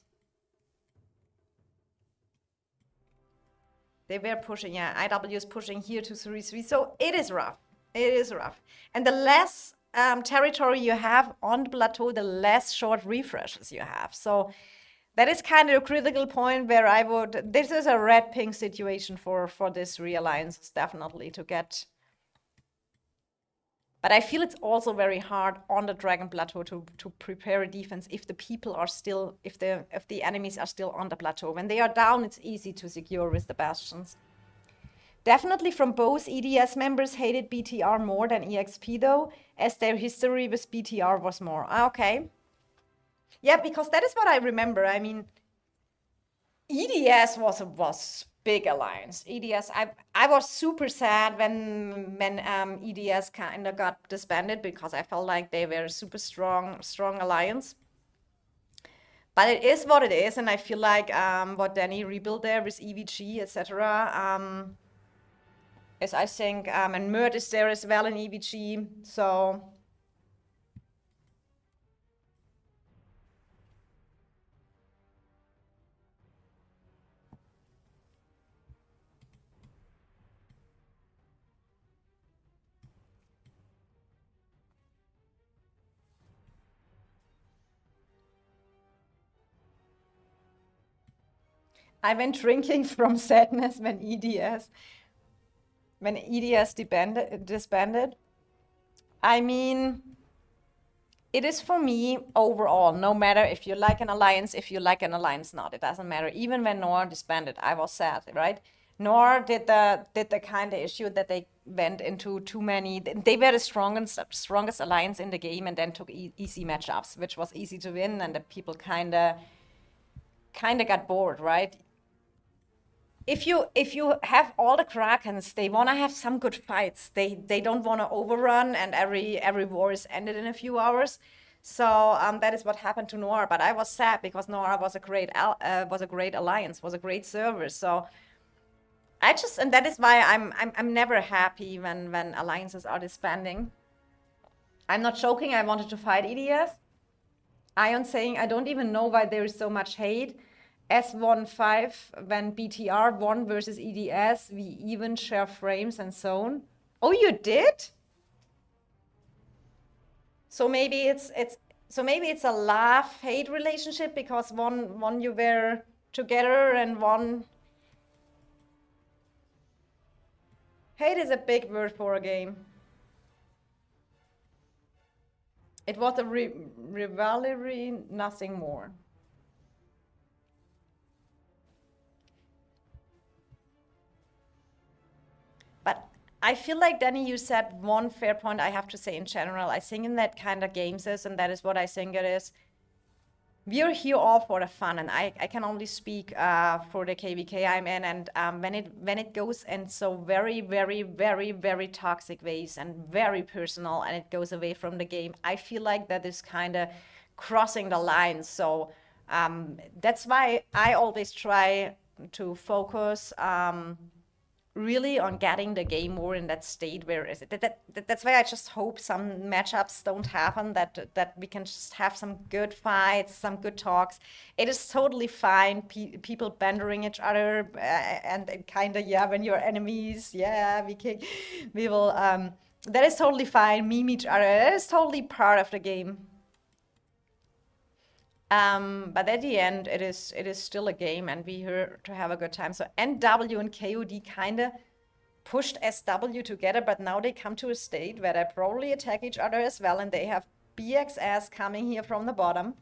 They were pushing, yeah. IW is pushing here to 3-3. So it is rough. It is rough. And the less territory you have on the plateau, the less short refreshes you have. So that is kind of a critical point where I would... This is a red-pink situation for this realliance, definitely, to get... But I feel it's also very hard on the Dragon Plateau to prepare a defense if the people are still, if the enemies are still on the plateau. When they are down, it's easy to secure with the bastions. Definitely from both EDS members hated BTR more than EXP though, as their history with BTR was more. Okay. Yeah, because that is what I remember. I mean, EDS was big alliance. EDS, I was super sad when EDS kind of got disbanded because I felt like they were a super strong alliance. But it is what it is, and I feel like what Danny rebuilt there with EVG, etc. Is I think, and Mert is there as well in EVG, so. I went drinking from sadness when EDS disbanded. I mean, it is for me overall, no matter if you like an alliance, if you like an alliance not, it doesn't matter. Even when Noir disbanded, I was sad, right? Noir did the kind of issue that they went into too many. They were the strongest alliance in the game and then took easy matchups, which was easy to win, and the people kind of got bored, right? If you have all the Krakens, they want to have some good fights. They don't want to overrun, and every war is ended in a few hours. So that is what happened to Noir. But I was sad because Noir was a great alliance, was a great server. So and that is why I'm never happy when alliances are disbanding. I'm not joking. I wanted to fight EDS. Ion saying I don't even know why there is so much hate. S15, when BTR won versus EDS, we even share frames and so on. Oh, you did? So maybe it's a love-hate relationship because one you were together and one hate is a big word for a game. It was a rivalry, nothing more. But I feel like, Danny, you said one fair point I have to say in general. I think in that kind of games is, and that is what I think it is, we are here all for the fun, and I can only speak for the KVK I'm in, and when it goes in so very, very, very, very toxic ways and very personal, and it goes away from the game, I feel like that is kind of crossing the line. So that's why I always try to focus really on getting the game more in that state where is it. That's why I just hope some matchups don't happen, that we can just have some good fights, some good talks. It is totally fine, people bantering each other and kind of, yeah, when you're enemies, yeah, we will, that is totally fine, meme each other, that is totally part of the game. But at the end, it is still a game, and we're here to have a good time. So NW and KOD kind of pushed SW together, but now they come to a state where they probably attack each other as well, and they have BXS coming here from the bottom.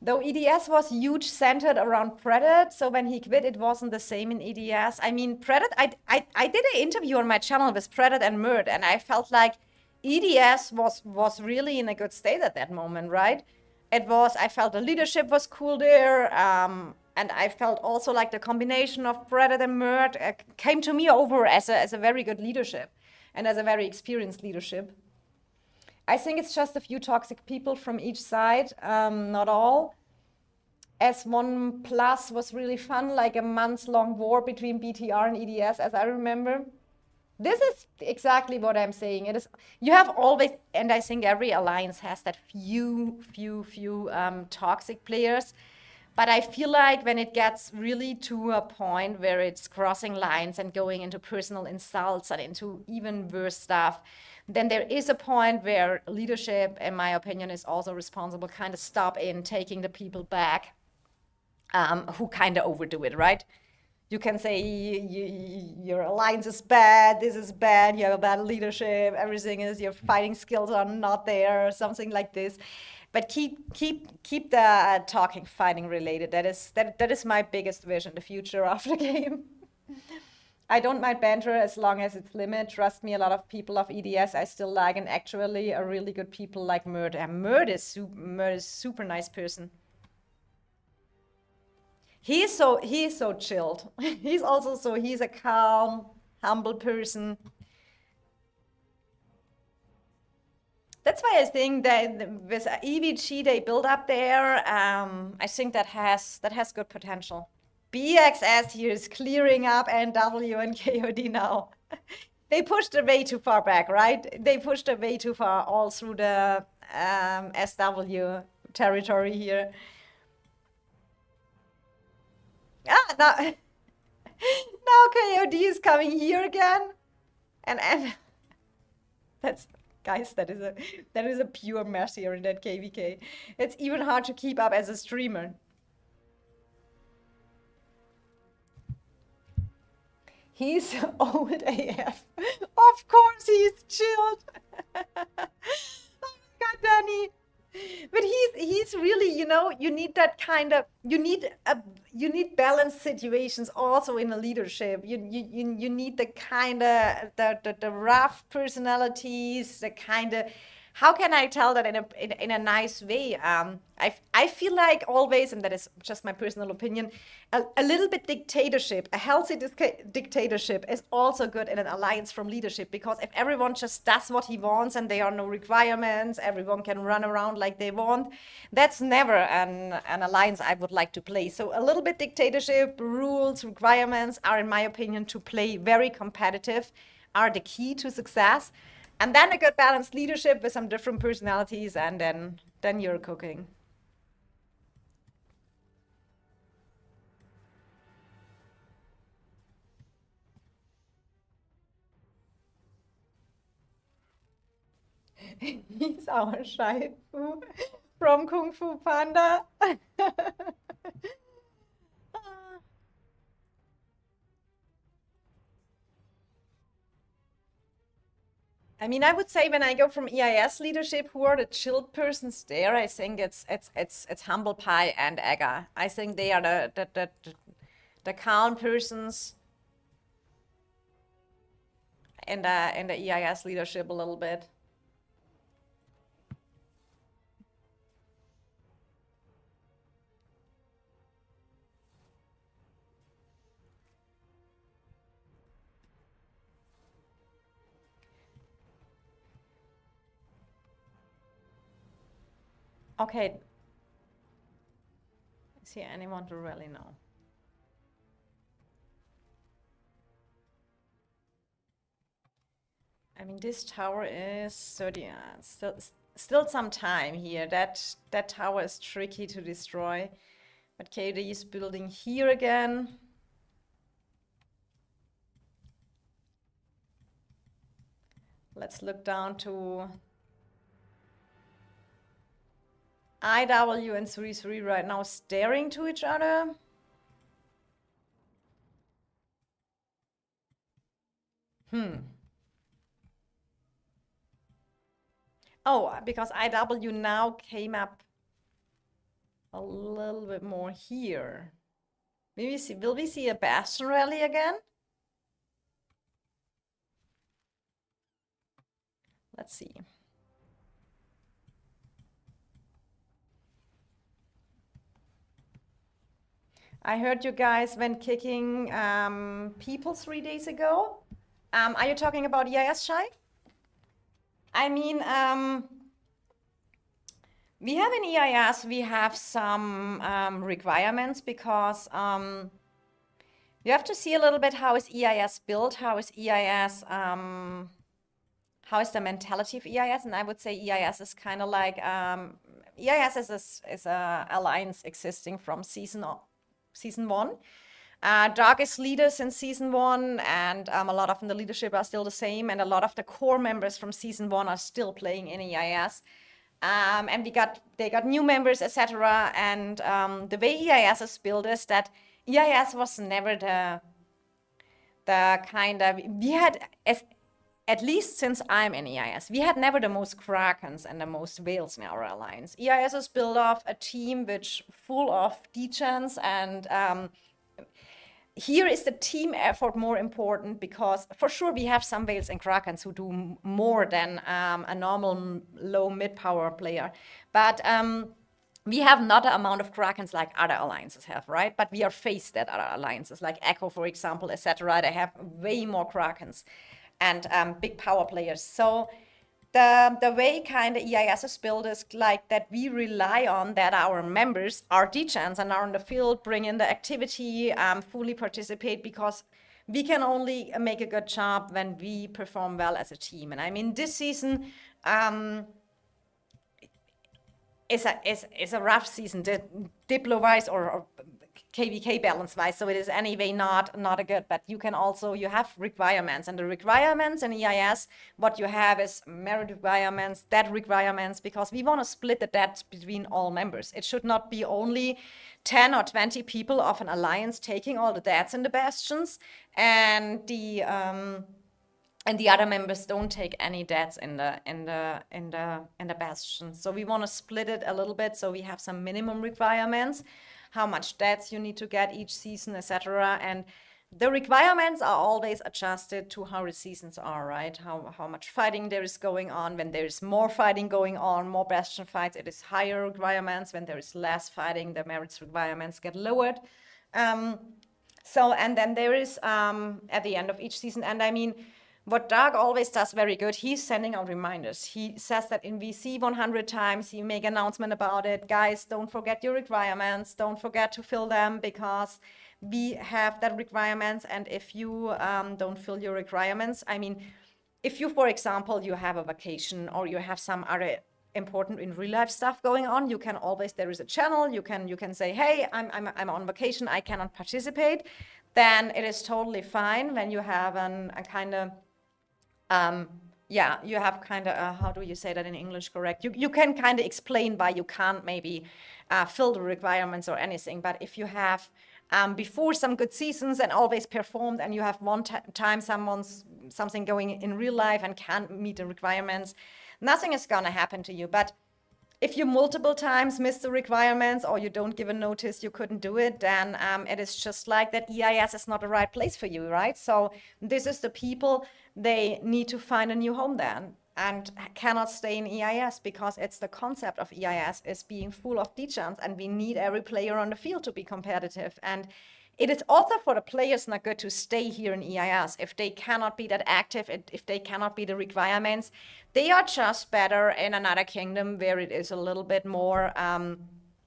Though EDS was huge, centered around Predat, so when he quit, it wasn't the same in EDS. I mean, Predat, I did an interview on my channel with Predat and Mert, and I felt like EDS was really in a good state at that moment, right? I felt the leadership was cool there, and I felt also like the combination of Predat and Mert came to me over as a very good leadership and as a very experienced leadership. I think it's just a few toxic people from each side, not all. S1 Plus was really fun, like a months-long war between BTR and EDS, as I remember. This is exactly what I'm saying. It is, you have always, and I think every alliance has that few toxic players. But I feel like when it gets really to a point where it's crossing lines and going into personal insults and into even worse stuff, then there is a point where leadership, in my opinion, is also responsible, kind of stop in taking the people back who kind of overdo it, right? You can say your alliance is bad, this is bad, you have a bad leadership, everything is, your fighting skills are not there, or something like this. But keep the talking fighting related. That is my biggest vision, the future of the game. I don't mind banter as long as it's limited. Trust me, a lot of people of EDS I still like, and actually a really good people like Mert. And Mert is super nice person. He's so chilled. He's a calm, humble person. That's why I think that with EVG they build up there, I think that has good potential. BXS here is clearing up NW and KOD now. They pushed it way too far back, right? They pushed it way too far all through the SW territory here. Now, now KOD is coming here again, and that's, guys, that is a pure mess here in that KVK. It's even hard to keep up as a streamer. He's old AF. Of course he's chilled. Oh my God, Danny. But he's really, you need that kind of, you need balanced situations also in a leadership. You need the kind of the rough personalities, the kind of, how can I tell that in a nice way? I feel like always, and that is just my personal opinion, a little bit dictatorship, a healthy dictatorship is also good in an alliance from leadership, because if everyone just does what he wants and there are no requirements, everyone can run around like they want, that's never an alliance I would like to play. So a little bit dictatorship, rules, requirements are, in my opinion, to play very competitive, are the key to success. And then a good balanced leadership with some different personalities, and then you're cooking. He's our Shai Fu from Kung Fu Panda. I mean, I would say when I go from EIS leadership, who are the chilled persons there? I think it's Humble Pie and Egga. I think they are the calm persons in the EIS leadership a little bit. Okay, is here anyone to really know? I mean, this tower is 30, still some time here. That tower is tricky to destroy. But KD is building here again. Let's look down to IW and 3-3 right now staring to each other. Oh, because IW now came up a little bit more here. Maybe will we see a Bastion rally again? Let's see. I heard you guys went kicking people 3 days ago. Are you talking about EIS, Shai? I mean, we have in EIS, we have some requirements because you have to see a little bit how is EIS built, how is EIS, how is the mentality of EIS, and I would say EIS is kind of like, EIS is a alliance existing from season 1. Darkest leaders in season 1, and a lot of the leadership are still the same, and a lot of the core members from season 1 are still playing in EIS. And they got new members, etc. And the way EIS is built is that EIS was never the kind of, we had, at least since I'm in EIS, we had never the most Krakens and the most whales in our alliance. EIS is built off a team which full of degens, and here is the team effort more important because for sure we have some whales and Krakens who do more than a normal low mid-power player. But we have not the amount of Krakens like other alliances have, right? But we are faced at other alliances like Echo, for example, etc. They have way more Krakens and big power players. So the way kind of EIS is built is like that we rely on that our members are degens and are in the field, bring in the activity, fully participate, because we can only make a good job when we perform well as a team. And I mean, this season is a rough season, Diplo-wise or KVK balance-wise, so it is anyway not a good, but you have requirements, and the requirements in EIS, what you have is merit requirements, debt requirements, because we want to split the debt between all members. It should not be only 10 or 20 people of an alliance taking all the debts in the bastions, and the other members don't take any debts in the bastions. So we want to split it a little bit, so we have some minimum requirements, how much debts you need to get each season, etc. And the requirements are always adjusted to how the seasons are, right? How much fighting there is going on. When there is more fighting going on, more bastion fights, it is higher requirements. When there is less fighting, the merits requirements get lowered. And then there is at the end of each season, and I mean, what Dark always does very good, he's sending out reminders. He says that in VC 100 times, he make announcement about it. Guys, don't forget your requirements. Don't forget to fill them, because we have that requirements. And if you don't fill your requirements, I mean, if you, for example, you have a vacation or you have some other important in real life stuff going on, you can always, there is a channel, you can say, hey, I'm on vacation, I cannot participate. Then it is totally fine when you have a kind of Yeah, you have kind of, how do you say that in English correct? You can kind of explain why you can't maybe fill the requirements or anything. But if you have before some good seasons and always performed, and you have one time something going in real life and can't meet the requirements, nothing is gonna happen to you. But if you multiple times miss the requirements or you don't give a notice you couldn't do it, then it is just like that EIS is not the right place for you, right? So this is the people, they need to find a new home then and cannot stay in EIS, because it's the concept of EIS is being full of degens, and we need every player on the field to be competitive. And it is also for the players not good to stay here in EIS if they cannot be that active, if they cannot be the requirements. They are just better in another kingdom where it is a little bit more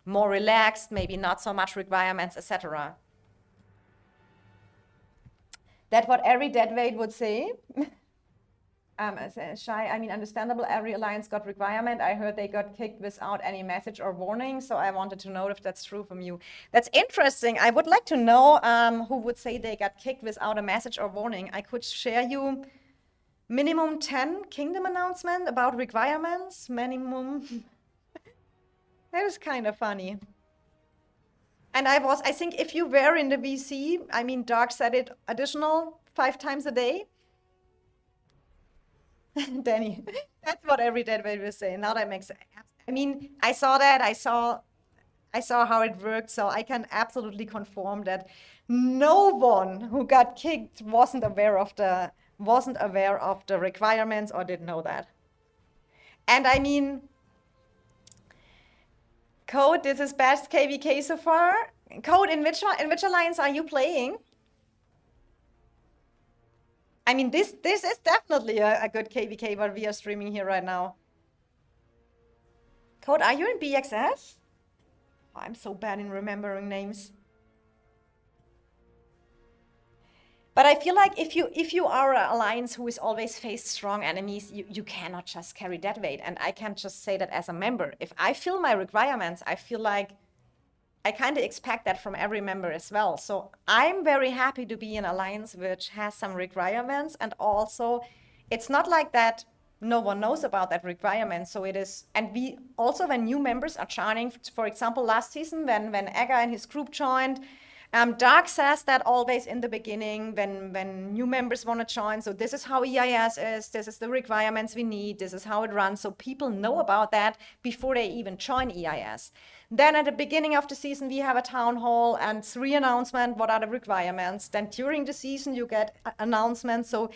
more relaxed, maybe not so much requirements, etc. That's what every deadweight would say. Shy, I mean, understandable, every alliance got requirement. I heard they got kicked without any message or warning, so I wanted to know if that's true from you. That's interesting. I would like to know who would say they got kicked without a message or warning. I could share you minimum 10 kingdom announcement about requirements, minimum. That is kind of funny. And I think if you were in the VC, I mean, Dark said it additional 5 times a day. Danny, that's what every deadweight was saying. Now that makes sense. I mean, I saw that. I saw how it worked, so I can absolutely confirm that no one who got kicked wasn't aware of the requirements or didn't know that. And I mean, Code, this is best KVK so far. Code, in which alliance are you playing? I mean, this is definitely a good KVK what we are streaming here right now. Code, are you in BXS? Oh, I'm so bad in remembering names. But I feel like if you are an alliance who is always faced strong enemies, you cannot just carry that weight. And I can just say that as a member. If I fill my requirements, I feel like I kind of expect that from every member as well. So I'm very happy to be in alliance which has some requirements, and also it's not like that no one knows about that requirement. So it is, and we also, when new members are joining, for example, last season when Egger and his group joined, Dark says that always in the beginning when new members want to join. So this is how EIS is, this is the requirements we need, this is how it runs. So people know about that before they even join EIS. Then at the beginning of the season, we have a town hall and 3 announcements, what are the requirements. Then during the season, you get announcements. So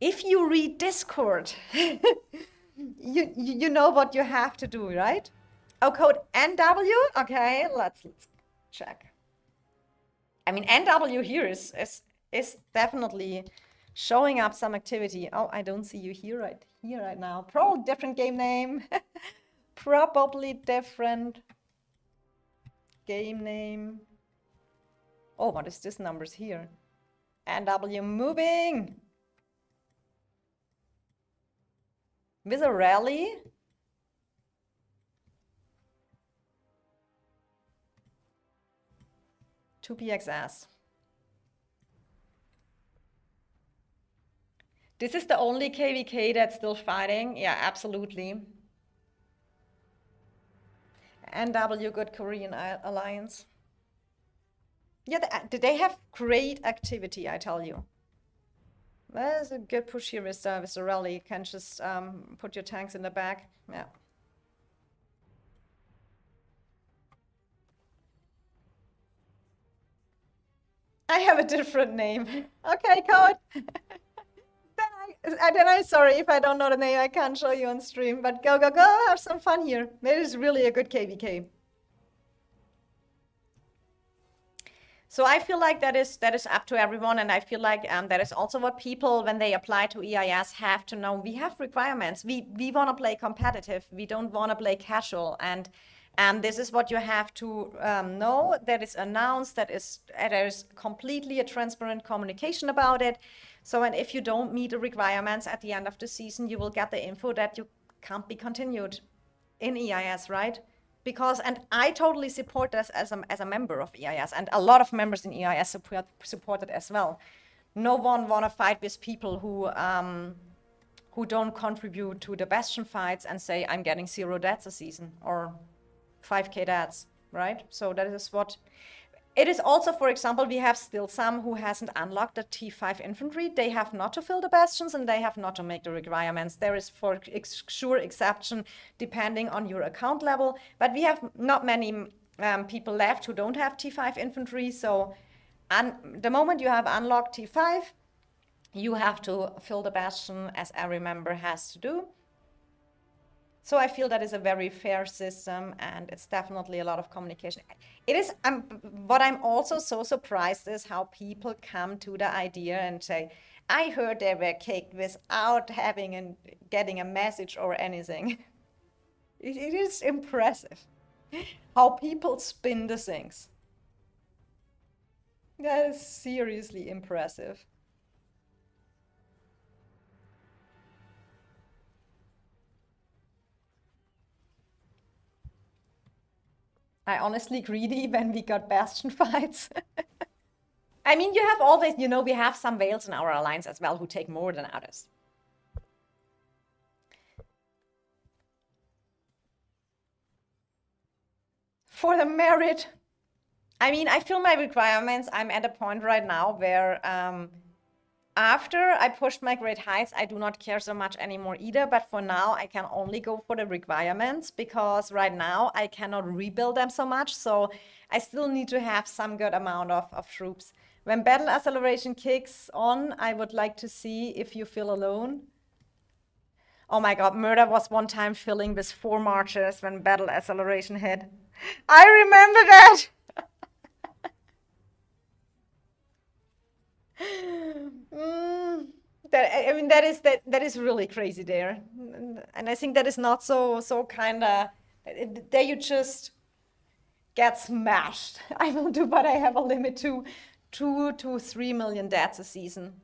if you read Discord, you know what you have to do, right? Oh, code NW? Okay, let's check. I mean, NW here is definitely showing up some activity. Oh, I don't see you here right now. Probably different game name. Probably different game name. Oh, what is this numbers here? NW moving. With a rally. To BXS. This is the only KVK that's still fighting. Yeah, absolutely. NW, good Korean alliance. Yeah, they have great activity, I tell you. There's a good push here with the rally. You can just put your tanks in the back. Yeah. I have a different name. Okay, Code. then I'm sorry if I don't know the name. I can't show you on stream. But go, have some fun here. It is really a good KVK. So I feel like that is up to everyone, and I feel like that is also what people, when they apply to EIS, have to know. We have requirements. We want to play competitive. We don't want to play casual, and this is what you have to know. That is announced. That is there is completely a transparent communication about it. So, and if you don't meet the requirements at the end of the season, you will get the info that you can't be continued in EIS, right? Because, and I totally support this as a member of EIS, and a lot of members in EIS support it as well. No one want to fight with people who who don't contribute to the Bastion fights and say, I'm getting 0 deaths a season or 5k deaths, right? So that is what it is. Also, for example, we have still some who hasn't unlocked the T5 infantry. They have not to fill the bastions and they have not to make the requirements. There is for sure exception depending on your account level, but we have not many people left who don't have T5 infantry. So the moment you have unlocked T5, you have to fill the bastion as every member has to do. So I feel that is a very fair system, and it's definitely a lot of communication. It is, what I'm also so surprised is how people come to the idea and say, I heard they were kicked without having and getting a message or anything. It is impressive how people spin the things. That is seriously impressive. I honestly greedy when we got bastion fights. I mean, you have always, you know, we have some whales in our alliance as well who take more than others. For the merit, I mean, I feel my requirements. I'm at a point right now where after I pushed my great heights, I do not care so much anymore either. But for now, I can only go for the requirements because right now I cannot rebuild them so much. So I still need to have some good amount of troops. When battle acceleration kicks on, I would like to see if you feel alone. Oh my God, Murder was one time filling with 4 marchers when battle acceleration hit. I remember that. I mean, that is really crazy there, and I think that is not so kind of. There you just get smashed. I will do, but I have a limit to 2 to 3 million deaths a season.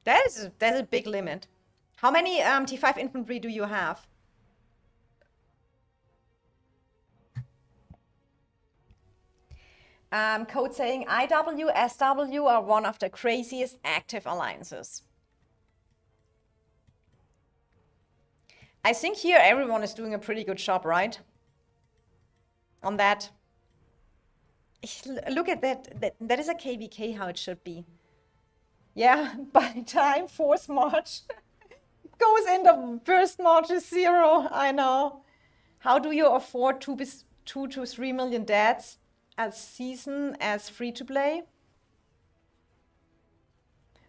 That's a big limit. How many T5 infantry do you have? Code saying IW, SW are one of the craziest active alliances. I think here everyone is doing a pretty good job, right? On that. Look at that. That is a KVK how it should be. Yeah, by time fourth march goes in the first march is 0. I know. How do you afford 2 to 3 million deaths a season as free to play?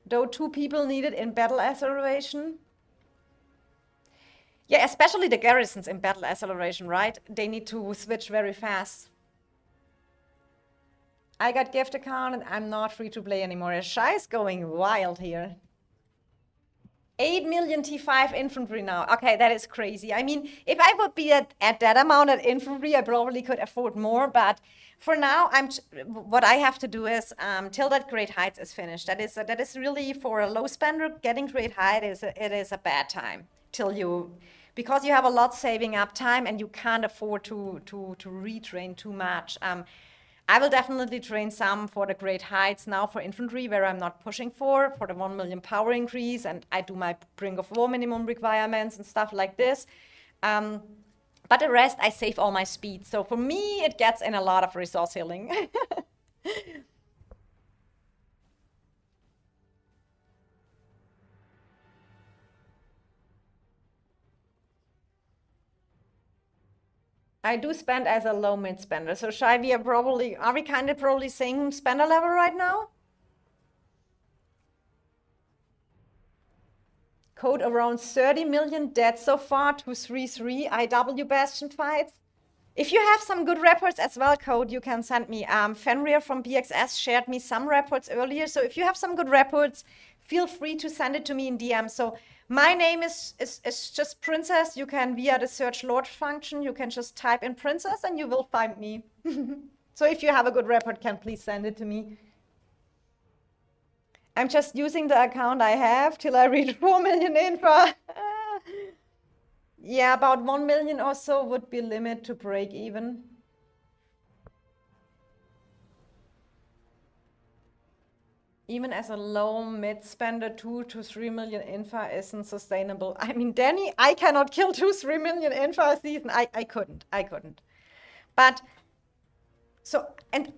Though 2 people needed in battle acceleration. Yeah, especially the garrisons in battle acceleration, right? They need to switch very fast. I got gift account and I'm not free to play anymore. Shy is going wild here. 8 million T5 infantry now. Okay, that is crazy. I mean, if I would be at that amount of infantry, I probably could afford more. But for now, what I have to do is till that Great Heights is finished. That is really for a low spender. Getting Great Height it is a bad time till you, because you have a lot saving up time and you can't afford to retrain too much. I will definitely train some for the Great Heights now for infantry, where I'm not pushing for the 1 million power increase, and I do my Brink of War minimum requirements and stuff like this. But the rest, I save all my speed. So for me, it gets in a lot of resource healing. I do spend as a low mid spender. So Shai, are we kind of probably same spender level right now? Code around 30 million dead so far to 3-3 IW Bastion fights. If you have some good reports as well, Code, you can send me. Fenrir from BXS shared me some reports earlier. So if you have some good reports, feel free to send it to me in DM. So my name is just Princess. You can, via the search Lord function, you can just type in Princess and you will find me. So if you have a good report, can please send it to me. I'm just using the account I have till I reach 4 million info. Yeah, about 1 million or so would be limit to break even. even as a low mid spender, 2 to 3 million infa isn't sustainable. I mean, Danny, I cannot kill 2-3 million infa a season. I couldn't. But so, and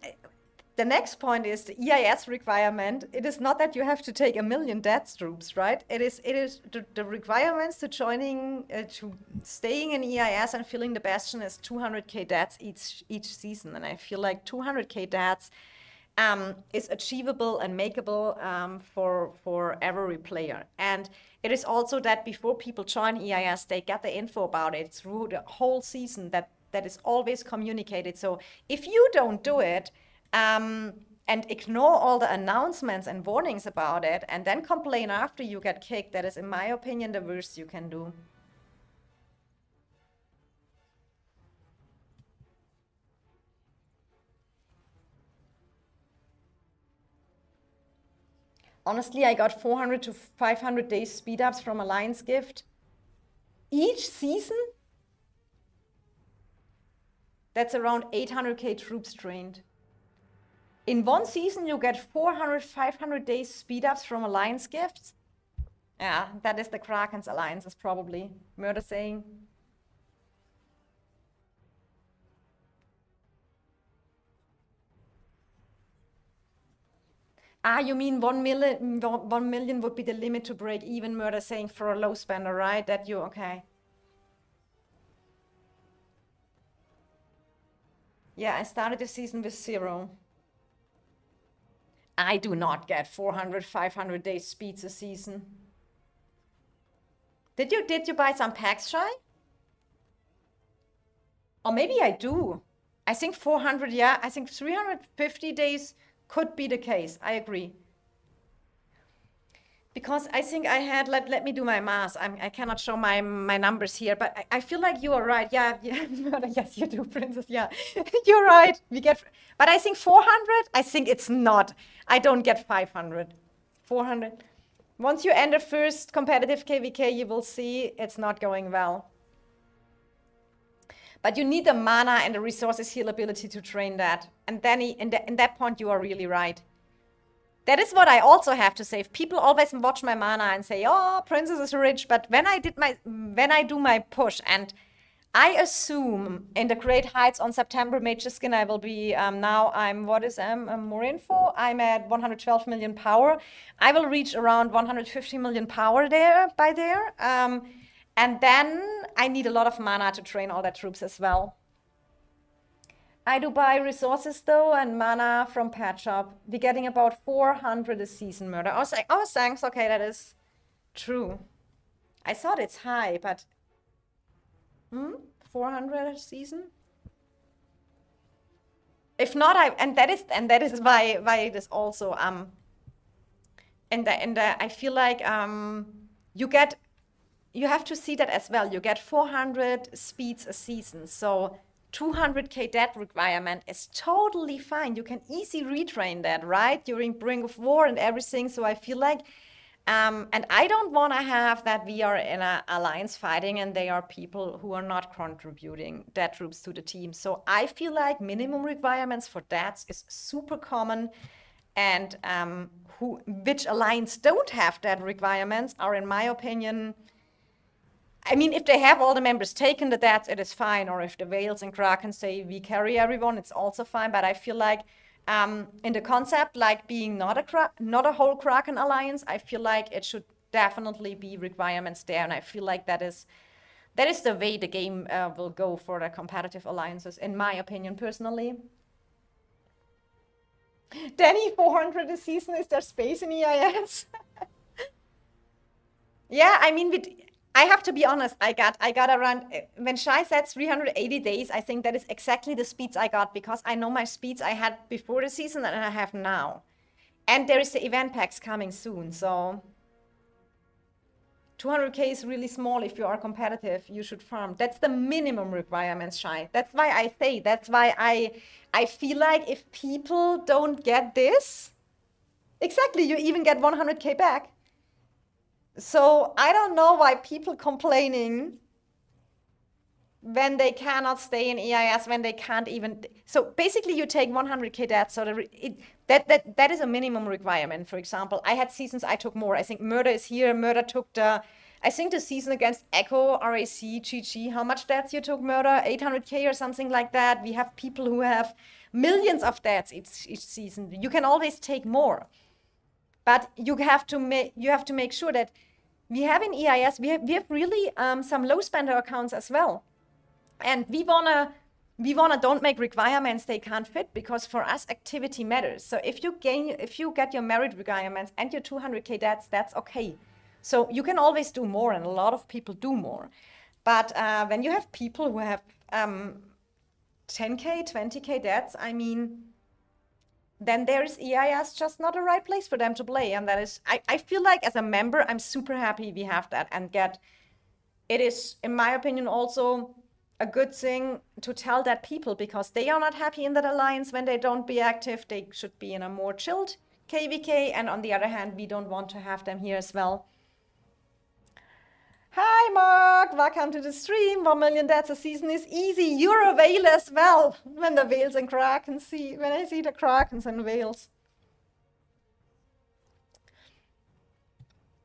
the next point is the EIS requirement. It is not that you have to take 1 million death troops, right? It is the requirements to joining to staying in EIS and filling the bastion is 200k deaths each season, and I feel like 200k deaths is achievable and makeable for every player. And it is also that before people join EIS, they get the info about it through the whole season. That is always communicated. So if you don't do it and ignore all the announcements and warnings about it and then complain after you get kicked, that is, in my opinion, the worst you can do. Honestly, I got 400 to 500 days speed ups from Alliance Gift each season. That's around 800k troops trained. In one season, you get 400, 500 days speed ups from Alliance Gifts. Yeah, that is the Kraken's alliances, probably. Murder saying. You mean 1 million would be the limit to break even, Murder saying, for a low spender, right? That you, okay. Yeah, I started the season with 0. I do not get 400, 500 days speeds a season. Did you buy some packs, Shy? Or maybe I do. I think 400, yeah. I think 350 days could be the case. I agree. Because I think I had, let me do my math. I cannot show my numbers here, but I feel like you are right. Yeah, yeah. Yes, you do, Princess. Yeah, you're right. But I think 400, I think it's not. I don't get 500. 400. Once you enter first competitive KVK, you will see it's not going well. But you need the mana and the resources heal ability to train that. And then in that point, you are really right. That is what I also have to say. People always watch my mana and say, "Oh, Princess is rich." But when I do my push, and I assume in the Great Heights on September Major Skin, I will be now. More info. I'm at 112 million power. I will reach around 150 million power by there. And then I need a lot of mana to train all the troops as well. I do buy resources though and mana from Pet Shop. We're getting about 400 a season, Murder. Oh, thanks. Okay, that is true. I thought it's high, but 400 a season. If not, that is why it is also I feel like you have to see that as well. You get 400 speeds a season, so 200k death requirement is totally fine. You can easily retrain that, right? During Brink of War and everything. So I feel like, and I don't want to have that we are in an alliance fighting and they are people who are not contributing death troops to the team. So I feel like minimum requirements for deaths is super common. And which alliance don't have that requirements are, in my opinion, I mean, if they have all the members taken the deaths, it is fine. Or if the Whales and Kraken say we carry everyone, it's also fine. But I feel like in the concept, like being not a whole Kraken alliance, I feel like it should definitely be requirements there. And I feel like that is the way the game will go for the competitive alliances, in my opinion, personally. Danny, 400 a season, is there space in EIS? Yeah, I mean, I have to be honest, I got around, when Shai said 380 days, I think that is exactly the speeds I got, because I know my speeds I had before the season and I have now. And there is the event packs coming soon, so 200k is really small. If you are competitive, you should farm. That's the minimum requirements, Shai. That's why I say, that's why I feel like if people don't get this, exactly, you even get 100k back. So I don't know why people complaining. when they cannot stay in EIS, when they can't even. So basically, you take 100k deaths. So that is a minimum requirement. For example, I had seasons I took more. I think Murder is here. Murder took I think the season against Echo, RAC, GG. How much deaths you took, Murder? 800k or something like that. We have people who have millions of deaths each season. You can always take more, but you have to make sure that we have in EIS, we have really some low spender accounts as well. And we wanna don't make requirements they can't fit, because for us activity matters. So if you get your merit requirements and your 200k that's okay. So you can always do more, and a lot of people do more. But when you have people who have 10k, 20k deaths, I mean, then there is EIS just not the right place for them to play. And that is, I feel like as a member, I'm super happy we have that and it is, in my opinion, also a good thing to tell that people, because they are not happy in that alliance when they don't be active. They should be in a more chilled KVK, and on the other hand, we don't want to have them here as well. Hi Mark, welcome to the stream. 1 million deaths a season is easy. You're a whale as well. When the whales and krakens when I see the krakens and whales.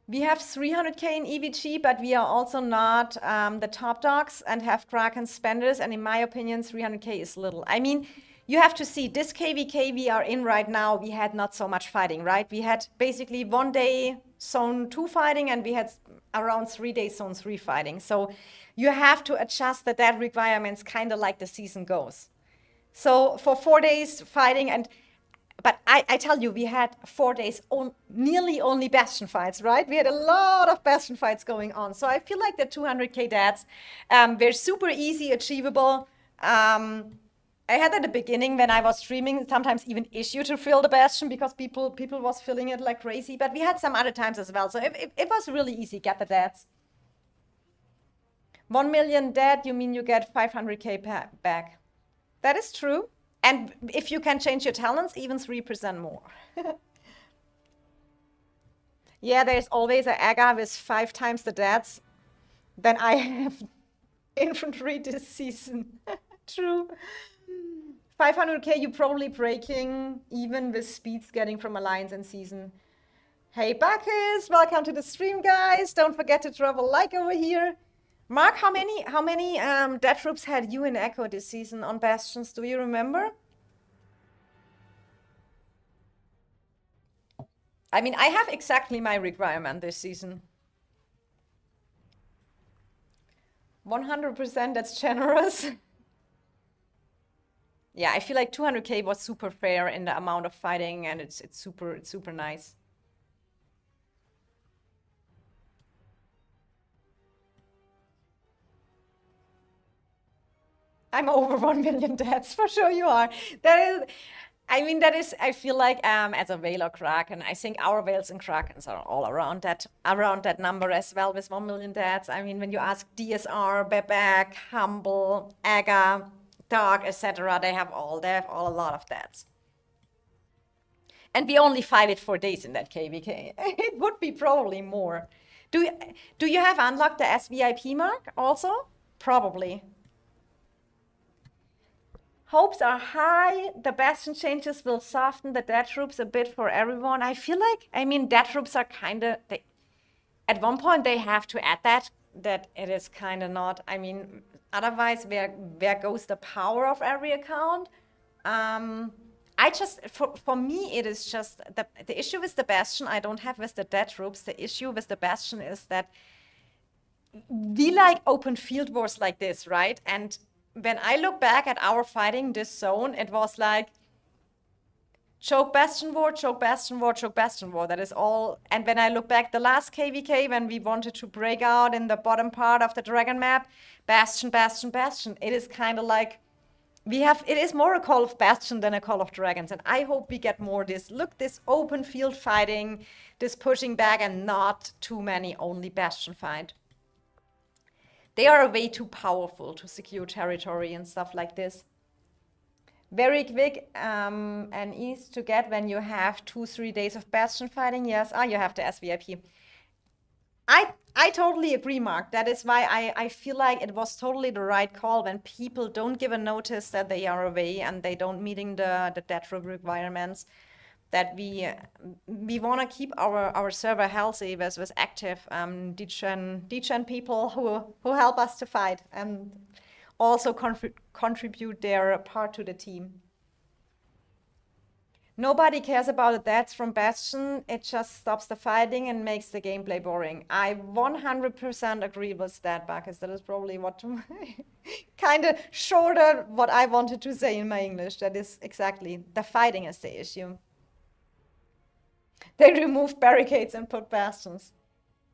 We have 300k in EVG, but we are also not the top dogs and have Kraken spenders. And in my opinion, 300k is little. I mean, you have to see this KVK we are in right now. We had not so much fighting, right? We had basically 1 day zone 2 fighting, and we had around 3 days zone 3 fighting. So you have to adjust that requirements kind of like the season goes. So for 4 days fighting, but I tell you, we had 4 days nearly only Bastion fights, right? We had a lot of Bastion fights going on. So I feel like the 200k deaths, they're super easy, achievable. I had at the beginning when I was streaming, sometimes even issue to fill the Bastion because people was filling it like crazy. But we had some other times as well. So it was really easy, get the deaths. 1 million dead, you mean you get 500k back. That is true. And if you can change your talents, even 3% more. Yeah, there's always an AGA with 5 times the deaths than I have infantry this season. True. 500k, you're probably breaking even with speeds getting from Alliance in season. Hey, Bacchus, welcome to the stream, guys. Don't forget to drop a like over here. Mark, how many death troops had you in Echo this season on Bastions? Do you remember? I mean, I have exactly my requirement this season. 100%, that's generous. Yeah, I feel like 200k was super fair in the amount of fighting, and it's super nice. I'm over 1 million deaths, for sure you are. I feel like as a whale or Kraken, I think our whales and Krakens are all around that number as well with 1 million deaths. I mean, when you ask DSR, Bebek, Humble, Aga, Dark, etc., they have all a lot of deaths. And we only fight it 4 days in that KVK. It would be probably more. Do you have unlocked the SVIP mark also? Probably. Hopes are high. The Bastion changes will soften the death troops a bit for everyone. I feel like, I mean, death troops are kind of, at one point they have to add that it is kind of not, I mean, otherwise where goes the power of every account? For me, it is just, the issue with the Bastion I don't have with the death troops. The issue with the Bastion is that we like open field wars like this, right? And when I look back at our fighting this zone, it was like choke Bastion War, choke Bastion War, choke Bastion War. That is all. And when I look back the last KVK, when we wanted to break out in the bottom part of the Dragon map, Bastion, Bastion, Bastion. It is kind of like it is more a Call of Bastion than a Call of Dragons. And I hope we get more this open field fighting, this pushing back, and not too many only Bastion fight. They are way too powerful to secure territory and stuff like this. Very quick and easy to get when you have 2-3 days of Bastion fighting. Yes, you have the SVIP. I totally agree, Mark. That is why I feel like it was totally the right call when people don't give a notice that they are away and they don't meeting the debt requirements. That we want to keep our server healthy with active degen people who help us to fight and also contribute their part to the team. Nobody cares about the deaths from Bastion. It just stops the fighting and makes the gameplay boring. I 100% agree with that, Marcus. That is probably what kind of shorter what I wanted to say in my English. That is exactly the fighting is the issue. They removed barricades and put bastions.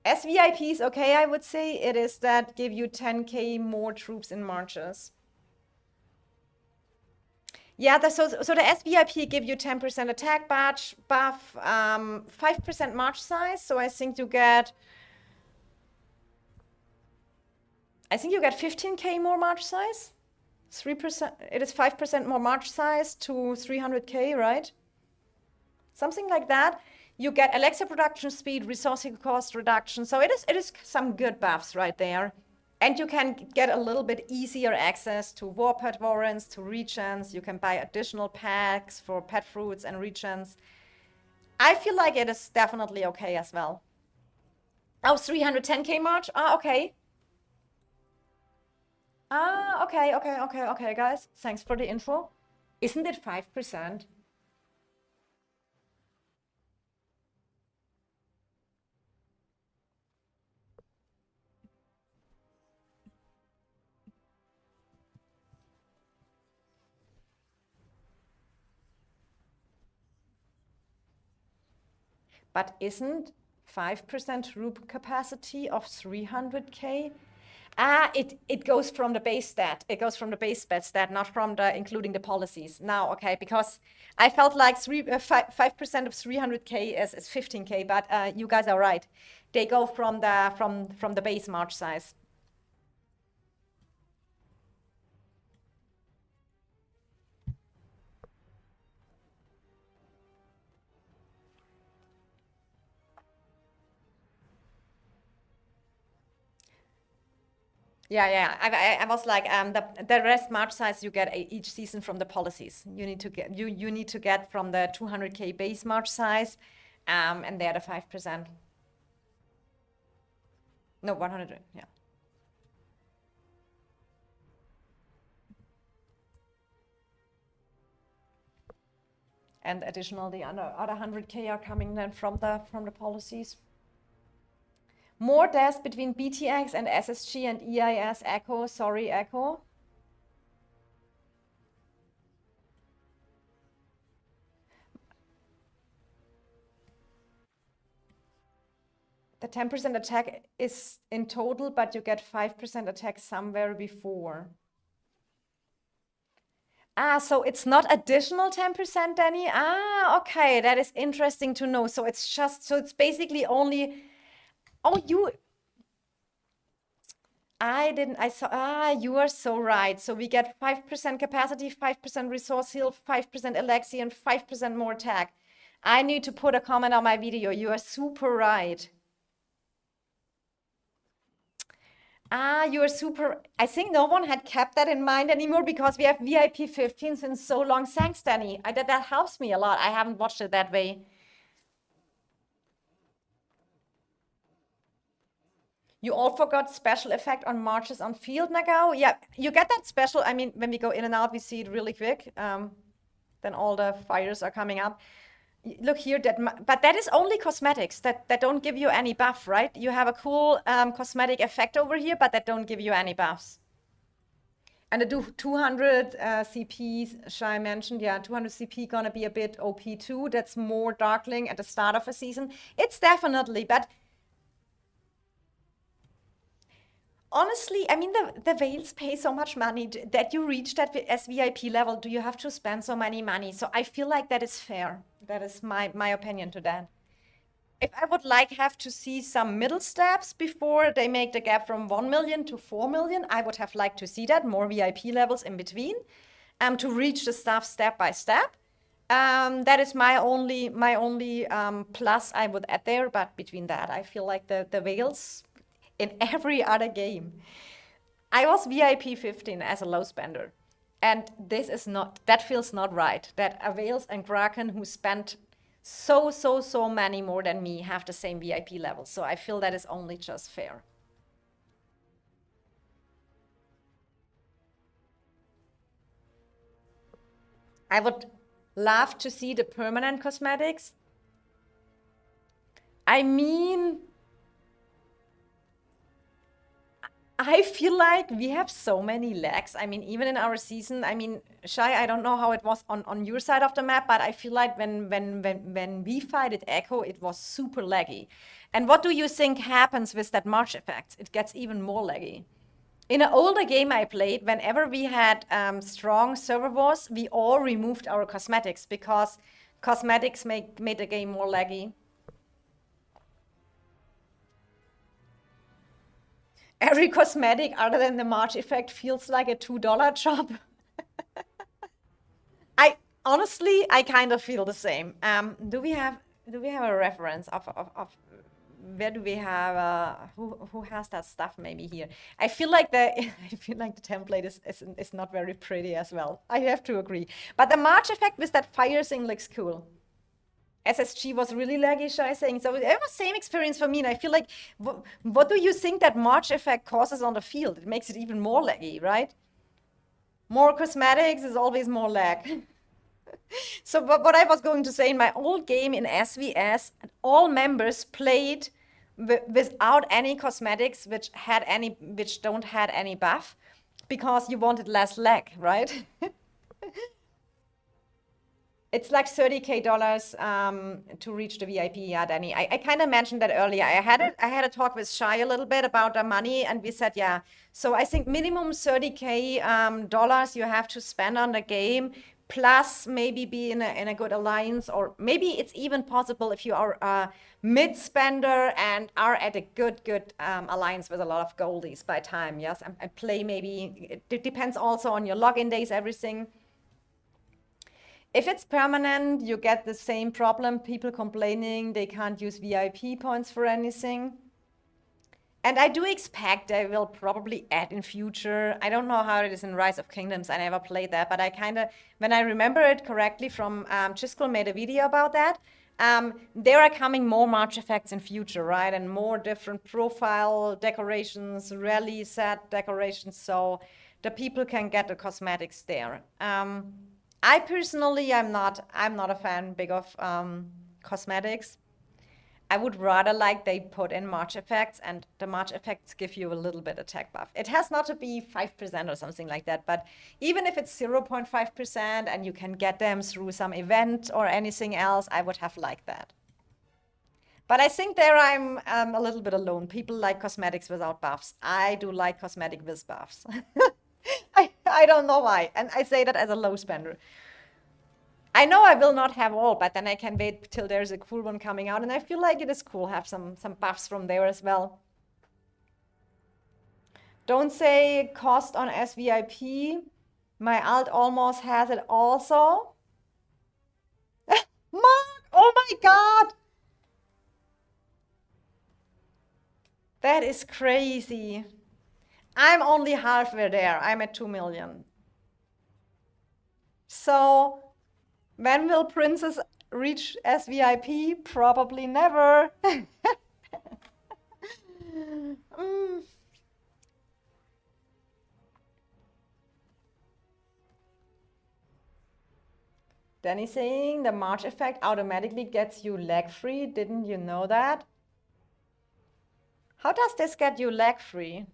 SVIPs, okay, I would say it is that give you 10k more troops in marches. Yeah, so the SVIP give you 10% attack badge buff, 5% march size. So I think you get 15k more march size. 3%. It is 5% more march size to 300k, right? Something like that. You get elixir production speed, resourcing cost reduction. So it is some good buffs right there. And you can get a little bit easier access to war pet warrants, to regens. You can buy additional packs for pet fruits and regens. I feel like it is definitely okay as well. Oh, 310k march? Ah, okay. Ah, okay, guys. Thanks for the info. Isn't it 5%? But isn't 5% room capacity of 300k? Ah, it goes from the base stat. It goes from the base stat, not from the including the policies. Now, okay, because I felt like 5% of 300k is 15k, but you guys are right. They go from the base march size. Yeah. I was like the rest march size you get each season from the policies. You need to get from the 200k base march size, and they're the 5%. No, 100. Yeah. And additional, the other 100k are coming then from the policies. More deaths between BTX and SSG and EIS Echo. Sorry, Echo. The 10% attack is in total, but you get 5% attack somewhere before. Ah, so it's not additional 10%, Danny? Ah, okay, that is interesting to know. So it's basically only, oh, you are so right. So we get 5% capacity, 5% resource heal, 5% elixir, and 5% more attack. I need to put a comment on my video. You are super right. Ah, you are super. I think no one had kept that in mind anymore because we have VIP 15 since so long. Thanks, Danny. That helps me a lot. I haven't watched it that way. You all forgot special effect on marches on field, Nagao. Yeah, you get that special. I mean, when we go in and out, we see it really quick. Then all the fires are coming up. Look here, but that is only cosmetics that don't give you any buff, right? You have a cool cosmetic effect over here, but that don't give you any buffs. And the 200 CP, Shai mentioned, yeah, 200 CP gonna be a bit OP too. That's more Darkling at the start of a season. It's definitely, but honestly, I mean, the Veils pay so much money that you reach that SVIP level. Do you have to spend so many money? So I feel like that is fair. That is my opinion to that. If I would have to see some middle steps before they make the gap from 1 million to 4 million, I would have liked to see that, more VIP levels in between, to reach the stuff step by step. That is my only plus I would add there. But between that, I feel like the whales in every other game. I was VIP 15 as a low spender. And this is not, that feels not right. That a whales and Kraken who spent so many more than me have the same VIP level. So I feel that is only just fair. I would love to see the permanent cosmetics. I mean, I feel like we have so many lags. I mean, even in our season, I mean, Shai, I don't know how it was on your side of the map, but I feel like when we fighted Echo, it was super laggy. And what do you think happens with that March effect? It gets even more laggy. In an older game I played, whenever we had strong server wars, we all removed our cosmetics because cosmetics made the game more laggy. Every cosmetic other than the March effect feels like a $2 job. I honestly, I kind of feel the same. Do we have a reference of where do we have who has that stuff maybe here? I feel like the I feel like the template is not very pretty as well. I have to agree. But the March effect with that fire thing looks cool. SSG was really laggy, I saying. So it was same experience for me. And I feel like, what do you think that March effect causes on the field? It makes it even more laggy, right? More cosmetics is always more lag. So what I was going to say, in my old game in SVS, all members played without any cosmetics which don't had any buff because you wanted less lag, right? It's like $30K to reach the VIP. Yeah, Danny. I kind of mentioned that earlier. I had a talk with Shai a little bit about the money, and we said, yeah. So I think minimum $30K dollars you have to spend on the game, plus maybe be in a good alliance, or maybe it's even possible if you are a mid spender and are at a good alliance with a lot of goldies by time. Yes, and play maybe. It depends also on your login days, everything. If it's permanent, you get the same problem, people complaining they can't use VIP points for anything. And I do expect they will probably add in future. I don't know how it is in Rise of Kingdoms. I never played that, but I kind of, when I remember it correctly from Chisco made a video about that, there are coming more March effects in future, right? And more different profile decorations, rally set decorations, so the people can get the cosmetics there. I personally, I'm not a fan big of cosmetics. I would rather like they put in March effects, and the March effects give you a little bit attack buff. It has not to be 5% or something like that, but even if it's 0.5% and you can get them through some event or anything else, I would have liked that. But I think there I'm a little bit alone. People like cosmetics without buffs. I do like cosmetic with buffs. I don't know why, and I say that as a low spender. I know I will not have all, but then I can wait till there's a cool one coming out, and I feel like it is cool have some buffs from there as well. Don't say cost on SVIP. My alt almost has it also. Mark, oh my god! That is crazy. I'm only halfway there. I'm at 2 million. So, when will Princess reach SVIP? Probably never. Mm. Danny saying the March effect automatically gets you lag free. Didn't you know that? How does this get you lag free?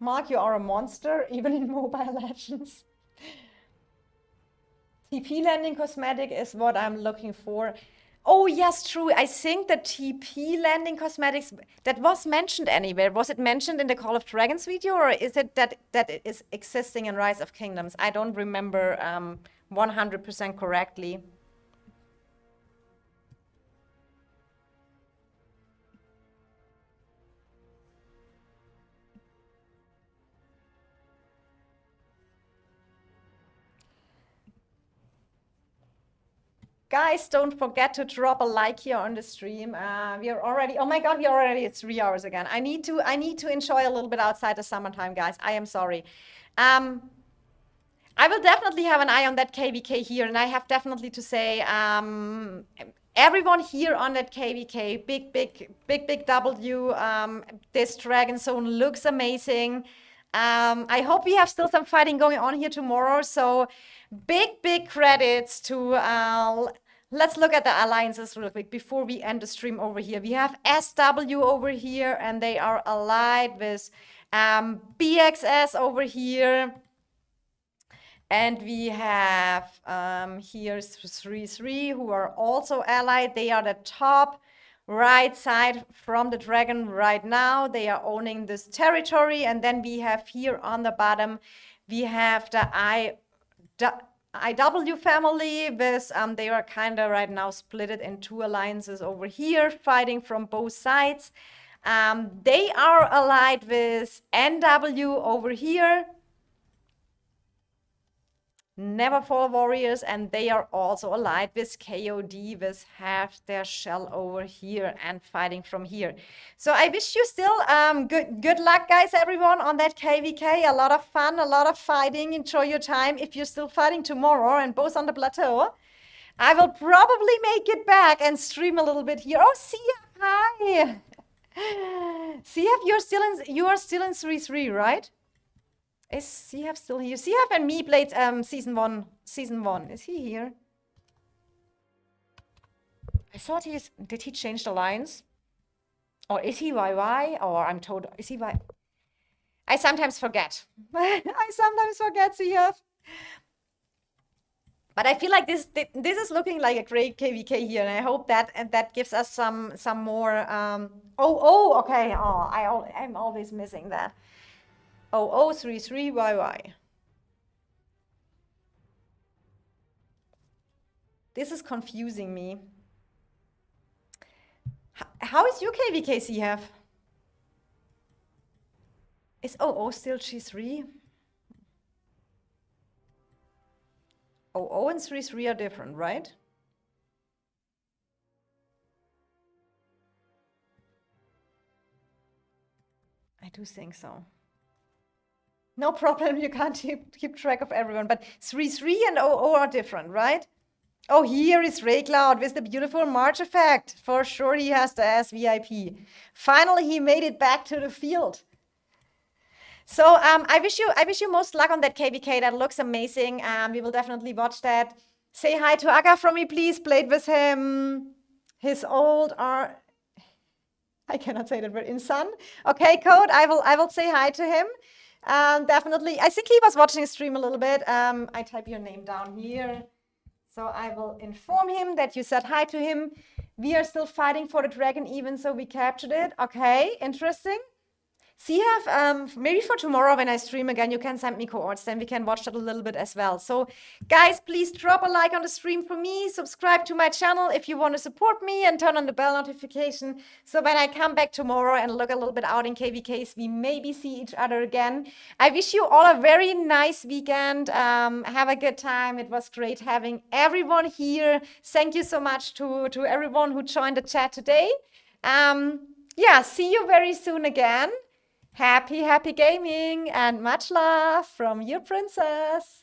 Mark, you are a monster, even in Mobile Legends. TP landing cosmetic is what I'm looking for. Oh, yes, true. I think the TP landing cosmetics, that was mentioned anywhere. Was it mentioned in the Call of Dragons video, or is it that it is existing in Rise of Kingdoms? I don't remember 100% correctly. Guys, don't forget to drop a like here on the stream. We are already, oh my God, we are already at 3 hours again. I need to enjoy a little bit outside the summertime, guys. I am sorry. I will definitely have an eye on that KVK here, and I have definitely to say, everyone here on that KVK, big W. This Dragon Zone looks amazing. I hope we have still some fighting going on here tomorrow. So big credits to, let's look at the alliances real quick before we end the stream over here. We have SW over here, and they are allied with BXS over here. And we have here 3 who are also allied. They are the top right side from the dragon right now. They are owning this territory. And then we have here on the bottom, we have the IW family with, they are kind of right now split in 2 alliances over here, fighting from both sides. They are allied with NW over here. Never Fall Warriors, and they are also allied with KOD, with half their shell over here and fighting from here. So I wish you still good luck, guys, everyone, on that KVK. A lot of fun, a lot of fighting. Enjoy your time. If you're still fighting tomorrow and both on the plateau, I will probably make it back and stream a little bit here. Oh, CF, hi. CF, you are still in 3-3, right? Is CF still here? CF and me played season one. Is he here? I thought did he change the lines? Or is he YY? Or I'm told, is he Y? I sometimes forget. I sometimes forget CF. But I feel like this is looking like a great KVK here, and I hope that gives us some more. Okay. Oh, I'm always missing that. 0033YY. This is confusing me. How is your KVK CF? Is 00 still G3? 00 and 33 are different, right? I do think so. No problem, you can't keep track of everyone, but 3-3 and 00 are different, right? Oh, here is Raycloud with the beautiful March effect. For sure he has the SVIP. Finally, he made it back to the field. So I wish you most luck on that KVK. That looks amazing. We will definitely watch that. Say hi to Aga from me, please. Played with him. His old I cannot say that word. In Sun. Okay, Code. I will say hi to him. Definitely. I think he was watching a stream a little bit. I type your name down here. So I will inform him that you said hi to him. We are still fighting for the dragon even, so we captured it. Okay, interesting. CF, maybe for tomorrow when I stream again, you can send me cohorts, then we can watch that a little bit as well. So guys, please drop a like on the stream for me, subscribe to my channel if you want to support me, and turn on the bell notification. So when I come back tomorrow and look a little bit out in KVKs, we maybe see each other again. I wish you all a very nice weekend. Have a good time. It was great having everyone here. Thank you so much to everyone who joined the chat today. Yeah, see you very soon again. Happy gaming and much love from your princess.